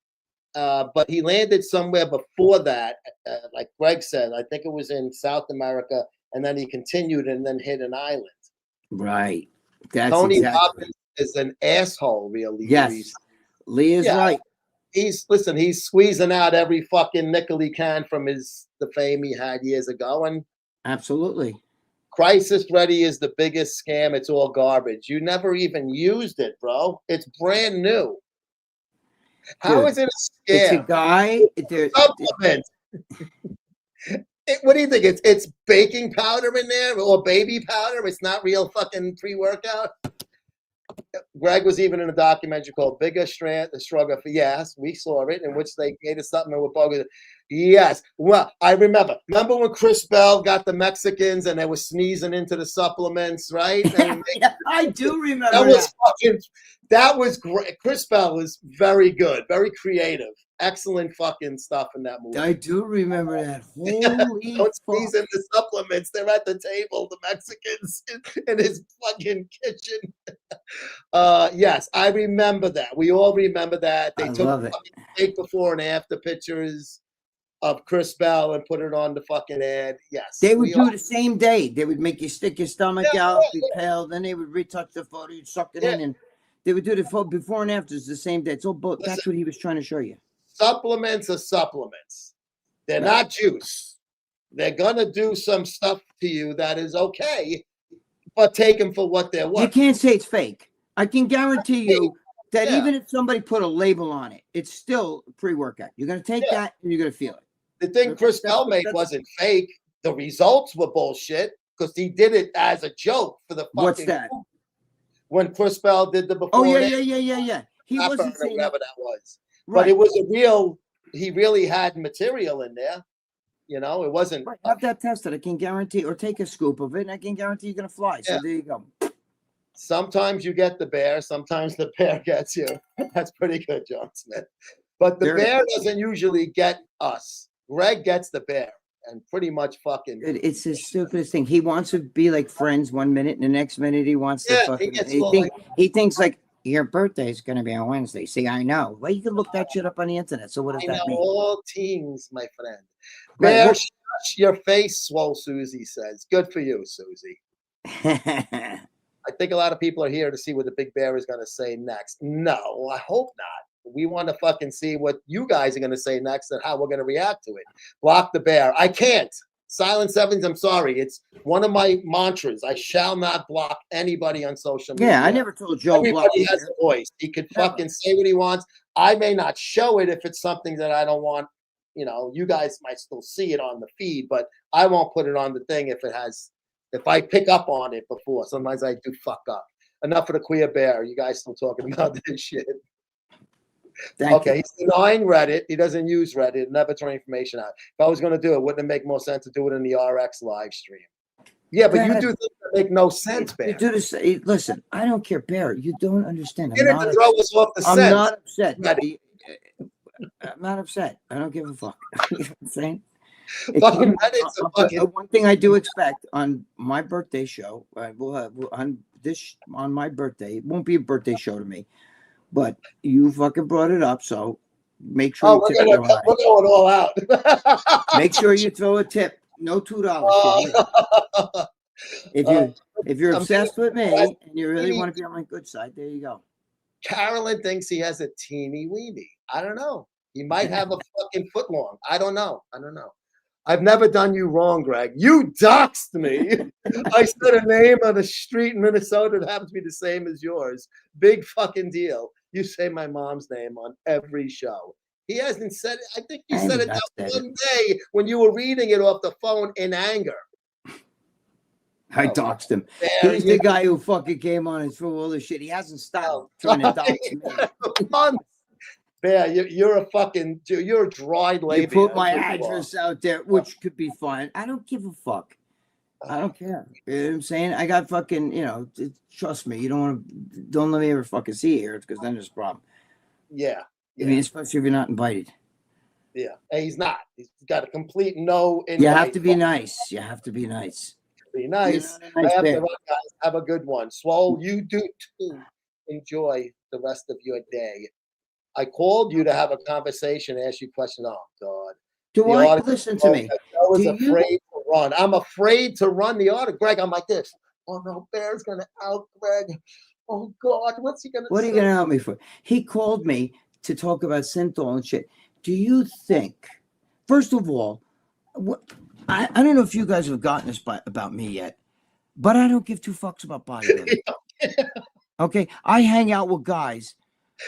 S3: But he landed somewhere before that, like Greg said. I think it was in South America, and then he continued and then hit an island.
S4: Right. That's
S3: Tony Robbins is an asshole, really.
S4: Yes. Lee is right.
S3: He's squeezing out every fucking nickel he can from the fame he had years ago. And
S4: absolutely.
S3: Crisis Ready is the biggest scam. It's all garbage. You never even used it, bro. It's brand new. How is it a scam?
S4: It's a guy.
S3: Supplement. What do you think? It's baking powder in there or baby powder? It's not real fucking pre-workout? Greg was even in a documentary called Bigger Strand, The Struggle for Yes. We saw it, in which they made a supplement with bogus. Yes. Well, I remember. Remember when Chris Bell got the Mexicans and they were sneezing into the supplements, right? And
S4: I do remember
S3: that was great. Chris Bell was very good, very creative. Excellent fucking stuff in that movie.
S4: I do remember that. Holy
S3: Don't squeeze in the supplements. They're at the table, the Mexicans in his fucking kitchen. Yes, I remember that. We all remember that. They took fake before and after pictures of Chris Bell and put it on the fucking ad. Yes.
S4: They would do the same day. They would make you stick your stomach out, be pale, then they would retouch the photo, you'd suck it in, and they would do the photo before and after the same day. It's all that's what he was trying to show you.
S3: Supplements are supplements. They're not juice. They're going to do some stuff to you that is okay, but take them for what they're worth.
S4: You can't say it's fake. I can guarantee you that even if somebody put a label on it, it's still pre-workout. You're going to take that and you're going to feel it.
S3: The thing Chris Bell made wasn't fake. The results were bullshit because he did it as a joke for the fucking.
S4: What's that?
S3: When Chris Bell did the before.
S4: Oh, yeah. He wasn't saying
S3: whatever that was. Right. But it was he really had material in there. You know, it wasn't.
S4: Right. Have that tested. I can guarantee, or take a scoop of it, and I can guarantee you're going to fly. So there you go.
S3: Sometimes you get the bear. Sometimes the bear gets you. That's pretty good, John Smith. But the bear doesn't usually get us. Greg gets the bear and pretty much fucking.
S4: It's the stupidest thing. He wants to be like friends 1 minute, and the next minute he wants to fucking. He thinks like, your birthday is going to be on Wednesday. See, I know. Well, you can look that shit up on the internet. So what does that mean?
S3: All teams, my friend. Bear, shush your face, Swole Susie says. Good for you, Susie. I think a lot of people are here to see what the big bear is going to say next. No, I hope not. We want to fucking see what you guys are going to say next and how we're going to react to it. Block the bear. I can't. Silent Sevens, I'm sorry. It's one of my mantras. I shall not block anybody on social media.
S4: Yeah, I never told Joe.
S3: Everybody has a voice. He could fucking say what he wants. I may not show it if it's something that I don't want. You know, you guys might still see it on the feed, but I won't put it on the thing if I pick up on it before. Sometimes I do fuck up. Enough of the queer bear. You guys still talking about this shit. Okay, he's denying Reddit. He doesn't use Reddit. Never turn information out. If I was going to do it, wouldn't it make more sense to do it in the RX live stream? Yeah, but you do things that make no sense, Bear.
S4: You do this. Listen, I don't care, Bear. You don't understand.
S3: I'm
S4: not upset. I'm not upset. I don't give a fuck. You know what I'm saying?
S3: Fucking Reddit's a fucking.
S4: One thing I do expect on my birthday show, on my birthday, it won't be a birthday show to me, but you fucking brought it up, so make sure
S3: Oh, we're going all out.
S4: Make sure you throw a tip. No $2 shit. If you're obsessed with me and you really want to be on my good side, there you go.
S3: Carolyn thinks he has a teeny weeny. I don't know. He might have a fucking foot long. I don't know. I've never done you wrong, Greg. You doxed me. I said a name on a street in Minnesota that happens to be the same as yours. Big fucking deal. You say my mom's name on every show. He hasn't said it. I think you said it that one day when you were reading it off the phone in anger.
S4: I doxed him. He's the guy who fucking came on and threw all this shit. He hasn't stopped trying to dox me.
S3: Yeah, you're a dried labia.
S4: You put my address out there, which could be fine. I don't give a fuck. I don't care. You know what I'm saying? I got fucking, trust me, don't let me ever fucking see you here because then there's a problem.
S3: Yeah.
S4: I mean, especially if you're not invited.
S3: Yeah. And he's not. He's got a complete no invite.
S4: You have to be nice. You have to be nice.
S3: Be nice. Guys. Have a good one. Swole, you do too. Enjoy the rest of your day. I called you to have a conversation, ask you a question. Oh, God.
S4: Listen to me?
S3: I was afraid to run. I'm afraid to run the article. Greg, I'm like this. Oh, no, Bear's going to out Greg. Oh, God, what's he going to say?
S4: What are you going to help me for? He called me to talk about synthol and shit. Do you think, first of all, I don't know if you guys have gotten this about me yet, but I don't give two fucks about bodybuilding. Okay? I hang out with guys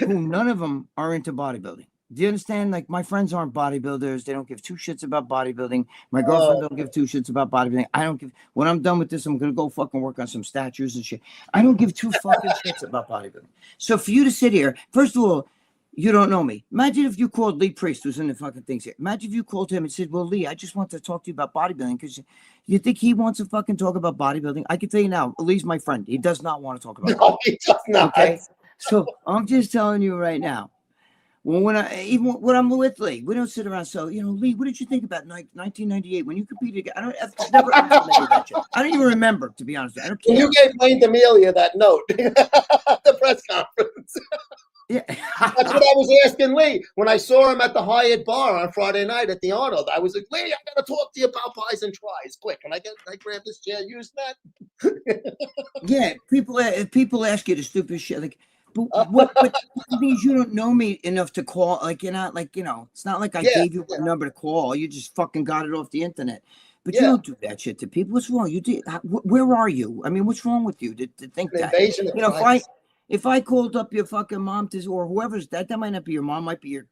S4: who none of them are into bodybuilding. Do you understand? Like, my friends aren't bodybuilders. They don't give two shits about bodybuilding. My girlfriend don't give two shits about bodybuilding. I don't give. When I'm done with this, I'm going to go fucking work on some statues and shit. I don't give two fucking shits about bodybuilding. So for you to sit here, first of all, you don't know me. Imagine if you called Lee Priest, who's in the fucking things here. Imagine if you called him and said, well, Lee, I just want to talk to you about bodybuilding because you think he wants to fucking talk about bodybuilding. I can tell you now, Lee's my friend. He does not want to talk about
S3: bodybuilding. He does not.
S4: Okay? So I'm just telling you right now. Well, when I'm with Lee, we don't sit around. So, Lee, what did you think about 1998 when you competed? I don't even remember, to be honest with you. I don't care.
S3: You gave Wayne D'Amelia that note at the press conference.
S4: Yeah.
S3: That's what I was asking Lee when I saw him at the Hyatt bar on Friday night at the Arnold. I was like, Lee, I got to talk to you about pies and tries. Quick, can I grab this chair? Use that.
S4: Yeah, people ask you the stupid shit like. But the thing is, you don't know me enough to call. Like, you're not like, it's not like I gave you a number to call. You just fucking got it off the internet. But you don't do that shit to people. What's wrong? You did. Where are you? I mean, what's wrong with you to think that? If I called up your fucking mom or whoever's that might not be your mom, might be your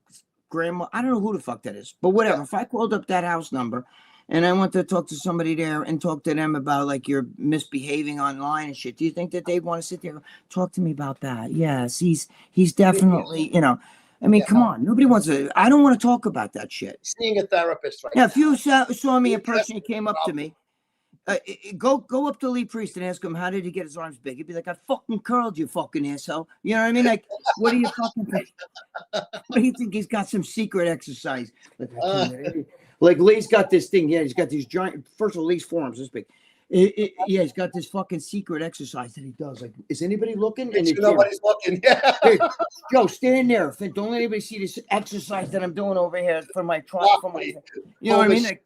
S4: grandma. I don't know who the fuck that is. But whatever. If I called up that house number and I want to talk to somebody there and talk to them about like you're misbehaving online and shit, do you think that they'd want to sit there and talk to me about that? Yes, he's definitely, I mean, come on. Nobody wants to. I don't want to talk about that shit.
S3: Seeing a therapist right now.
S4: If you saw me in person, you came up to me, go up to Lee Priest and ask him, how did he get his arms big? He'd be like, I fucking curled you, fucking asshole. You know what I mean? Like, what do you fucking think? What do you think? He's got some secret exercise. Like Lee's got this thing. Yeah, he's got these giant. First of all, Lee's forearms this big. Yeah, he's got this fucking secret exercise that he does. Like, is anybody looking? And
S3: nobody's looking. Yeah.
S4: Hey, Joe, stand there. Don't let anybody see this exercise that I'm doing over here for my trial. You know what I mean? Like,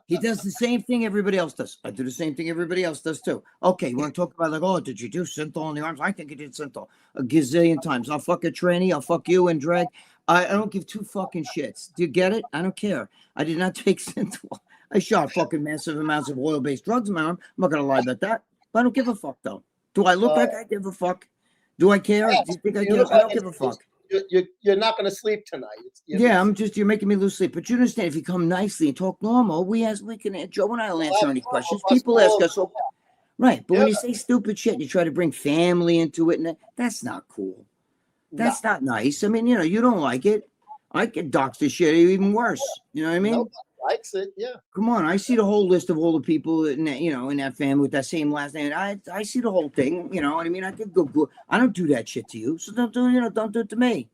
S4: he does the same thing everybody else does. I do the same thing everybody else does too. Okay, you want to talk about like, oh, did you do synthol in the arms? I think I did synthol a gazillion times. I'll fuck a tranny. I'll fuck you and Drag. I don't give two fucking shits. Do you get it? I don't care. I did not take synthol. I shot fucking massive amounts of oil-based drugs in my arm. I'm not gonna lie about that. But I don't give a fuck though. Do I look like I give a fuck? Do I care? Do you think I give? I don't give a fuck.
S3: You're not gonna sleep tonight.
S4: You're making me lose sleep. But you understand, if you come nicely and talk normal, Joe and I will answer any questions. People ask us, right? But when you say stupid shit, you try to bring family into it, and that's not cool. That's not nice. I mean, you don't like it. I can dox this shit even worse. You know what I mean?
S3: Nobody likes it. Yeah.
S4: Come on, I see the whole list of all the people in that, in that family with that same last name. I see the whole thing. You know what I mean? I could go. I don't do that shit to you, so don't do it to me.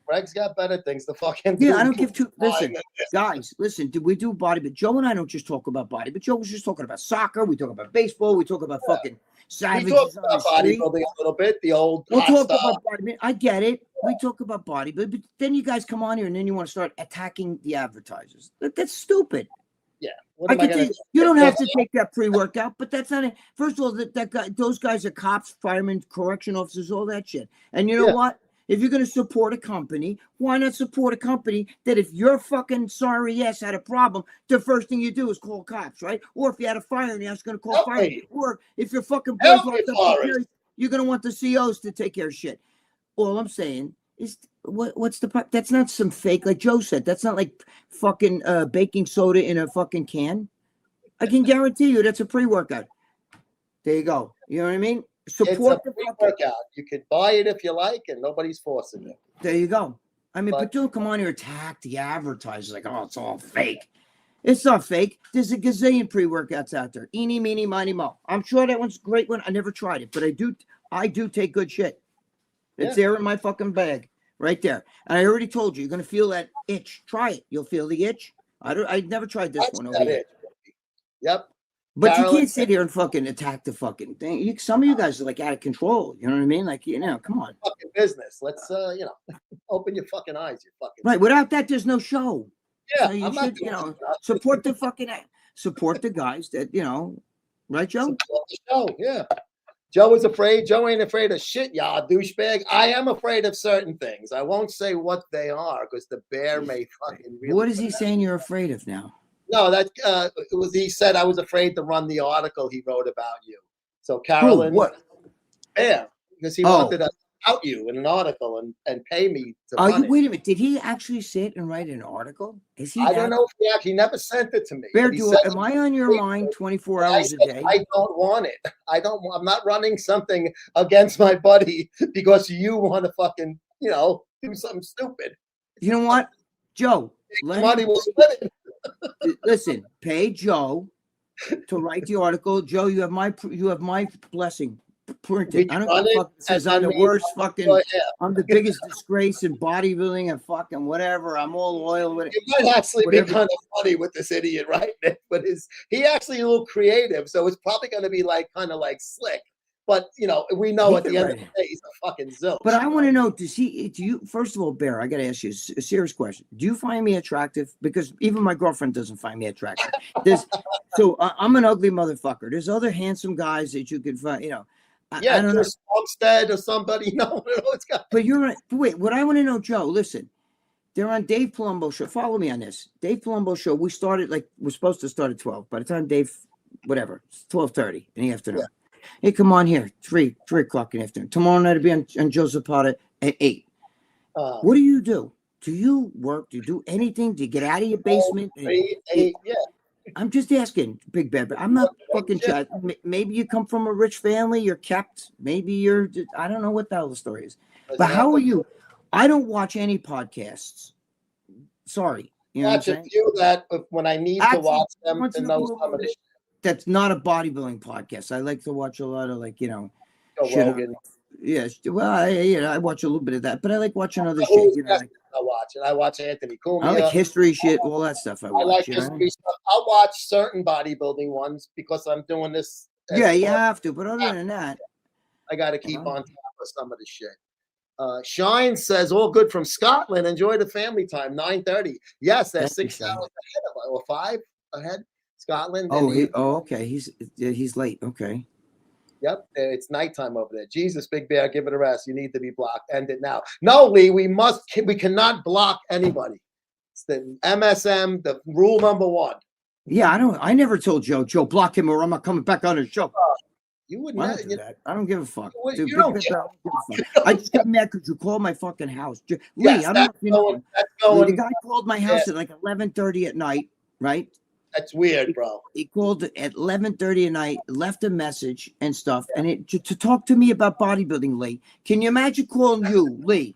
S3: Gregg's got better things to fucking
S4: Yeah,
S3: do.
S4: I don't give two. Listen, guys, listen. Did we do body? But Joe and I don't just talk about body. But Joe was just talking about soccer. We talk about baseball. We talk about fucking
S3: We
S4: savages
S3: talk
S4: on
S3: about
S4: the street.
S3: bodybuilding a little bit, the old
S4: We'll
S3: hot
S4: talk
S3: stuff.
S4: about body. I get it. We talk about body, but then you guys come on here and then you want to start attacking the advertisers. That's stupid.
S3: Yeah. What
S4: I
S3: am
S4: can
S3: gonna
S4: tell you don't have to take that pre-workout, but that's not it. First of all, that guy, those guys are cops, firemen, correction officers, all that shit. And you know
S3: Yeah.
S4: what? If you're going to support a company, why not support a company that if your fucking sorry ass had a problem, the first thing you do is call cops, right? Or if you had a fire and you're just going to call
S3: Help
S4: fire.
S3: me.
S4: Or if your fucking
S3: Help
S4: boys
S3: me,
S4: locked up,
S3: Forrest.
S4: you're going to want the COs to take care of shit. All I'm saying is, what's the point? That's not some fake, like Joe said. That's not like fucking baking soda in a fucking can. I can guarantee you that's a pre-workout. There you go. You know what I mean? Support
S3: It's a
S4: the fucking
S3: pre-workout. You can buy it if you like, and nobody's forcing you.
S4: There you go. I mean, but
S3: But-
S4: don't come on here attack the advertisers like, oh, it's all fake. It's not fake. There's a gazillion pre-workouts out there. Eeny, meeny, miny, mo. I'm sure that one's a great one. I never tried it, but I do take good shit. It's there in my fucking bag, right there. And I already told you, you're gonna feel that itch. Try it. You'll feel the itch. I never tried this
S3: That's
S4: one
S3: that
S4: over here.
S3: it. Yep.
S4: But
S3: Carolyn-
S4: you can't sit here and fucking attack the fucking thing. Some of you guys are like out of control. You know what I mean? Like, come on.
S3: Fucking business. Let's open your fucking eyes. You fucking
S4: Right. Without that, there's no show.
S3: Yeah,
S4: So you
S3: I'm not
S4: should,
S3: doing that.
S4: support the fucking, support the guys that, right, Joe?
S3: Support the show. Yeah. Joe is afraid. Joe ain't afraid of shit, y'all douchebag. I am afraid of certain things. I won't say what they are because the bear may fucking really.
S4: What is he saying you're afraid of now?
S3: No, that it was. He said I was afraid to run the article he wrote about you. So Carolyn,
S4: what?
S3: Yeah, because he wanted to out you in an article and pay me to run it.
S4: Wait a minute. Did he actually sit and write an article? Is he?
S3: I don't know if he actually never sent it to me.
S4: Bear,
S3: but he said-
S4: am I on your mind 24 hours a day?
S3: I don't want it. I'm not running something against my buddy because you want to fucking, do something stupid.
S4: You know what, Joe?
S3: Money will split it.
S4: Listen, pay Joe to write the article. Joe, you have my blessing. Print it. I don't give a fuck. It says I'm the worst fucking. I'm the biggest disgrace in bodybuilding and fucking whatever. I'm all loyal with it.
S3: It might actually be kind of funny with this idiot, right? But he actually a little creative, so it's probably going to be kind of slick. But we know at the end of the day he's a fucking zilch.
S4: But I want to know, do you? First of all, Bear, I got to ask you a serious question. Do you find me attractive? Because even my girlfriend doesn't find me attractive. I'm an ugly motherfucker. There's other handsome guys that you could find. I don't know.
S3: Homestead or somebody. No, it's got.
S4: But you're right. Wait, what I want to know, Joe, listen. They're on Dave Palumbo show. Follow me on this. Dave Palumbo show. We started we're supposed to start at 12. By the time Dave, whatever, it's 12:30 in the afternoon. Yeah. Hey, come on here, 3 o'clock in the afternoon. Tomorrow night I'll be on Joe Zapata at 8. What do you do? Do you work? Do you do anything? Do you get out of your basement?
S3: 3, 8, yeah.
S4: I'm just asking, Big Bear. I'm not fucking chat. Maybe you come from a rich family. You're kept. Maybe you're. I don't know what the hell the story is. But how are you? I don't watch any podcasts. Sorry. You know
S3: Watch a few that when I need to watch them to know some of the shit.
S4: That's not a bodybuilding podcast. I like to watch a lot of
S3: Rogan.
S4: Yes. Well, I watch a little bit of that, but I like watching other shit.
S3: I watch it. I watch Anthony Cumia.
S4: I like history shit, all that stuff. I
S3: like history stuff. I'll watch certain bodybuilding ones because I'm doing this.
S4: Yeah, you have to. But other than that,
S3: I got to keep on top of some of the shit. Shine says, all good from Scotland. Enjoy the family time. 9:30. Yes, that's 6 hours ahead of or 5 ahead. Scotland.
S4: Okay. He's late. Okay.
S3: Yep, it's nighttime over there. Jesus, Big Bear, give it a rest. You need to be blocked. End it now. No, Lee, we cannot block anybody. It's the MSM, the rule number 1.
S4: Yeah, I never told Joe, block him or I'm not coming back on his show.
S3: You wouldn't
S4: do that. I don't give a fuck.
S3: Dude,
S4: I don't give a fuck. I just got mad because you called my fucking house. Lee, I don't know if you know. The guy called my house at 11:30 at night, right?
S3: That's weird, bro.
S4: He called at 11:30 at night, left a message and stuff, and to talk to me about bodybuilding, Lee. Can you imagine calling you, Lee?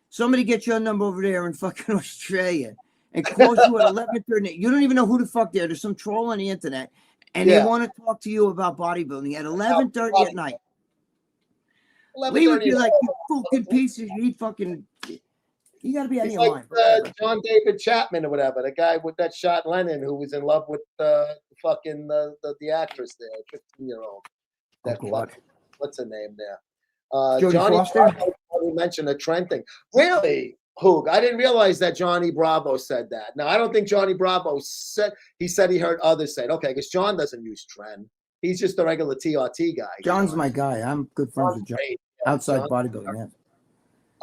S4: Somebody get your number over there in fucking Australia and calls you at 11:30. You don't even know who the fuck they're. There's some troll on the internet, and they want to talk to you about bodybuilding at 11:30 at night. Lee would be like, you fucking pieces. You fucking. You got to be out of
S3: He's
S4: your
S3: like
S4: mind. Whatever.
S3: John David Chapman or whatever, the guy with that shot Lennon who was in love with fucking the actress there, 15-year-old.
S4: Oh,
S3: That
S4: God.
S3: what's her name there?
S4: Jodie
S3: Johnny
S4: Foster?
S3: Bravo probably mentioned a trend thing. Really, Hoog? I didn't realize that Johnny Bravo said that. Now I don't think Johnny Bravo said. He said he heard others say it. Okay, because John doesn't use trend. He's just a regular TRT guy.
S4: John's my guy. I'm good friends with John.
S3: Great.
S4: Outside
S3: John-
S4: bodybuilding,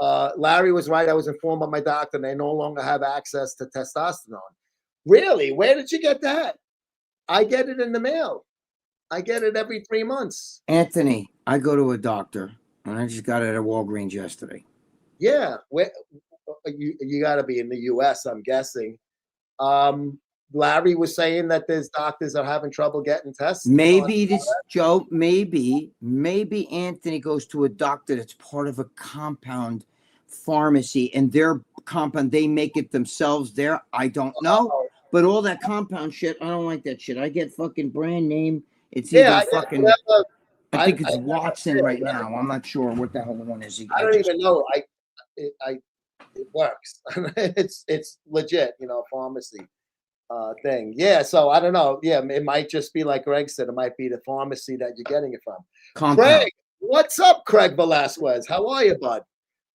S4: yeah.
S3: Larry was right. I was informed by my doctor. They no longer have access to testosterone. Really? Where did you get that? I get it in the mail. I get it every 3 months.
S4: Anthony, I go to a doctor, and I just got it at Walgreens yesterday.
S3: Yeah, where you got to be in the U.S. I'm guessing. Larry was saying that there's doctors that are having trouble getting tests.
S4: Maybe this Joe. Maybe Anthony goes to a doctor that's part of a compound pharmacy, and their compound they make it themselves. There, I don't know, but all that compound shit, I don't like that shit. I get fucking brand name. It's either fucking. I think it's Watson right now. I'm not sure what the hell the one is.
S3: I don't even know. It works. it's legit, pharmacy thing. Yeah. So I don't know. Yeah, it might just be like Greg said. It might be the pharmacy that you're getting it from.
S4: Compound.
S3: Craig, what's up, Craig Velasquez? How are you, bud?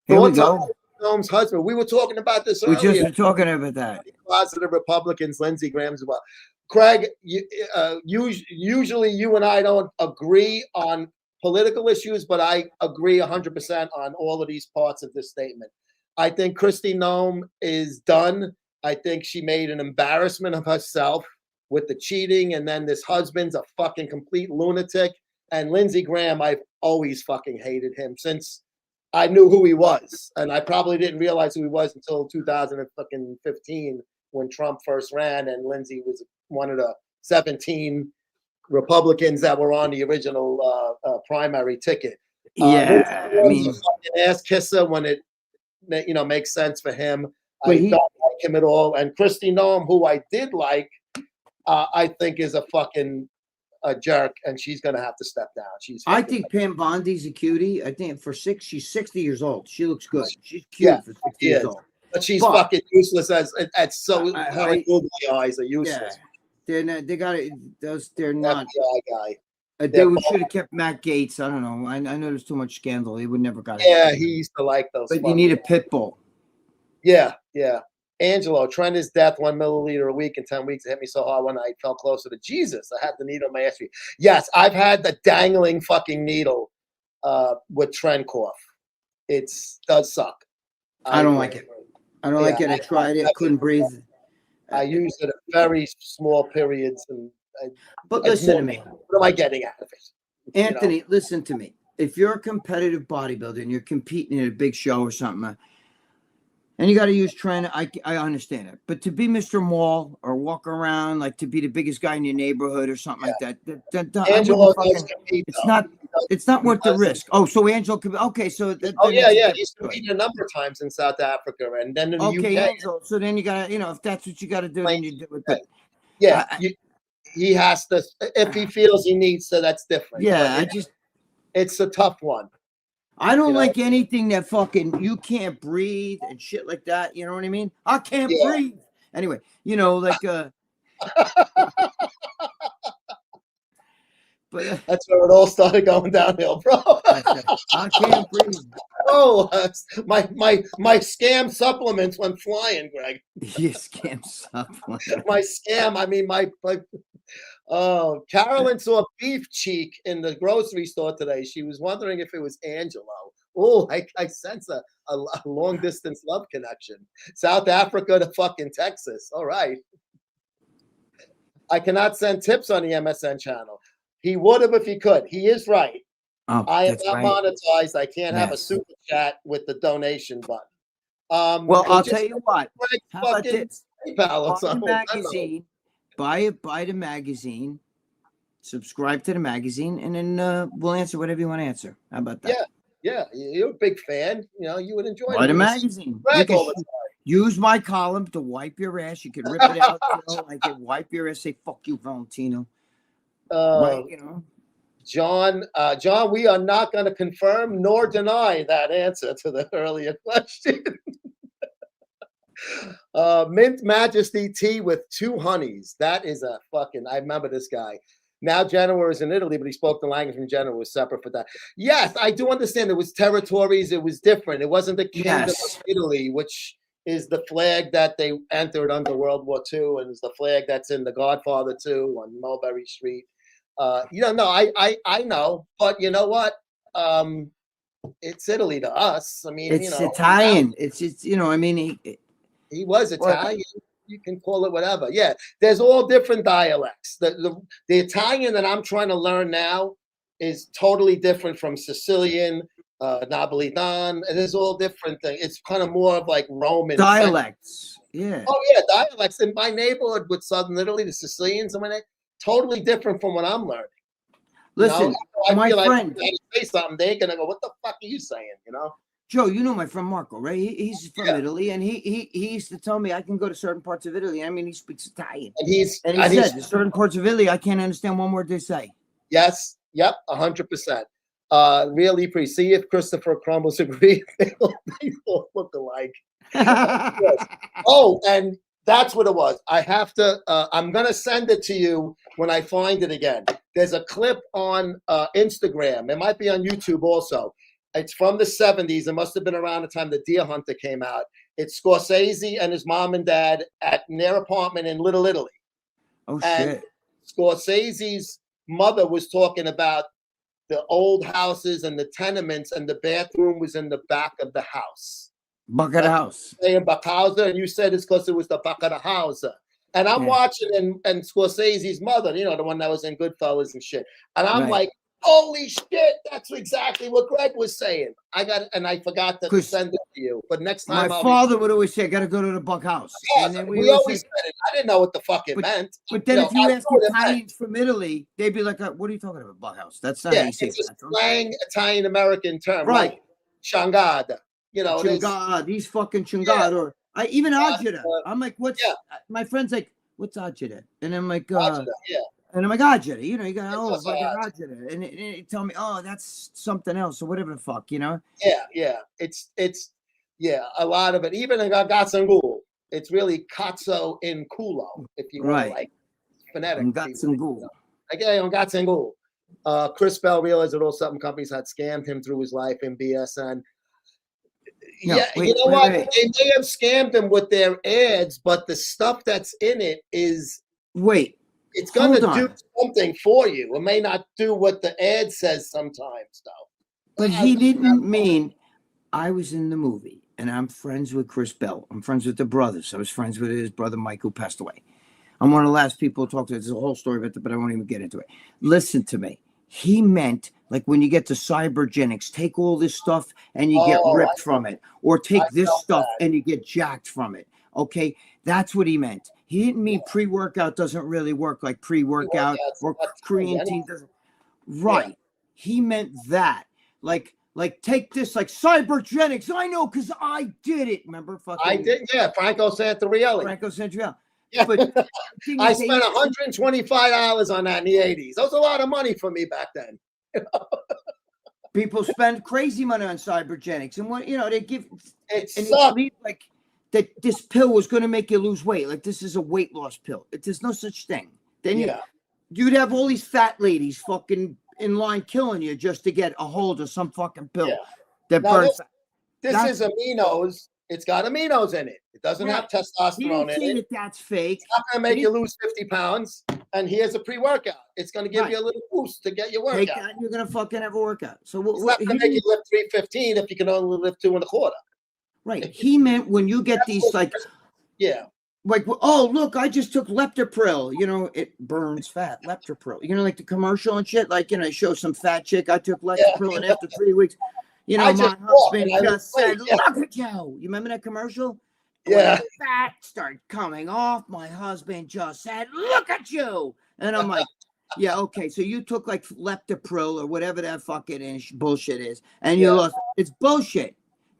S4: Here we go.
S3: Noam's husband. We were talking about this
S4: We
S3: earlier.
S4: just were talking about that.
S3: Positive Republicans, Lindsey Graham's as well. Craig, usually you and I don't agree on political issues, but I agree 100% on all of these parts of this statement. I think Kristi Noem is done. I think she made an embarrassment of herself with the cheating, and then this husband's a fucking complete lunatic. And Lindsey Graham, I've always fucking hated him since I knew who he was, and I probably didn't realize who he was until 2015 when Trump first ran, and Lindsey was one of the 17 Republicans that were on the original primary ticket.
S4: Yeah, I mean,
S3: an ass kisser when it makes sense for him.
S4: But
S3: I don't like him at all. And Kristi Noem, who I did like, I think is a fucking jerk, and she's gonna have to step down.
S4: I think Pam Bondi's a cutie. I think she's 60 years old. She looks good. She's cute for 60 years old.
S3: But she's fucking useless at so her googly eyes are useless.
S4: Yeah. They're not.
S3: FBI guy.
S4: They should have kept Matt Gaetz. I don't know. I know there's too much scandal. He would never got it.
S3: Yeah, he used to like those.
S4: But you need a pit bull.
S3: Yeah. Angelo, Trent is death, 1 milliliter a week in 10 weeks. It hit me so hard when I felt closer to Jesus. I had the needle in my ass. Yes, I've had the dangling fucking needle with Trent cough. It does suck.
S4: I don't like it. I don't like it. I tried it. I couldn't breathe.
S3: I used it at very small periods.
S4: But listen to me.
S3: What am I getting out of it?
S4: Anthony, listen to me. If you're a competitive bodybuilder and you're competing at a big show or something, and you got to use trend, I understand it. But to be Mr. Mall or walk around like to be the biggest guy in your neighborhood or something like that,
S3: Angelo
S4: it's not worth the risk. Oh, so Angelo could be okay. So
S3: he's competed a number of times in South Africa and then in the UK.
S4: Angelo, so then you got to, if that's what you got to do, then you do it. But
S3: he has to if he feels he needs to. That's different.
S4: Yeah,
S3: it's a tough one.
S4: I don't like anything that fucking you can't breathe and shit like that. You know what I mean? I can't breathe. Anyway, but
S3: that's where it all started going downhill, bro.
S4: I can't breathe.
S3: Oh, my scam supplements went flying, Greg.
S4: Your scam supplement.
S3: My scam. I mean, Carolyn saw beef cheek in the grocery store today. She was wondering if it was Angelo. Oh, I sense a long distance love connection. South Africa to fucking Texas. All right. I cannot send tips on the MSN channel. He would have if he could. He is right.
S4: Oh,
S3: I am not monetized. I can't have a super chat with the donation button.
S4: Well, I'll tell you what. How about this?
S3: PayPal
S4: buy the magazine. Buy the magazine. Subscribe to the magazine, and then we'll answer whatever you want to answer. How about that?
S3: Yeah. You're a big fan. You would enjoy
S4: buy the magazine. Use my column to wipe your ass. You can rip it out. Wipe your ass. Say fuck you, Valentino.
S3: John, we are not going to confirm nor deny that answer to the earlier question. Mint Majesty tea with 2 honeys. That is a fucking. I remember this guy. Now Genoa is in Italy, but he spoke the language from Genoa. Was separate for that. Yes, I do understand. It was territories. It was different. It wasn't the kingdom of Italy, which is the flag that they entered under World War II, and is the flag that's in The Godfather 2 on Mulberry Street. No, I know, but you know what? It's Italy to us. I mean,
S4: it's Italian. It's I mean,
S3: he was Italian. You can call it whatever. Yeah, there's all different dialects. The Italian that I'm trying to learn now is totally different from Sicilian, Napolitan, and there's all different things. It's kind of more of like Roman
S4: dialects. Yeah.
S3: Oh yeah, dialects. In my neighborhood with Southern Italy, the Sicilians, I mean, totally different from what I'm learning.
S4: Listen, my friend,
S3: like say something, they're gonna go, "What the fuck are you saying?"
S4: Joe, you know my friend Marco, right? He's from Italy, and he used to tell me I can go to certain parts of Italy. I mean, he speaks Italian, and he said certain parts of Italy I can't understand one word they say.
S3: Yes, yep, 100%. Really appreciate. See if Christopher Crumbles agrees. They all look alike. Yes. Oh, and that's what it was. I have to. I'm gonna send it to you when I find it again. There's a clip on Instagram. It might be on YouTube also. It's from the 70s. It must have been around the time the Deer Hunter came out. It's Scorsese and his mom and dad at their apartment in Little Italy.
S4: Oh,
S3: and
S4: shit.
S3: Scorsese's mother was talking about the old houses and the tenements, and the bathroom was in the back of the house.
S4: Back of the house.
S3: Saying Backhauser, and you said it's because it was the back of the house. And I'm watching, and Scorsese's mother, the one that was in Goodfellas and shit. And I'm like, holy shit, that's exactly what Greg was saying. I forgot to send it to you. But next time,
S4: my father would always say, I got to go to the Buck House.
S3: Yes,
S4: and then
S3: we always said it. I didn't know what the fuck it meant.
S4: But then if you ask Italians from Italy, they'd be like, what are you talking about, Buck House? That's not how you say it.
S3: It's a slang Italian-American term,
S4: right?
S3: Like Changada.
S4: Chungada, these fucking Chungada. Or even Agita. I'm like, what's my friend's like, what's Agita? And I'm like,
S3: Agita,
S4: and I'm like, Agita, you got fucking Agita. And they tell me, that's something else or whatever the fuck,
S3: Yeah. It's a lot of it. Even in Gazzangul, it's really cazzo in culo, if you want to like phonetic.
S4: Gazzangul.
S3: On Gazzangul. Chris Bell realized that all something companies had scammed him through his life in BSN.
S4: No,
S3: you know what? They may have scammed him with their ads, but the stuff that's in it is it's going to do something for you. It may not do what the ad says sometimes, though.
S4: But he didn't mean I was in the movie, and I'm friends with Chris Bell. I'm friends with the brothers. I was friends with his brother Mike, who passed away. I'm one of the last people to talk to. There's a whole story about it, but I won't even get into it. Listen to me. He meant like when you get to cybergenics, take all this stuff and you get ripped from it, or take this stuff and you get jacked from it. Okay, that's what he meant. He didn't mean pre-workout doesn't really work like pre-workout or creatine doesn't. Right. He meant that. Like take this like cybergenics. I know because I did it. Remember?
S3: I did. Yeah, Franco Santorielli. Yeah.
S4: But
S3: I spent $125 on that in the 80s. That was a lot of money for me back then.
S4: People spend crazy money on cybergenics, and what they give
S3: it
S4: and
S3: sucked.
S4: Like that this pill was going to make you lose weight. Like this is a weight loss pill. There's no such thing. Then you'd have all these fat ladies fucking in line killing you just to get a hold of some fucking pill that burns.
S3: This is aminos. It's got aminos in it. It doesn't have testosterone in it.
S4: That's fake.
S3: It's not going to make you lose 50 pounds. And here's a pre-workout. It's going to give you a little boost to get your workout.
S4: Take that, you're going to fucking have a workout. So
S3: it's not going to make you lift 315 if you can only lift 2 1/4.
S4: Right. He meant when you get these like look, I just took Leptopril. It burns fat. Leptopril. Like the commercial and shit. Like show some fat chick. I took Leptopril and after 3 weeks. My husband just said, look at you. You remember that commercial?
S3: Yeah.
S4: When the fat started coming off, my husband just said, look at you. And I'm like, yeah, okay. So you took like Leptopril or whatever that fucking bullshit is. And you lost. It's bullshit.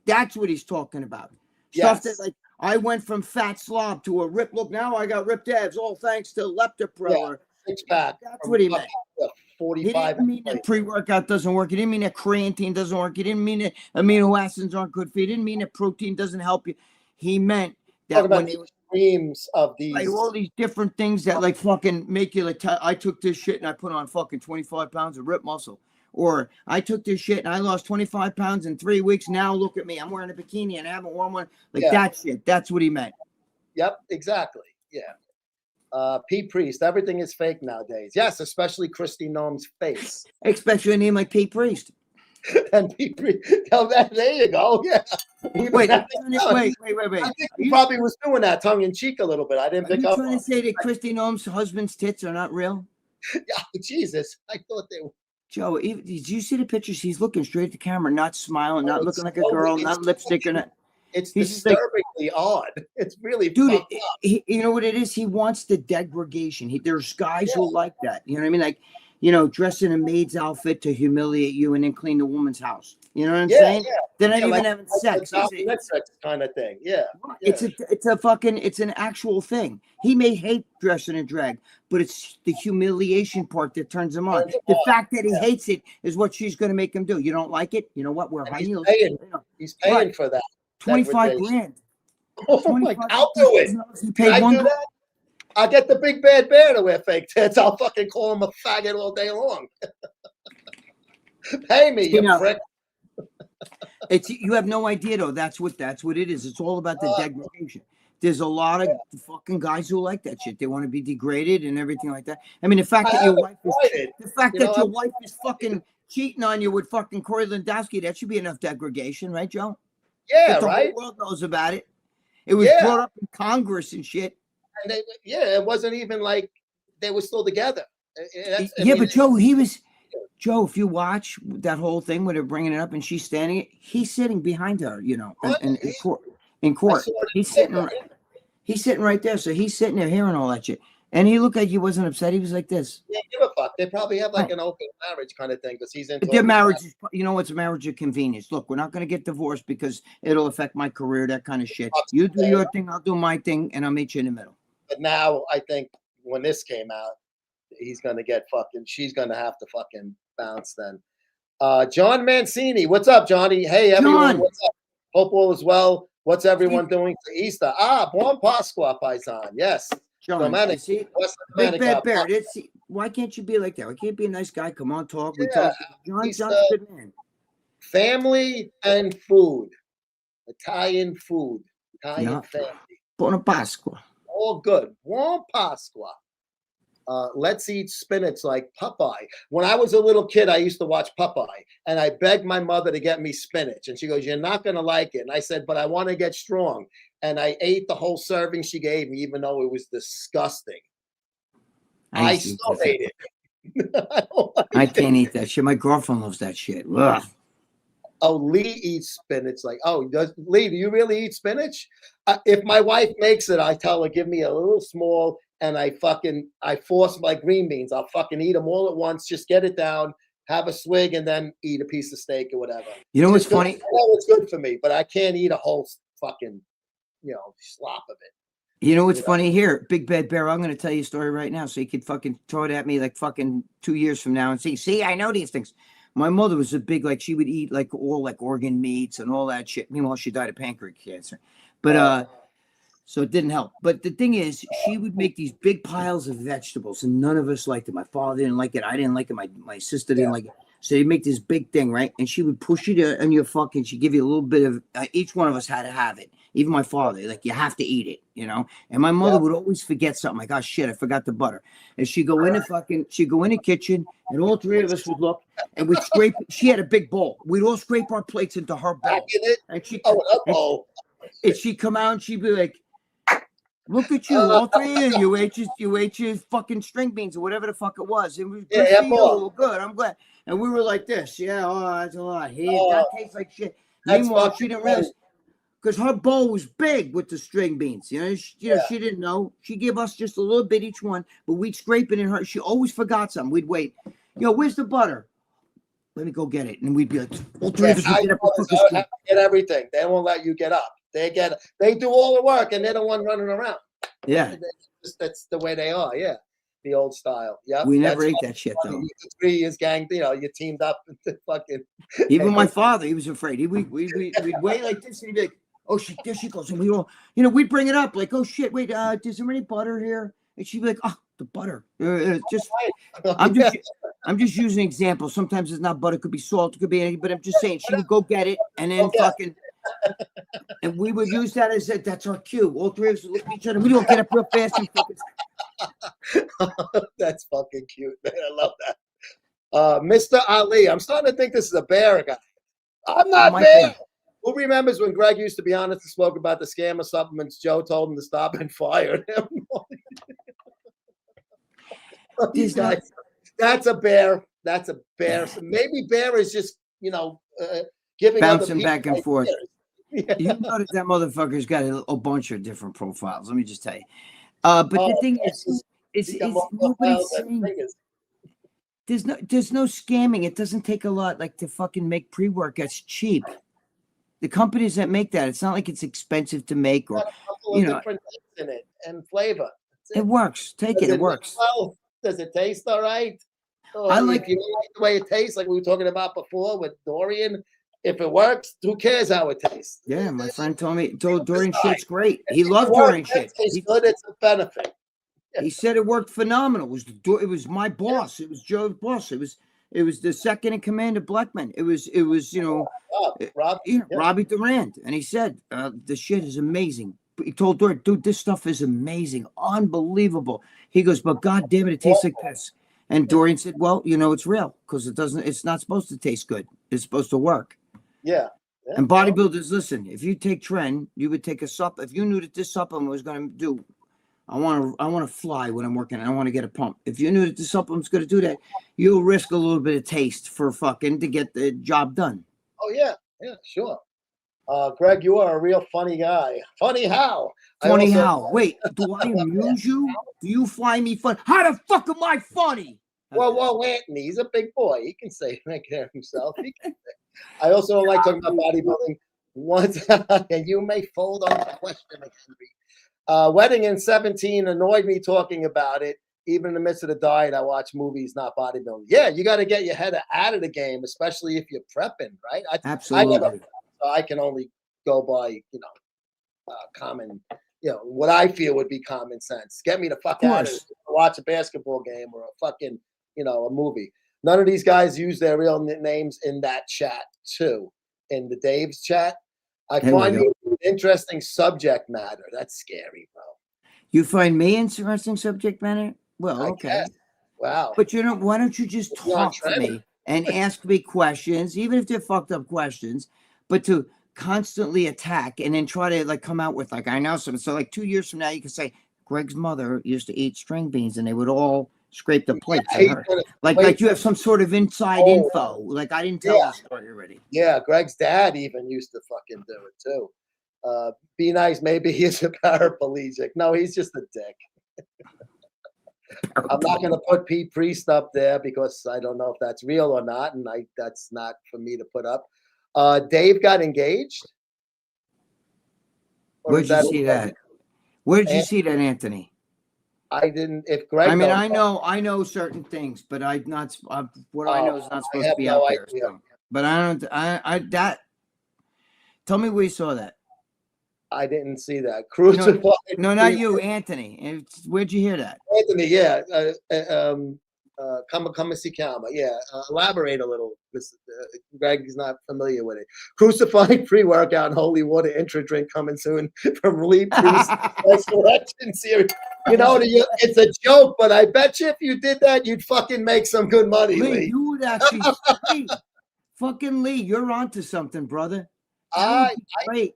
S4: That's what he's talking about. Stuff that like, I went from fat slob to a ripped look. Now I got ripped abs, all thanks to Leptopril.
S3: Six-pack.
S4: That's what he meant.
S3: 45.
S4: He didn't mean that pre-workout doesn't work. He didn't mean that creatine doesn't work. He didn't mean that amino acids aren't good for you. He didn't mean that protein doesn't help you. He meant that
S3: Talking
S4: when
S3: about
S4: they
S3: the extremes of these.
S4: like all these different things that like fucking make you like, I took this shit and I put on fucking 25 pounds of rip muscle. Or I took this shit and I lost 25 pounds in 3 weeks. Now look at me. I'm wearing a bikini and I haven't worn one. Like that shit. That's what he meant.
S3: Yep, exactly. Yeah. P. Priest, everything is fake nowadays. Yes, especially Christy Noam's face.
S4: Especially a name like P. Priest.
S3: And P. Priest, there you go. Yeah.
S4: Wait.
S3: I think he probably was doing that tongue in cheek a little bit. I didn't pick up.
S4: Are you trying to say that Christy Noam's husband's tits are not real?
S3: Yeah, Jesus. I thought they were.
S4: Joe, did you see the pictures? He's looking straight at the camera, not smiling, not looking like a girl, not lipstick or not.
S3: It's disturbingly odd. It's really
S4: dude. You know what it is? He wants the degradation. There's guys who like that. You know what I mean? Like, you know, dress in a maid's outfit to humiliate you and then clean the woman's house. You know what I'm saying? Yeah. They're not even
S3: like,
S4: having sex.
S3: It's kind of thing. Yeah.
S4: It's an actual thing. He may hate dressing in drag, but it's the humiliation part that turns him on. The fact that he hates it is what she's going to make him do. You don't like it? You know what? We're high heels.
S3: He's paying for that.
S4: 25 grand.
S3: Oh my God, I'll do it. Can I do that? I'll get the big bad bear to wear fake tits. I'll fucking call him a faggot all day long. Pay me, you prick.
S4: You have no idea though. That's what it is. It's all about the degradation. There's a lot of fucking guys who like that shit. They want to be degraded and everything like that. I mean, the fact that your wife is fucking cheating on you with fucking Corey Lewandowski, that should be enough degradation, right, Joe?
S3: Yeah,
S4: the
S3: right.
S4: whole world knows about it. It was brought up in Congress and shit.
S3: And it wasn't even like they were still together.
S4: But Joe, if you watch that whole thing where they're bringing it up and she's standing, he's sitting behind her, you know, in court. He's sitting right there. So he's sitting there hearing all that shit. And he looked like he wasn't upset. He was like this.
S3: Yeah, give a fuck. They probably have like an open marriage kind of thing because he's into
S4: their marriage. You know, it's a marriage of convenience. Look, we're not going to get divorced because it'll affect my career, that kind of shit. You do your thing, I'll do my thing, and I'll meet you in the middle.
S3: But now I think when this came out, he's going to get fucking, she's going to have to fucking bounce then. John Mancini. What's up, Johnny? Hey, everyone.
S4: John.
S3: What's up? Hope all is well. What's everyone doing for Easter? Buon Pasqua, Paisan. Yes.
S4: John, Big Bad Bear. Why can't you be like that? Why can't you be a nice guy? Come on, talk. We talk. John's a good man.
S3: Family and food. Italian food. Italian family.
S4: Buon Pasqua.
S3: All good. Buon Pasqua. Let's eat spinach like Popeye. When I was a little kid, I used to watch Popeye, and I begged my mother to get me spinach. And she goes, "You're not going to like it." And I said, "But I want to get strong." And I ate the whole serving she gave me, even though it was disgusting. I still ate it.
S4: I can't eat that shit. My girlfriend loves that shit. Ugh.
S3: Oh, Lee eats spinach. Lee, do you really eat spinach? If my wife makes it, I tell her, give me a little small, and I force my green beans. I'll fucking eat them all at once. Just get it down, have a swig, and then eat a piece of steak or whatever.
S4: You know what's funny?
S3: It's good for me, but I can't eat a whole fucking, slop of it.
S4: You know what's funny here? Big Bad Bear, I'm going to tell you a story right now so you could fucking throw it at me like fucking 2 years from now and see, I know these things. My mother was a big, she would eat all organ meats and all that shit. Meanwhile, she died of pancreatic cancer. But, so it didn't help. But the thing is, she would make these big piles of vegetables and none of us liked it. My father didn't like it. I didn't like it. My sister didn't like it. So they'd make this big thing, right? And she would push it on your fucking, she'd give you a little bit of, each one of us had to have it. Even my father, you have to eat it, And my mother would always forget something. Like, oh shit, I forgot the butter. And she'd go in the kitchen, and all three of us would look, and we'd scrape. She had a big bowl. We'd all scrape our plates into her bowl. And she'd come out and she'd be like, "Look at you, all three of you ate your fucking string beans or whatever the fuck it was. It was good. I'm glad." And we were like this, that's a lot. That tastes like shit. Meanwhile, she didn't realize. Because her bowl was big with the string beans. She didn't know. She gave us just a little bit each one, but we'd scrape it in her. She always forgot something. We'd wait. Where's the butter? Let me go get it. And we'd be like, all three of us would get up.
S3: Get everything. They won't let you get up. They do all the work, and they're the one running around.
S4: Yeah.
S3: That's the way they are, yeah. The old style. Yeah.
S4: We never ate that shit, though.
S3: 3 years gang, you teamed up to fucking.
S4: Even my father, he was afraid. We'd wait like this, and he'd be like, Oh, there she goes. And we all, we'd bring it up like, oh shit, wait, is there any butter here? And she'd be like, oh, the butter. I'm just using an example. Sometimes it's not butter, it could be salt, it could be anything, but I'm just saying she would go get it and then fucking, and we would use that as that's our cue. All three of us would look at each other. We don't get up real fast and fucking.
S3: That's fucking cute, man. I love that. Mr. Ali, I'm starting to think this is a bear guy. I'm not bear. Who remembers when Greg used to be honest and spoke about the scam of supplements? Joe told him to stop and fired him. These guys. That's a bear. That's a bear. So maybe bear is just, giving
S4: bouncing back and forth.
S3: Yeah.
S4: You know that motherfucker's got a bunch of different profiles. Let me just tell you. But the thing is nobody's saying, there's no scamming. It doesn't take a lot to fucking make pre-workouts cheap. The companies that make that, it's not like it's expensive to make or
S3: different in it and flavor.
S4: It works. It works.
S3: Well, does it taste all right?
S4: I like
S3: if you don't like the way it tastes, like we were talking about before with Dorian. If it works, who cares how it tastes?
S4: Yeah, my friend told me Dorian shit's great. He loved Dorian shit.
S3: It's good. It's a benefit.
S4: He said it worked phenomenal. It was my boss. It was Joe's boss. It was the second in command of Blackman. It was Robbie Durand, and he said the shit is amazing. He told Dorian, dude, this stuff is amazing, unbelievable. He goes, but God damn it tastes like piss. And Dorian said, well, it's real because it's not supposed to taste good. It's supposed to work.
S3: Yeah.
S4: And bodybuilders, listen, if you take Tren, you would take a sup. If you knew that this supplement was going to do, I want to fly when I'm working. I want to get a pump. If you knew that the supplement's going to do that, you'll risk a little bit of taste for fucking to get the job done.
S3: Oh yeah, sure. Greg, you are a real funny guy. Funny how?
S4: Funny how? Wait, do I amuse you? Do you find me fun? How the fuck am I funny?
S3: Well, Anthony, he's a big boy. He can take care of himself. I also don't like talking about bodybuilding. Once, and you may fold on the question again. Wedding in 17 annoyed me talking about it. Even in the midst of the diet, I watch movies, not bodybuilding. Yeah, you got to get your head out of the game, especially if you're prepping, right?
S4: Absolutely.
S3: I can only go by, common, what I feel would be common sense. Get me the fuck out of it. Watch a basketball game or a fucking, a movie. None of these guys use their real names in that chat too. In the Dave's chat, I find you an interesting subject matter. That's scary, bro.
S4: You find me interesting subject matter? Well, okay.
S3: Guess. Wow.
S4: But why don't you just talk to me and ask me questions, even if they're fucked up questions, but to constantly attack and then try to come out with I know something. So 2 years from now, you can say Greg's mother used to eat string beans and they would all scrape the plates at her. Like you have some sort of inside info. I didn't tell the story already.
S3: Yeah, Greg's dad even used to fucking do it too. Be nice. Maybe he's a paraplegic. No, he's just a dick. I'm not going to put Pete Priest up there because I don't know if that's real or not, and that's not for me to put up. Dave got engaged.
S4: Where'd you see that? Where did you see that, Anthony?
S3: I didn't. If Greg,
S4: I know certain things, but what I know is not supposed to be out there. So. But I don't. Tell me where you saw that.
S3: I didn't see that. Crucified.
S4: No, not you, Anthony. Where'd you hear that?
S3: Anthony, yeah. Kama. Yeah. Elaborate a little. Greg is not familiar with it. Crucified pre-workout and holy water intra drink coming soon from Lee Priest Resurrection Series. It's a joke, but I bet you if you did that, you'd fucking make some good money, Lee.
S4: You would actually. Fucking Lee, you're onto something, brother. Great.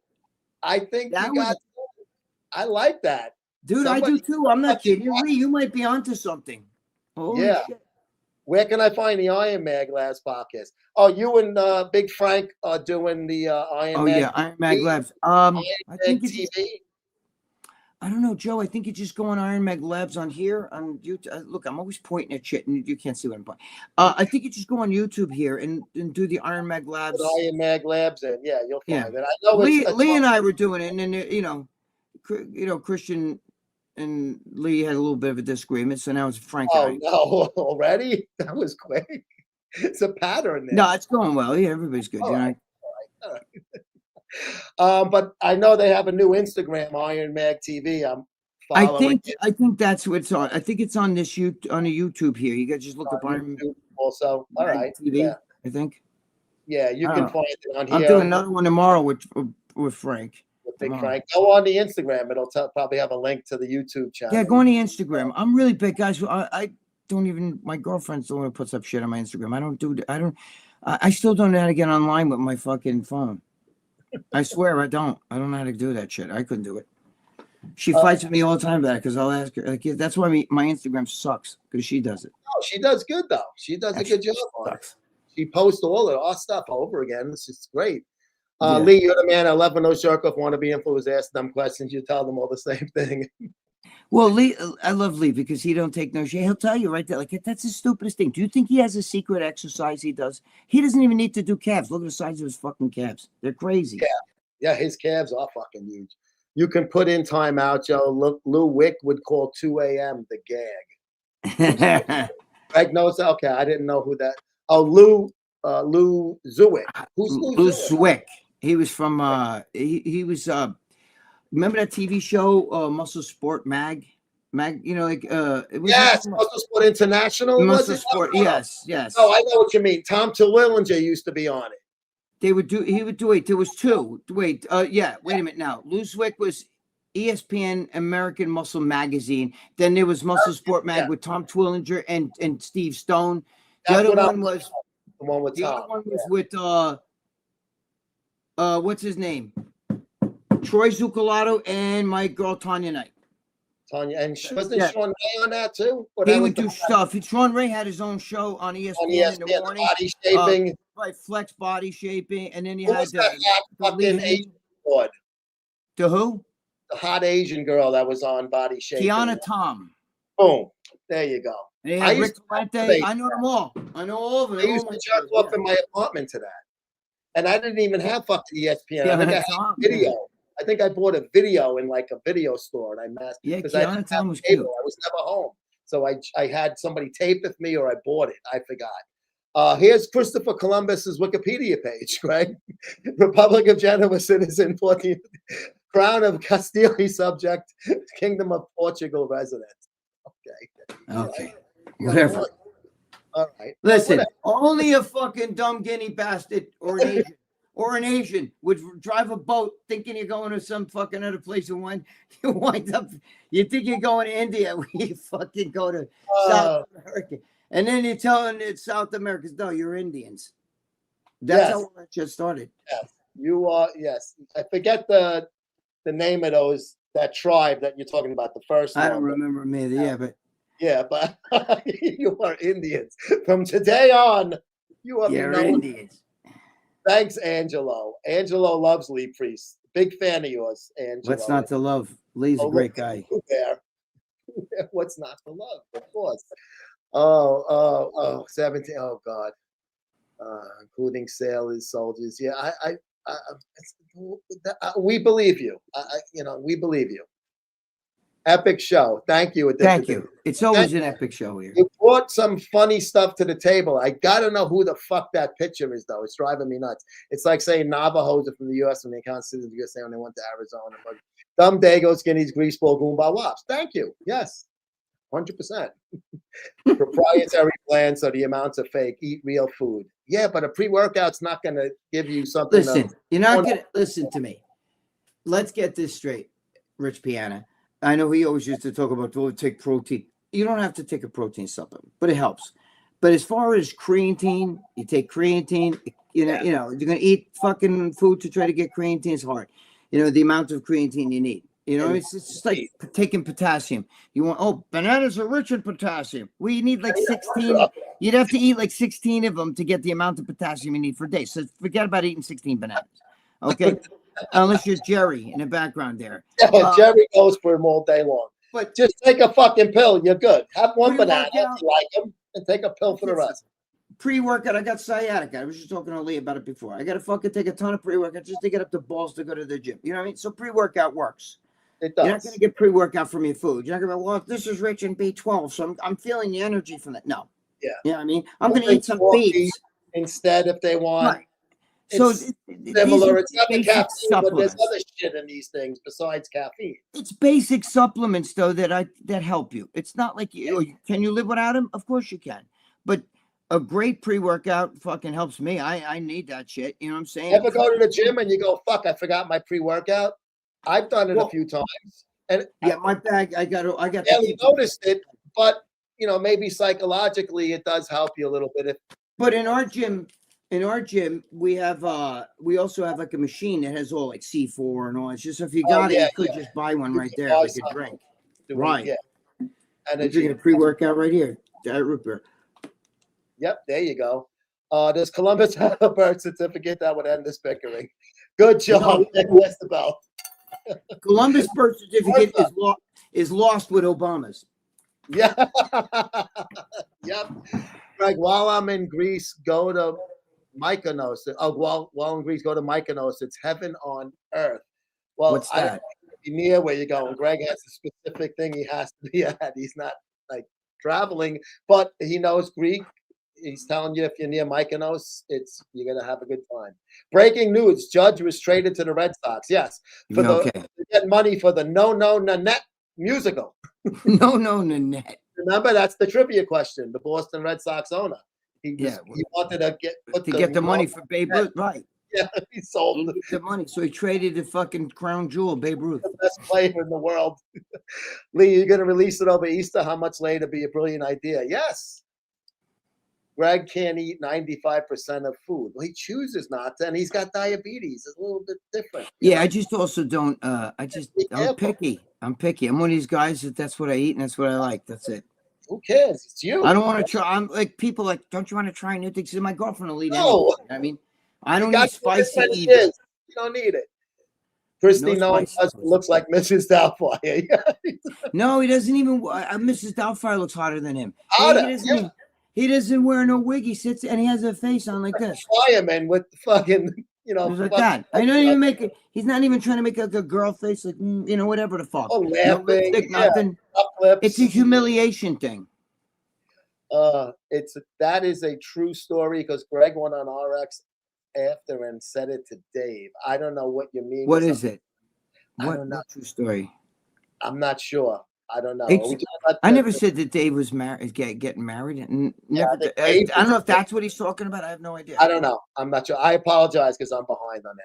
S3: I think I like that.
S4: Dude, I do too. I'm not kidding you. Lee, you might be onto something. Holy shit.
S3: Where can I find the Iron Mag Labs podcast? Oh, you and Big Frank are doing the Iron Mag.
S4: Oh, yeah, Iron Mag Labs. I think TV. I don't know, Joe. I think you just go on Iron Mag Labs on here on YouTube. Look, I'm always pointing at shit, and you can't see what I'm pointing. I think you just go on YouTube here and do the Iron Mag Labs.
S3: Iron Mag Labs, and you'll find it. I know
S4: Lee and I were doing it, and then Christian and Lee had a little bit of a disagreement, so now it's Frank.
S3: Oh no, already? That was quick. It's a pattern there.
S4: No, it's going well. Yeah, everybody's good.
S3: All right. But I know they have a new Instagram, Iron Mag TV. I'm following.
S4: I think that's what it's on. I think it's on this on a YouTube here. You guys just look up Iron
S3: YouTube also. All
S4: Mag
S3: right.
S4: TV.
S3: Yeah.
S4: I think.
S3: Yeah, you
S4: I
S3: can
S4: don't know.
S3: find it on here.
S4: I'm doing another one tomorrow with Frank.
S3: With Big
S4: tomorrow.
S3: Frank. Go on the Instagram. It'll probably have a link to the YouTube channel.
S4: Yeah, go on the Instagram. I'm really big, guys. I don't even. My girlfriend's the one who puts up shit on my Instagram. I don't do. I still don't know how to get online with my fucking phone. I swear I don't. I don't know how to do that shit. I couldn't do it. She fights with me all the time about it because I'll ask her. Like, that's why my Instagram sucks because she does it.
S3: Oh, she does good though. She does a good job on it. She posts all of our stuff over again. It's just great.
S4: Yeah.
S3: Lee, you're the man. I love when those jerk-off wannabe influencers ask them questions. You tell them all the same thing.
S4: Well, Lee, I love Lee because he don't take no shit. He'll tell you right there, like, that's the stupidest thing. Do you think he has a secret exercise he does? He doesn't even need to do calves. Look at the size of his fucking calves. They're crazy.
S3: Yeah, his calves are fucking huge. You can put in timeout, Joe. Lou Wick would call 2 a.m. the gag. Greg knows. Okay, I didn't know who that. Oh, Lou Zwick. Who's
S4: Lou Zwick? He was from he was remember that TV show Muscle Sport Mag, you know, like it was
S3: Muscle Sport International.
S4: Muscle Sport, yes.
S3: Oh, I know what you mean. Tom Terwillinger used to be on it.
S4: He would do wait, there was two. Wait a minute now. Lou Zwick was ESPN American Muscle Magazine. Then there was Muscle Sport Mag with Tom Terwillinger and Steve Stone. The other one was
S3: the one with Tom.
S4: The other one was with what's his name? Troy Zucolato and my girl Tanya Knight.
S3: Tanya, and wasn't Sean Ray on that too?
S4: He would do stuff. Sean Ray had his own show on ESPN in the morning.
S3: Body shaping.
S4: Right, Flex Body Shaping. And then he
S3: Who
S4: had
S3: was that fucking Asian broad?
S4: The who?
S3: The hot Asian girl that was on Body Shaping.
S4: Tiana Tom.
S3: Boom. There you go.
S4: And he had Rick Valente. I know them all. I know all of them.
S3: I used to jerk off in my apartment to that. And I didn't even have fucking ESPN. I think I had video. Yeah. I think I bought a video in like a video store, and I masked.
S4: Yeah, Tiana Tom was cute.
S3: I was never home, so I had somebody tape with me, or I bought it. I forgot. Here's Christopher Columbus's Wikipedia page, Greg. Republic of Genoa citizen, 14th Crown of Castile subject, Kingdom of Portugal resident.
S4: Okay. Whatever.
S3: All right.
S4: Listen, only a fucking dumb Guinea bastard or an Asian would drive a boat thinking you're going to some fucking other place, and when you wind up, you think you're going to India, when you fucking go to South America, and then you're telling it's South Americans, no, you're Indians. That's how that shit started.
S3: Yes, you are. Yes, I forget the name of that tribe that you're talking about. The first.
S4: I don't remember them either.
S3: Yeah, but you are Indians from today on. You are
S4: Indians.
S3: Thanks, Angelo. Angelo loves Lee Priest. Big fan of yours, Angelo.
S4: What's not to love? Lee's a great guy.
S3: What's not to love? Of course. 17. Oh God. Including sailors, soldiers. Yeah, we believe you. We believe you. Epic show. Thank you.
S4: Thank you. It's always an epic show here.
S3: You brought some funny stuff to the table. I gotta know who the fuck that picture is, though. It's driving me nuts. It's like saying Navajos are from the U.S. when they can't citizens of the USA when they went to Arizona. But dumb Dago, skinnies, greaseball, goomba wops. Thank you. Yes. 100%. Proprietary blend, so the amounts are fake. Eat real food. Yeah, but a pre-workout's not going to give you something.
S4: Listen, you're not going to listen to me. Let's get this straight, Rich Piana. I know he always used to talk about take protein. You don't have to take a protein supplement, but it helps. But as far as creatine, you take creatine. You know, you're going to eat fucking food to try to get creatine is hard. You know the amount of creatine you need. You know, it's just like taking potassium. You want, bananas are rich in potassium. Well, you need like 16. You'd have to eat like 16 of them to get the amount of potassium you need for a day. So forget about eating 16 bananas. Okay. Unless you're Jerry in the background there.
S3: Jerry goes for him all day long. But just take a fucking pill. You're good. Have one banana if you like them, and take a pill for the rest.
S4: Pre-workout, I got sciatica. I was just talking to Lee about it before. I got to fucking take a ton of pre-workout just to get up the balls to go to the gym. You know what I mean? So pre-workout works.
S3: It does.
S4: You're not going to get pre-workout from your food. You're not going to go, well, this is rich in B12, so I'm feeling the energy from that. No.
S3: Yeah.
S4: You know what I mean? I'm going to eat some beets.
S3: Instead, if they want.
S4: Right. So
S3: similar. It's not the
S4: basic
S3: caffeine, but there's
S4: supplements.
S3: other shit in these things besides caffeine.
S4: It's basic supplements though that help you. It's not like can you live without them? Of course you can. But a great pre-workout fucking helps me. I need that shit. You know what I'm saying?
S3: Ever go to the gym and you go, fuck, I forgot my pre-workout? I've done it a few times. And
S4: yeah, my bag, I got
S3: barely noticed it, but you know, maybe psychologically it does help you a little bit.
S4: But in our gym, we have we also have like a machine that has all like C4 and all. It's just if you got it, you could just buy one right there, like a drink. Right. Yeah. And I'm drinking a pre-workout right here. Diet root beer.
S3: Yep, there you go. Does Columbus have a birth certificate? That would end this bickering. Good job, Westabelle.
S4: Columbus birth certificate is lost with Obama's.
S3: Yeah. Yep. Greg, while I'm in Greece, go to Mykonos. Oh, while in Greece, go to Mykonos. It's heaven on earth. Well,
S4: what's that?
S3: I don't be near where you're going. Greg has a specific thing he has to be at. He's not like traveling, but he knows Greek. He's telling you if you're near Mykonos, you're gonna have a good time. Breaking news: Judge was traded to the Red Sox. Yes, for to get money for the No Nanette musical.
S4: No Nanette.
S3: Remember, that's the trivia question. The Boston Red Sox owner. He wanted to get
S4: the money for Babe Ruth, right?
S3: Yeah, he sold
S4: the money, so he traded the fucking crown jewel, Babe Ruth,
S3: the best player in the world. Lee, you're gonna release it over Easter? How much later? Be a brilliant idea. Yes. Greg can't eat 95% of food. Well, he chooses not to, and he's got diabetes. It's a little bit different.
S4: Yeah, I just also don't. I'm picky. I'm picky. I'm one of these guys that's what I eat and that's what I like. That's it.
S3: Who cares? It's you.
S4: I don't want to try. I'm like people like, don't you want to try new things? My girlfriend will eat
S3: no.
S4: anything. I mean, I don't need spicy either.
S3: You don't need it. Christy looks like Mrs. Doubtfire.
S4: No, he doesn't even. Mrs. Doubtfire looks hotter than him.
S3: Hotter.
S4: He doesn't wear no wig. He sits and he has a face on like this.
S3: Fireman with fucking,
S4: like that. I don't even make it. He's not even trying to make like a girl face, like whatever the fuck.
S3: Oh, laughing,
S4: no lipstick, nothing. It's a humiliation thing.
S3: That is a true story because Greg went on RX after and said it to Dave. I don't know what you mean.
S4: What is it?
S3: I don't know.
S4: True story?
S3: I'm not sure. I don't know.
S4: I never said that Dave was married, getting married. And never. I don't know if that's what he's talking about. I have no idea.
S3: I don't know. I'm not sure. I apologize because I'm behind on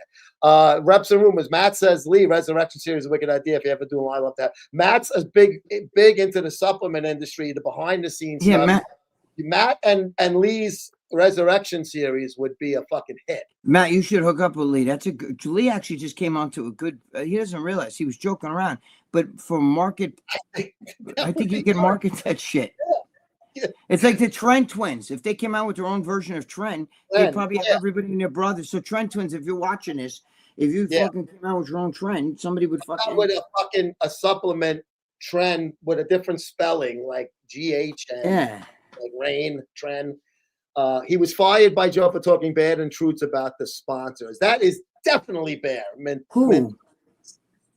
S3: that. Reps and rumors. Matt says, Lee, Resurrection Series is a wicked idea. If you ever do one, I love that. Matt's as big into the supplement industry, the behind the scenes stuff. Matt and Lee's Resurrection Series would be a fucking hit.
S4: Matt, you should hook up with Lee. That's a good. Lee actually just came on to a good. He doesn't realize he was joking around, but for market, I think you can market that shit. Yeah. It's like the Trend Twins. If they came out with their own version of Trend, they'd probably have everybody and their brothers. So Trend Twins, if you're watching this, if you fucking came out with your own Trend, somebody would fucking
S3: with a supplement Trend with a different spelling like GH like rain Trend. He was fired by Joe for talking bad and truths about the sponsors. That is definitely bad.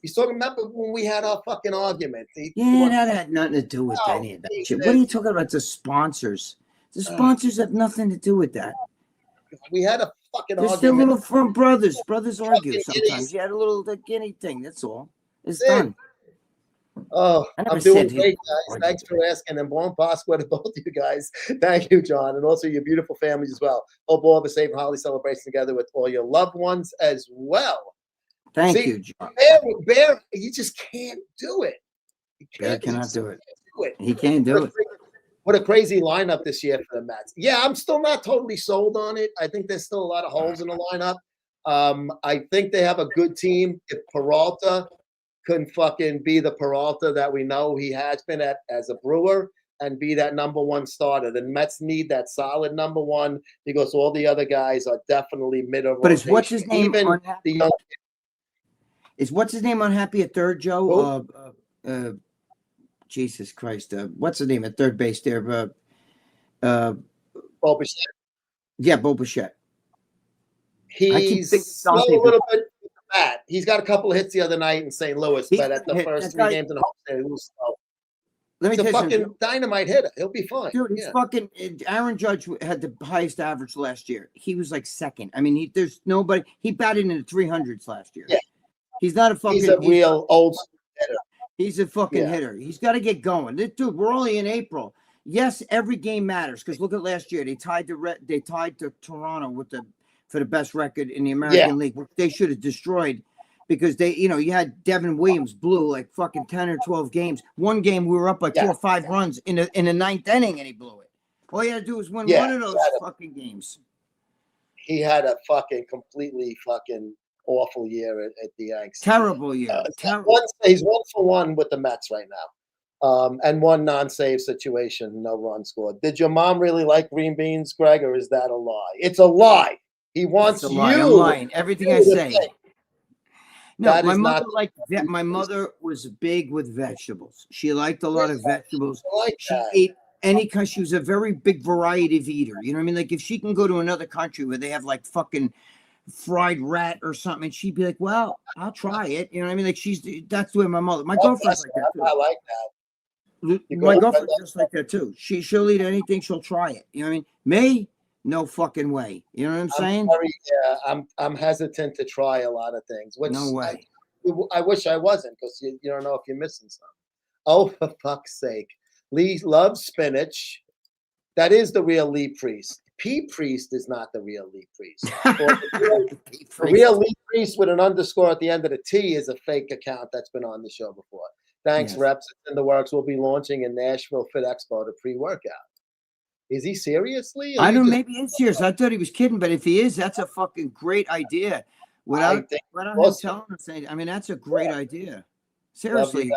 S3: He's talking about when we had our fucking argument.
S4: That had nothing to do with any of that shit. What are you talking about? The sponsors. The sponsors have nothing to do with that.
S3: We had a fucking
S4: argument. Just a little from brothers. Brothers argue sometimes. You had a little guinea thing. That's all. It's done.
S3: Oh, I'm doing great, guys. Thanks for asking. And bon Pasqua to both of you guys. Thank you, John. And also your beautiful families as well. Hope all have a safe holiday celebration together with all your loved ones as well.
S4: Thank you, John.
S3: Bear, you just can't do it.
S4: Bear cannot do it. He can't do it.
S3: What a crazy lineup this year for the Mets. Yeah, I'm still not totally sold on it. I think there's still a lot of holes in the lineup. I think they have a good team. If Peralta can fucking be the Peralta that we know he has been as a Brewer and be that number one starter, the Mets need that solid number one because all the other guys are definitely mid of
S4: rotation. But what's his name?
S3: Even the young
S4: Is what's his name unhappy at third, Joe? Jesus Christ. What's his name at third base there?
S3: Bo Bichette.
S4: Yeah, Bo Bichette.
S3: He's a little bit bad. He's got a couple of hits the other night in St. Louis, but at the first 3 games in the whole he was slow.
S4: Let me
S3: He's a
S4: tell you
S3: fucking
S4: something.
S3: dynamite hitter. He'll be fine.
S4: Dude, he's
S3: Yeah.
S4: fucking. Aaron Judge had the highest average last year. He was like second. I mean, there's nobody. He batted in the 300s last year.
S3: Yeah.
S4: He's not a fucking.
S3: He's a real old hitter.
S4: He's a fucking
S3: Yeah.
S4: hitter. He's got to get going. Dude, we're only in April. Yes, every game matters because look at last year. They tied to Toronto for the best record in the American League, which they should have destroyed. Because you had Devin Williams blew like fucking 10 or 12 games. One game we were up like 4 or 5 runs in the ninth inning and he blew it. All you had to do was win one of those fucking games.
S3: He had a fucking completely fucking awful year at the Yanks.
S4: Terrible year.
S3: He's 1 for 1 with the Mets right now. And one non-save situation, no run scored. Did your mom really like green beans, Greg, or is that a lie? It's a lie. He wants
S4: I'm
S3: you.
S4: lying. Everything I say. No,
S3: That
S4: my
S3: is
S4: mother
S3: not-
S4: liked that. My mother was big with vegetables. She liked a lot of vegetables.
S3: I like
S4: She
S3: that.
S4: ate any kind. She was a very big variety of eater. You know what I mean? Like if she can go to another country where they have like fucking fried rat or something, and she'd be like, "Well, I'll try it." You know what I mean? Like that's the way my mother. My girlfriend's like that too.
S3: I like that.
S4: My girlfriend's just like that too. She'll eat anything. She'll try it. You know what I mean? Me, no fucking way. You know what I'm saying?
S3: I'm hesitant to try a lot of things. Which
S4: No way.
S3: I wish I wasn't because you don't know if you're missing something. Oh, for fuck's sake. Lee loves spinach. That is the real Lee Priest. P Priest is not the real Lee Priest. The real Lee Priest with an underscore at the end of the T is a fake account that's been on the show before. Thanks,
S4: Yes.
S3: Reps. It's in the works. We'll be launching in Nashville Fit Expo to pre-workout. Is he seriously?
S4: I don't know. Maybe he's serious. I thought he was kidding, but if he is, that's a fucking great idea. Without him telling us anything, I mean, that's a great idea. Seriously.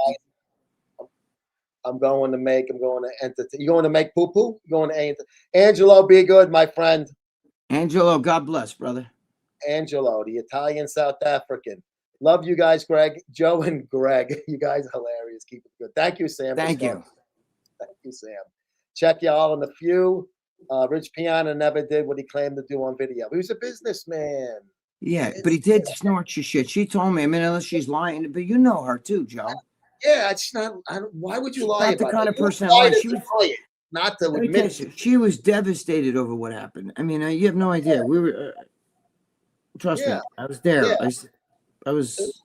S3: I'm going to entertain. You going to make poo-poo? You going to Angelo, be good, my friend.
S4: Angelo, God bless, brother.
S3: Angelo, the Italian South African. Love you guys, Greg. Joe and Greg. You guys are hilarious. Keep it good. Thank you, Sam.
S4: Thank you.
S3: Thank you, Sam. Check y'all in the few. Rich Piana never did what he claimed to do on video. He was a businessman.
S4: Yeah, but he did snort your shit. She told me. I mean, unless she's lying, but you know her too, Joe.
S3: Yeah, it's not. Why would you lie
S4: Not the
S3: about
S4: kind
S3: it?
S4: of person
S3: You
S4: that lies.
S3: lied
S4: She
S3: to
S4: was-
S3: tell you, not to
S4: Let me tell
S3: admit
S4: you,
S3: it.
S4: she was devastated over what happened. I mean, you have no idea. We were, trust me, I was there.
S3: Yeah.
S4: I was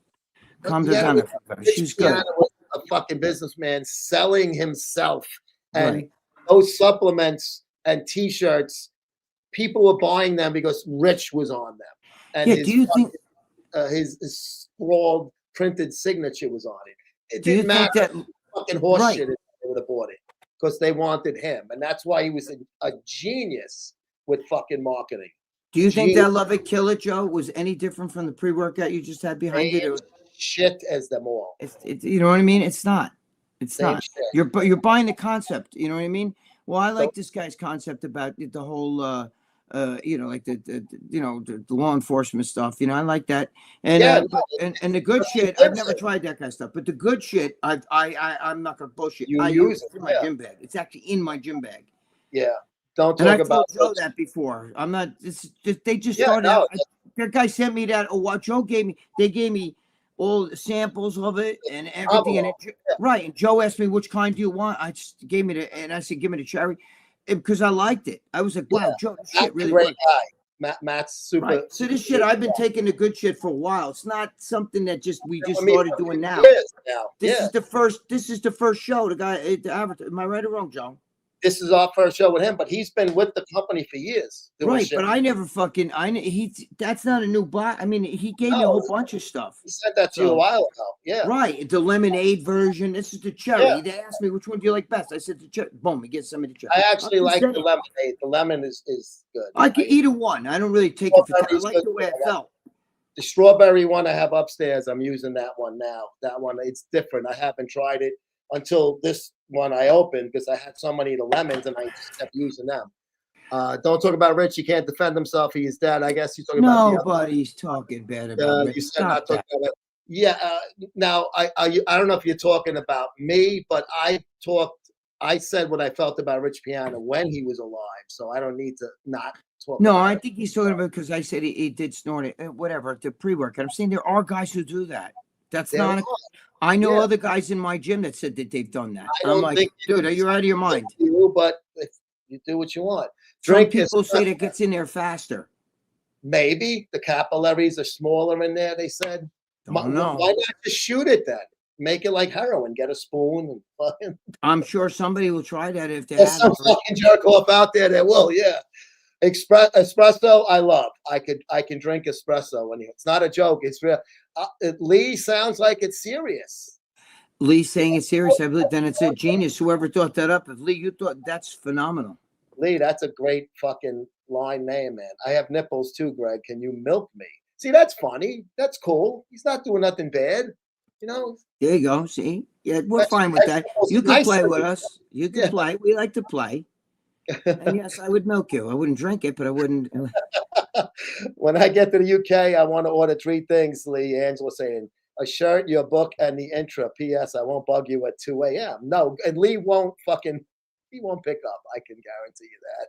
S4: calmed
S3: Yeah,
S4: down. She was good.
S3: Piana was a fucking businessman selling himself, and
S4: Right.
S3: those supplements and T-shirts, people were buying them because Rich was on them, and
S4: Yeah,
S3: his
S4: do you think?
S3: his scrawled printed signature was on it. It
S4: Do you
S3: didn't
S4: think
S3: matter.
S4: that?
S3: Fucking horse
S4: Right.
S3: shit if they would have bought it because they wanted him, and that's why he was a genius with fucking marketing.
S4: Do you think
S3: Genius.
S4: that Love It Kill It, Joe, was any different from the pre-workout you just had behind it?
S3: Same shit as them all.
S4: It's you know what I mean? It's not. It's
S3: Same
S4: not.
S3: shit.
S4: You're buying the concept. You know what I mean? Well, I like this guy's concept about the whole, like the law enforcement stuff. You know, I like that. And
S3: Yeah,
S4: and the good shit. I've never tried that kind of stuff, but the good shit, I'm not gonna bullshit.
S3: You
S4: I
S3: use
S4: it
S3: it,
S4: in my
S3: yeah.
S4: gym bag. It's actually in my gym bag.
S3: Yeah. Don't
S4: And
S3: talk
S4: I've
S3: about
S4: told Joe that before. I'm not. They just
S3: Yeah,
S4: started
S3: no,
S4: out. That guy sent me that. Oh, what Joe gave me? They gave me all the samples of it and everything. And right. And Joe asked me which kind do you want. I just gave me and I said give me the cherry, because I liked it. I was like, wow, Joe, this shit
S3: Matt's
S4: really
S3: a great
S4: works.
S3: guy. Matt's super.
S4: Right. So this shit, I've been taking the good shit for a while. It's not something that we just
S3: I mean,
S4: started doing now.
S3: years now.
S4: This is the first show. The guy, the advertiser. Am I right or wrong, Joe?
S3: This is our first show with him, but he's been with the company for years. doing
S4: Right,
S3: shit.
S4: but I never fucking that's not a new bot. I mean, he gave me a whole bunch of stuff.
S3: He sent that to you a while ago. Yeah.
S4: Right, the lemonade version. This is the cherry.
S3: Yeah.
S4: They asked me which one do you like best. I said the cherry. Boom, he gets some of the cherry.
S3: I actually
S4: I'm
S3: like
S4: saying,
S3: the lemonade. The lemon is good.
S4: I could eat one. I don't really take it for. I
S3: Strawberry's
S4: like
S3: good.
S4: the way it felt.
S3: The strawberry one I have upstairs. I'm using that one now. That one, it's different. I haven't tried it until this one I opened because I had so many of the lemons and I just kept using them. Don't talk about Rich. He can't defend himself. He is dead. I guess you're talking about
S4: Nobody's talking bad about Rich.
S3: you said
S4: Stop
S3: not talking
S4: that.
S3: about. Yeah. Now I don't know if you're talking about me, but I said what I felt about Rich Piana when he was alive, so I don't need to not talk.
S4: No,
S3: about
S4: I
S3: it.
S4: think he's talking about because I said he did snort it. Whatever, the pre-workout. I'm saying there are guys who do that. That's
S3: There
S4: not.
S3: are.
S4: I know
S3: Yeah.
S4: other guys in my gym that said that they've done that.
S3: I
S4: I'm
S3: don't
S4: like,
S3: think
S4: dude, are you out of your mind?
S3: you, but if you do what you want.
S4: Some
S3: Drink
S4: people say
S3: espresso.
S4: that gets in there faster.
S3: Maybe the capillaries are smaller in there. They said.
S4: Don't know.
S3: Why not just shoot it then? Make it like heroin. Get a spoon and fucking.
S4: I'm sure somebody will try that if they
S3: There's some
S4: haven't.
S3: fucking jerk off out there that will. Yeah. Espresso, I love. I can drink espresso, and it's not a joke. It's real. Lee sounds like it's serious.
S4: Lee saying it's serious. I believe then it's a genius. Whoever thought that up. If Lee, you thought that's phenomenal.
S3: Lee, that's a great fucking line name, man. I have nipples too, Greg. Can you milk me? See, that's funny. That's cool. He's not doing nothing bad, you know.
S4: There you go. See, yeah, we're fine with that. You can play with us. You can play. We like to play. And yes, I would milk you. I wouldn't drink it, but I wouldn't.
S3: When I get to the UK, I want to order 3 things, Lee. Angela saying a shirt, your book, and the intro. P.S. I won't bug you at 2 a.m. No, and Lee won't he won't pick up. I can guarantee you that.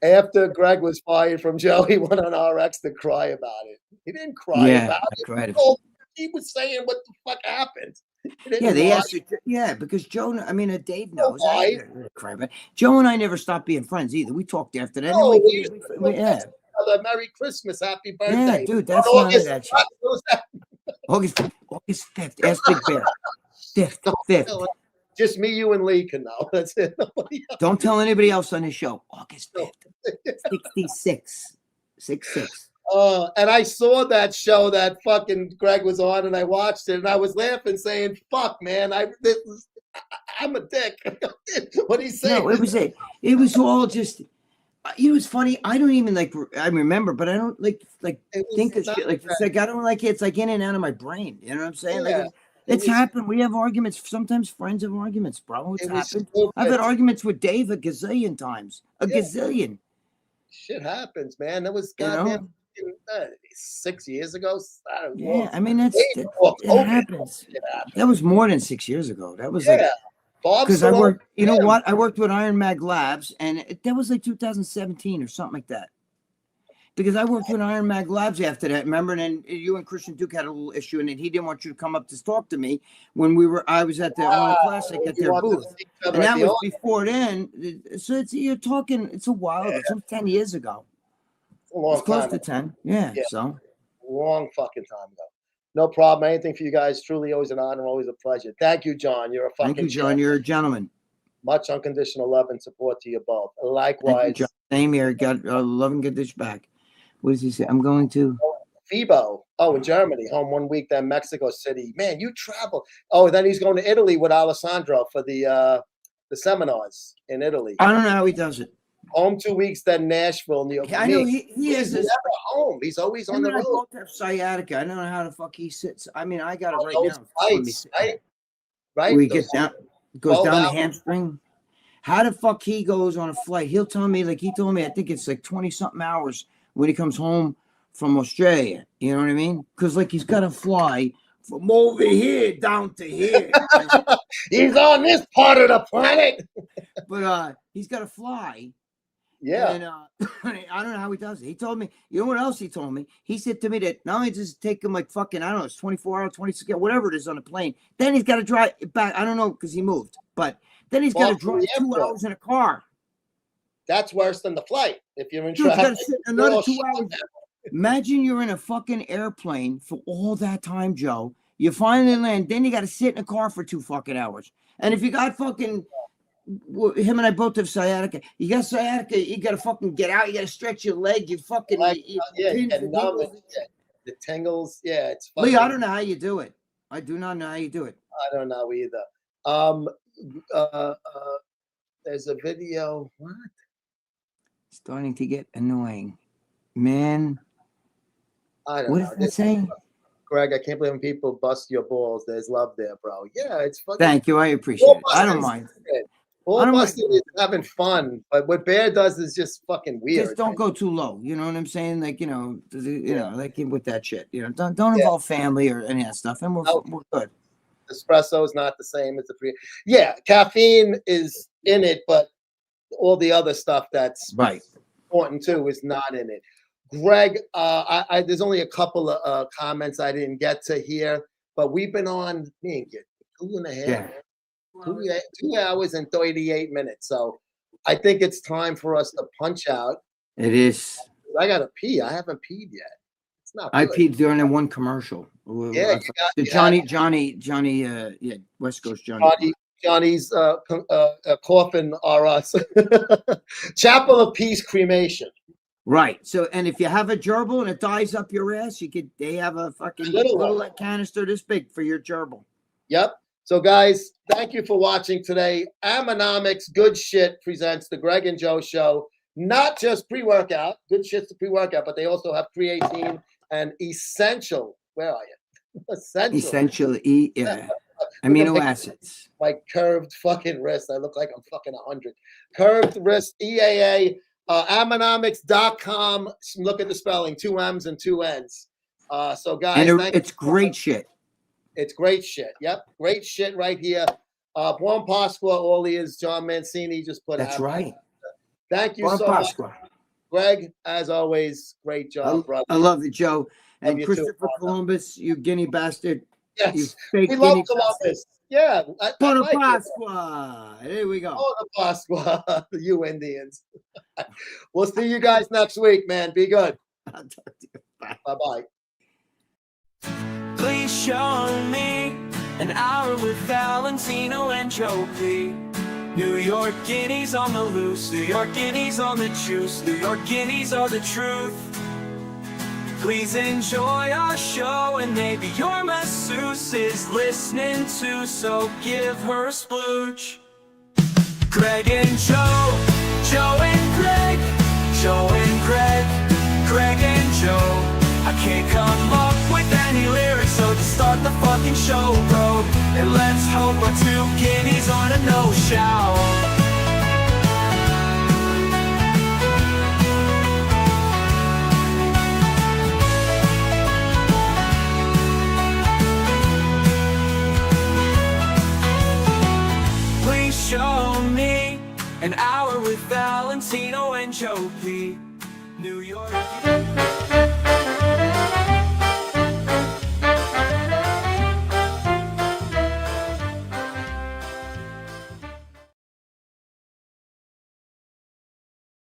S3: After Greg was fired from Joe, he went on RX to cry about it. He didn't cry about it. He was saying what the fuck happened.
S4: Yeah, they asked you. Yeah, because Joe, I mean, Dave knows. Joe and I never stopped being friends either. We talked after that.
S3: Oh,
S4: yeah.
S3: Merry Christmas, happy birthday.
S4: Yeah, dude, that's none of that shit. August 5th. Ask Big Bear. 5th.
S3: Just me, you, and Lee can know. That's it.
S4: Don't tell anybody else on this show. August 5th. 66. 66.
S3: And I saw that show that fucking Greg was on, and I watched it, and I was laughing, saying, "Fuck, man, I'm a dick." What he saying?
S4: No, it was all just. You know, it's funny. I don't even I remember, but I don't think of shit. Like, it's like I don't like it. It's like in and out of my brain. You know what I'm saying?
S3: Yeah.
S4: Like it's happened. We have arguments. Sometimes friends have arguments, bro. It's happened.
S3: Stupid.
S4: I've had arguments with Dave a gazillion times. Gazillion.
S3: Shit happens, man. That was goddamn 6 years ago. I don't know.
S4: Yeah, I mean it happens. That was more than 6 years ago. That was because I worked. You know what? I worked with Iron Mag Labs, and that was like 2017 or something like that. Because I worked with Iron Mag Labs after that. Remember? And then you and Christian Duke had a little issue, and then he didn't want you to come up to talk to me when I was at the Online Classic at their booth, and that was before then. So you're talking. It's a while. It's 10 years ago. It's close to 10. Yeah. So
S3: long fucking time ago. No problem. Anything for you guys. Truly, always an honor, always a pleasure. Thank you, John. You're a fucking.
S4: Thank you, John. You're a gentleman.
S3: Much unconditional love and support to you both. Likewise.
S4: You, same here. Got love and get this back. What does he say? I'm going to
S3: FIBO. Oh, in Germany. Home 1 week, then Mexico City. Man, you travel. Oh, then he's going to Italy with Alessandro for the seminars in Italy.
S4: I don't know how he does it.
S3: Home 2 weeks, then Nashville, New York.
S4: I know he has
S3: this. Never home. He's always on the road. I
S4: both have sciatica. I don't know how the fuck he sits. I mean, I got it right now.
S3: Fights, right.
S4: We get down, goes down the hamstring. How the fuck he goes on a flight? He'll tell me, like he told me, I think it's like 20 something hours when he comes home from Australia. You know what I mean? Because like he's got to fly from over here down to here.
S3: He's on this part of the planet.
S4: But he's got to fly.
S3: Yeah.
S4: And I don't know how he does it. He told me, you know what else he told me? He said to me that not only does it take him like fucking, I don't know, it's 24 hours, 26 hours, whatever it is on the plane. Then he's got to drive back. I don't know because he moved, but then he's got to drive 2 hours in a car.
S3: That's worse than the flight. If you're in
S4: traffic,
S3: traffic,
S4: sit another 2 hours. Imagine you're in a fucking airplane for all that time, Joe. You finally land, then you got to sit in a car for 2 fucking hours. And if you got fucking him and I both have sciatica. You got sciatica, you got to fucking get out. You got to stretch your leg. You fucking
S3: the tingles. Yeah, it's fucking.
S4: Lee, I don't know how you do it. I do not know how you do it.
S3: I don't know either. There's a video. What?
S4: Starting to get annoying, man.
S3: I don't
S4: know.
S3: What
S4: is that saying?
S3: Greg, I can't believe when people bust your balls. There's love there, bro. Yeah, it's fucking.
S4: Thank you. I appreciate it. I don't mind.
S3: Ball busting is having fun, but what Bear does is just fucking weird.
S4: Just don't go too low. You know what I'm saying? Like, you know, like with that shit. You know, don't involve family or any of that stuff, and we're good.
S3: Espresso is not the same as the pre. Yeah, caffeine is in it, but all the other stuff that's important too is not in it. Greg, there's only a couple of comments I didn't get to here. but we've been on, me and you, 2.5,
S4: Yeah.
S3: 2 hours and 38 minutes. So I think it's time for us to punch out.
S4: It is.
S3: I gotta pee. I haven't peed yet. It's not
S4: I
S3: good.
S4: peed during the one commercial.
S3: Yeah,
S4: The Johnny, West Coast Johnny.
S3: Johnny's coffin are us. Chapel of Peace cremation.
S4: Right. So, and if you have a gerbil and it dies up your ass, they have a fucking little canister this big for your gerbil.
S3: Yep. So, guys, thank you for watching today. Ammannomics, Good Shit, presents the Greg and Joe Show. Not just pre-workout, good shit's the pre-workout, but they also have creatine and essential. Where are you? Essential
S4: amino acids.
S3: My curved fucking wrist. I look like I'm fucking 100. Curved wrist, EAA, Ammannomics.com. Look at the spelling, 2 M's and 2 N's. So, guys,
S4: it's great shit.
S3: It's great shit. Yep, great shit right here. Buon Pasqua, all he is. John Mancini just put
S4: That's right.
S3: Thank you so much, Greg. As always, great job, brother.
S4: I love you, Joe. And Christopher Columbus, you guinea bastard.
S3: Yes,
S4: you fake
S3: we love Columbus.
S4: Bastard.
S3: Yeah.
S4: Buona Pasqua. There we go.
S3: Buona Pasqua, you Indians. We'll see you guys next week, man. Be good.
S4: I'll talk to you. Bye.
S3: Bye-bye.
S2: Please show me an hour with Valentino and Joe P. New York guineas on the loose, New York guineas on the juice, New York guineas are the truth. Please enjoy our show, and maybe your masseuse is listening too, so give her a splooge. Greg and Joe, Joe and Greg, Joe and Greg, Greg and Joe. I can't come up with any lyrics, so just start the fucking show, bro. And let's hope our 2 guineas on a no-show. Please show me an hour with Valentino and Joe P. New York.